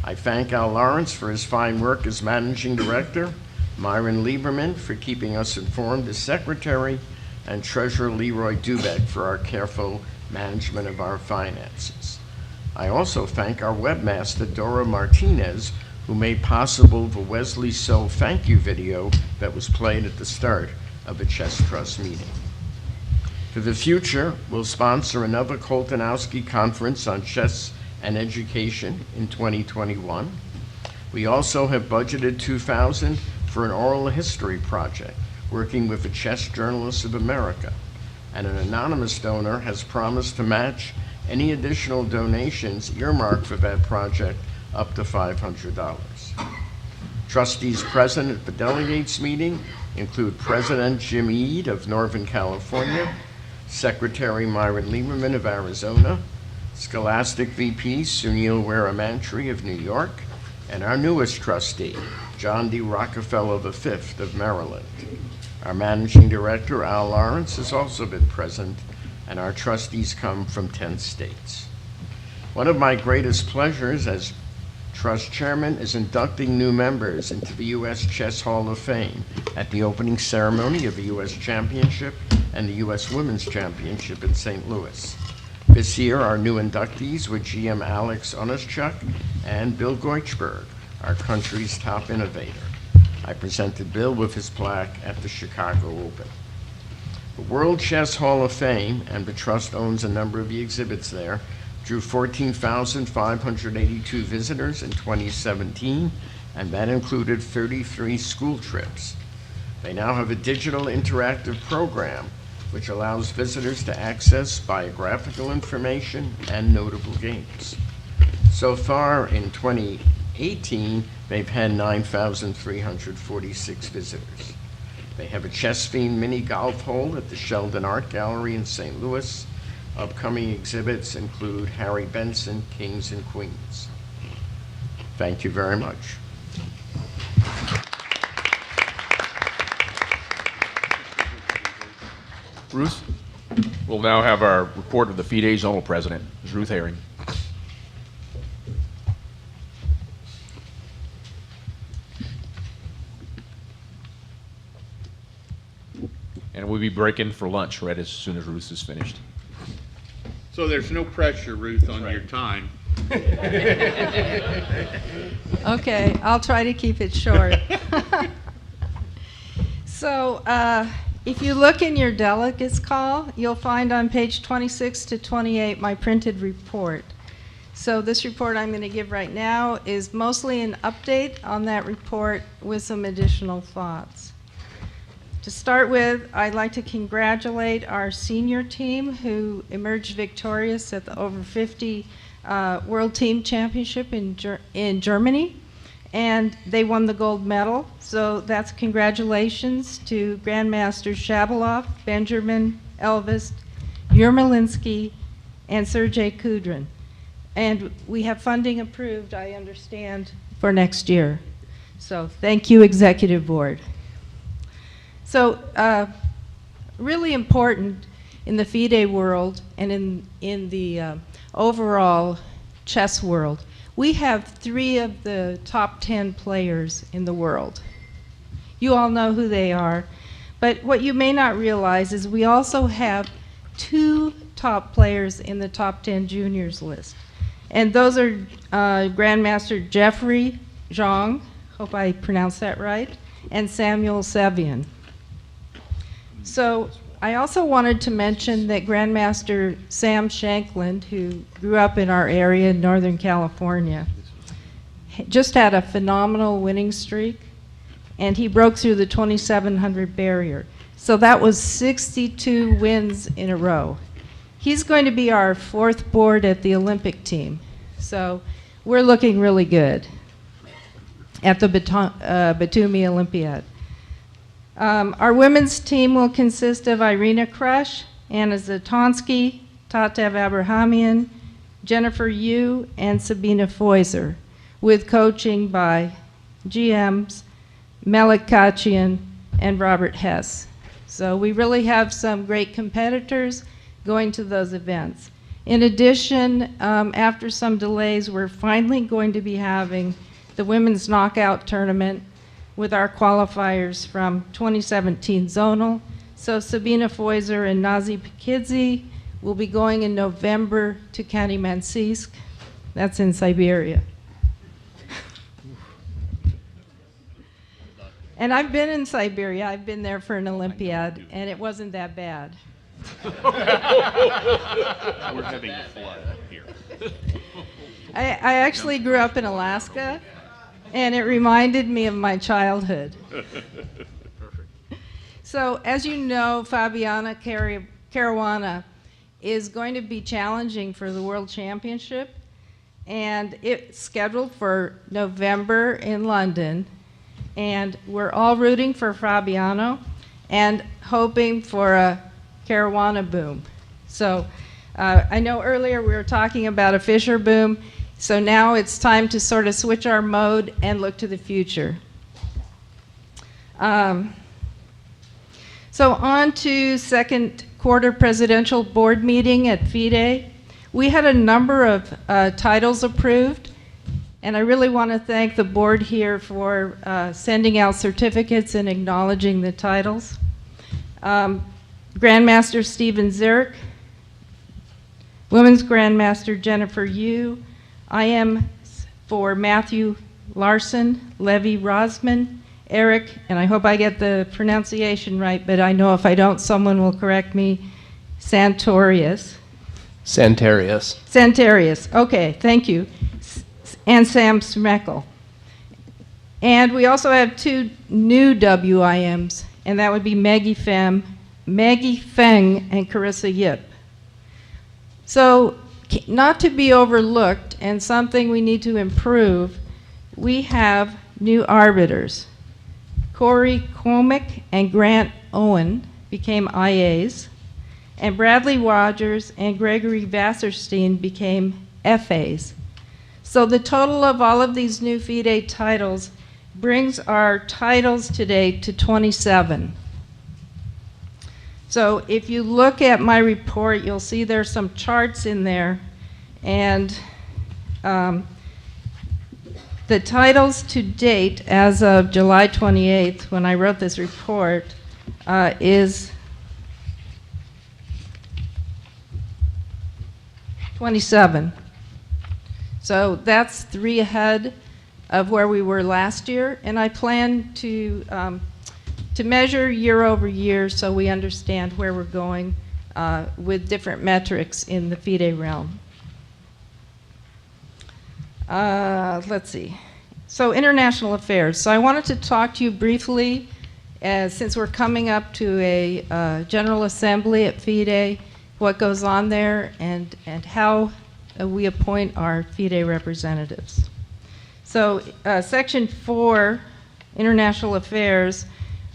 I thank Al Lawrence for his fine work as Managing Director, Myron Lieberman for keeping us informed as Secretary, and Treasurer Leroy Dubeck for our careful management of our finances. I also thank our webmaster, Dora Martinez, who made possible the Wesley So thank you video that was played at the start of the Chess Trust meeting. For the future, we'll sponsor another Koltanowski Conference on Chess and Education in 2021. We also have budgeted $2,000 for an oral history project, working with the Chess Journalists of America, and an anonymous donor has promised to match any additional donations earmarked for that project up to $500. Trustees present at the delegates meeting include President Jim Eade of Northern California, Secretary Myron Lieberman of Arizona, Scholastic VP Sunil Weeramantry of New York, and our newest trustee, John D. Rockefeller V of Maryland. Our Managing Director, Al Lawrence, has also been present, and our trustees come from 10 states. One of my greatest pleasures as Trust Chairman is inducting new members into the U.S. Chess Hall of Fame at the opening ceremony of the U.S. Championship and the U.S. Women's Championship in St. Louis. This year, our new inductees were GM Alex Oneschuk and Bill Goichberg, our country's top innovator. I presented Bill with his plaque at the Chicago Open. The World Chess Hall of Fame, and the Trust owns a number of the exhibits there, drew 14,582 visitors in 2017, and that included 33 school trips. They now have a digital interactive program which allows visitors to access biographical information and notable games. So far in 2018, they've had 9,346 visitors. They have a chess-themed mini golf hole at the Sheldon Art Gallery in St. Louis. Upcoming exhibits include Harry Benson, Kings and Queens. Thank you very much. Ruth? We'll now have our report of the FIDE Zonal President, Ms. Ruth Herring. And we'll be breaking for lunch right as soon as Ruth is finished. So there's no pressure, Ruth, on your time. Okay, I'll try to keep it short. So if you look in your delegates call, you'll find on page 26 to 28 my printed report. So this report I'm going to give right now is mostly an update on that report with some additional thoughts. To start with, I'd like to congratulate our senior team who emerged victorious at the over 50 World Team Championship in Germany, and they won the gold medal. So that's congratulations to Grandmasters Shabalov, Benjamin, Elvis, Yermolinsky, and Sergei Kudrin. And we have funding approved, I understand, for next year. So thank you, Executive Board. So really important, in the FIDE world and in the overall chess world. We have 3 of the top 10 players in the world. You all know who they are. But what you may not realize is we also have 2 top players in the top 10 juniors list. And those are Grandmaster Jeffrey Zhang, hope I pronounced that right, and Samuel Sevian. So I also wanted to mention that Grandmaster Sam Shankland, who grew up in our area in Northern California, just had a phenomenal winning streak, and he broke through the 2,700 barrier. So that was 62 wins in a row. He's going to be our 4th board at the Olympic team. So we're looking really good at the Batumi Olympiad. Our women's team will consist of Irina Krush, Anna Zatonsky, Tatev Abrahamian, Jennifer Yu, and Sabina Feuser, with coaching by GMs Melik Kachian and Robert Hess. So we really have some great competitors going to those events. In addition, after some delays, we're finally going to be having the women's knockout tournament with our qualifiers from 2017 zonal. So Sabina Feuser and Nazi Pakidze will be going in November to Khanty-Mansiysk. That's in Siberia. And I've been in Siberia. I've been there for an Olympiad, and it wasn't that bad. We're having a flood here. I actually grew up in Alaska, and it reminded me of my childhood. So, as you know, Fabiana Caruana is going to be challenging for the World Championship, and it's scheduled for November in London. And we're all rooting for Fabiano and hoping for a Caruana boom. So I know earlier we were talking about a Fisher boom, so now it's time to sort of switch our mode and look to the future. So on to second quarter presidential board meeting at FIDE. We had a number of titles approved. And I really want to thank the board here for sending out certificates and acknowledging the titles. Grandmaster Steven Zirk, Women's Grandmaster Jennifer Yu, IM for Matthew Larson, Levi Rosman, Eric, and I hope I get the pronunciation right, but I know if I don't, someone will correct me, Santarius, okay, thank you. And Sam Smekel. And we also have 2 new WIMs, and that would be Maggie Feng, and Carissa Yip. So, not to be overlooked, and something we need to improve, we have new arbiters. Corey Comic and Grant Owen became IAs, and Bradley Rogers and Gregory Wasserstein became FAs. So the total of all of these new FIDE titles brings our titles today to 27. So if you look at my report, you'll see there's some charts in there, and the titles to date as of July 28th, when I wrote this report, is 27. So that's 3 ahead of where we were last year, and I plan to measure year over year so we understand where we're going with different metrics in the FIDE realm. Let's see. So international affairs. So I wanted to talk to you briefly, since we're coming up to a General Assembly at FIDE, what goes on there and how we appoint our FIDE representatives. So Section 4, International Affairs,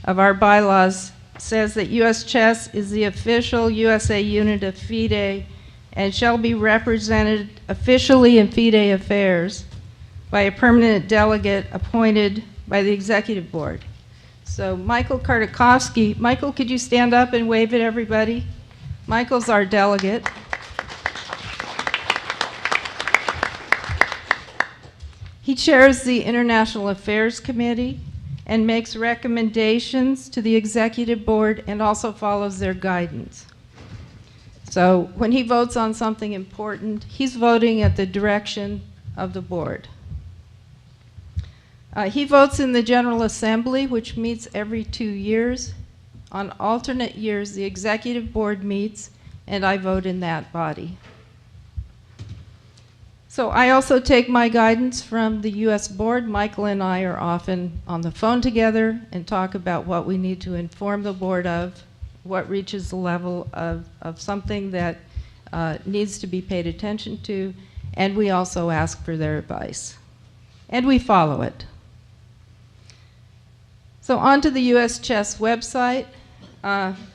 of our bylaws says that U.S. Chess is the official USA unit of FIDE and shall be represented officially in FIDE affairs by a permanent delegate appointed by the Executive Board. So Michael Kartakovsky, Michael, could you stand up and wave at everybody? Michael's our delegate. He chairs the International Affairs Committee and makes recommendations to the executive board and also follows their guidance. So when he votes on something important, he's voting at the direction of the board. He votes in the General Assembly, which meets every 2 years. On alternate years, the executive board meets, and I vote in that body. So I also take my guidance from the U.S. board. Michael and I are often on the phone together and talk about what we need to inform the board of, what reaches the level of something that needs to be paid attention to, and we also ask for their advice. And we follow it. So on to the U.S. Chess website.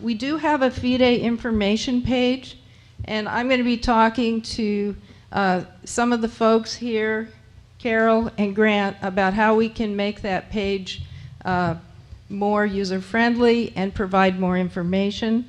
We do have a FIDE information page, and I'm going to be talking to some of the folks here, Carol and Grant, about how we can make that page more user-friendly and provide more information.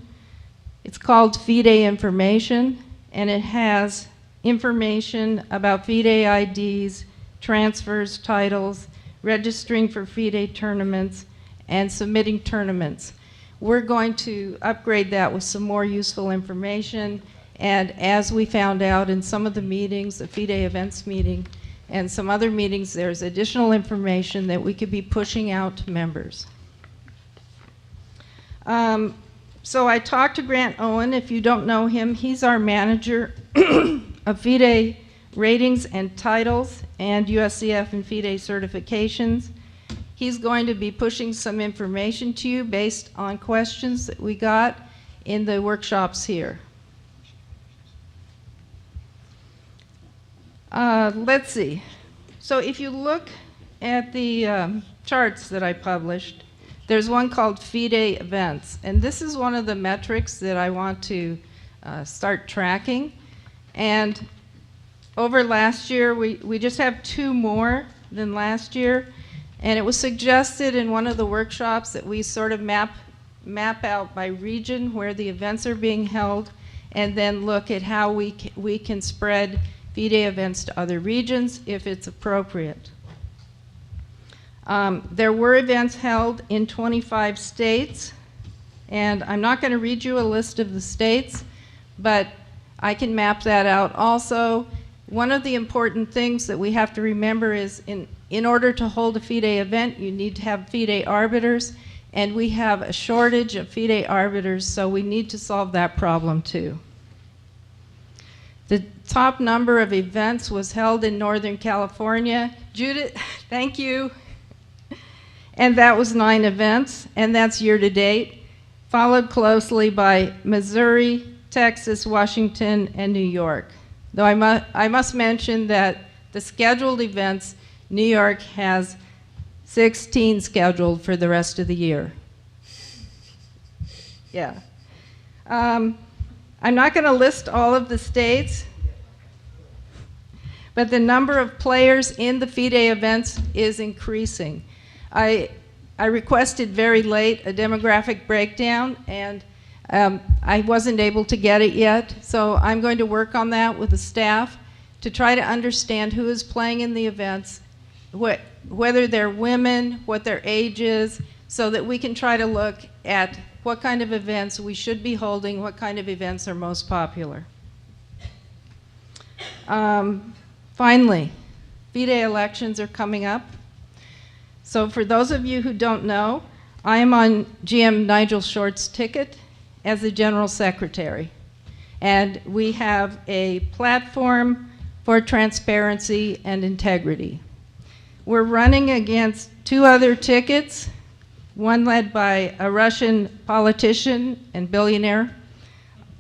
It's called FIDE Information, and it has information about FIDE IDs, transfers, titles, registering for FIDE tournaments, and submitting tournaments. We're going to upgrade that with some more useful information, and as we found out in some of the meetings, the FIDE events meeting, and some other meetings, there's additional information that we could be pushing out to members. So I talked to Grant Owen. If you don't know him, he's our manager of FIDE ratings and titles and USCF and FIDE certifications. He's going to be pushing some information to you based on questions that we got in the workshops here. Let's see. So if you look at the charts that I published, there's one called FIDE events, and this is one of the metrics that I want to start tracking. And over last year, we just have 2 more than last year. And it was suggested in one of the workshops that we sort of map out by region where the events are being held, and then look at how we can spread FIDE events to other regions if it's appropriate. There were events held in 25 states, and I'm not going to read you a list of the states, but I can map that out also. One of the important things that we have to remember is in order to hold a FIDE event, you need to have FIDE arbiters, and we have a shortage of FIDE arbiters, so we need to solve that problem too. The top number of events was held in Northern California. Judith, thank you. And that was 9 events, and that's year to date, followed closely by Missouri, Texas, Washington, and New York. Though I must mention that the scheduled events, New York has 16 scheduled for the rest of the year. Yeah. I'm not going to list all of the states, but the number of players in the FIDE events is increasing. I requested very late a demographic breakdown, and I wasn't able to get it yet, so I'm going to work on that with the staff to try to understand who is playing in the events, whether they're women, what their age is, so that we can try to look at what kind of events we should be holding, what kind of events are most popular. Finally, FIDE elections are coming up. So for those of you who don't know, I am on GM Nigel Short's ticket as the General Secretary. And we have a platform for transparency and integrity. We're running against 2 other tickets, one led by a Russian politician and billionaire,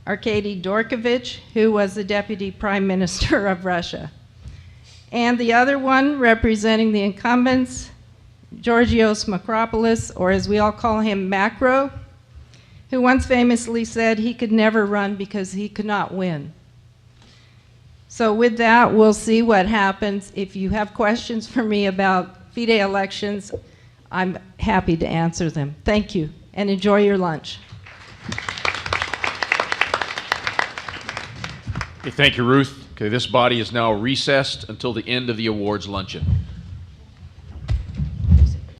Arkady Dorkovich, who was the Deputy Prime Minister of Russia. And the other one representing the incumbents, Georgios Makropoulos, or as we all call him, Macro, who once famously said he could never run because he could not win. So with that, we'll see what happens. If you have questions for me about FIDE elections, I'm happy to answer them. Thank you, and enjoy your lunch. Okay, thank you, Ruth. Okay, this body is now recessed until the end of the awards luncheon.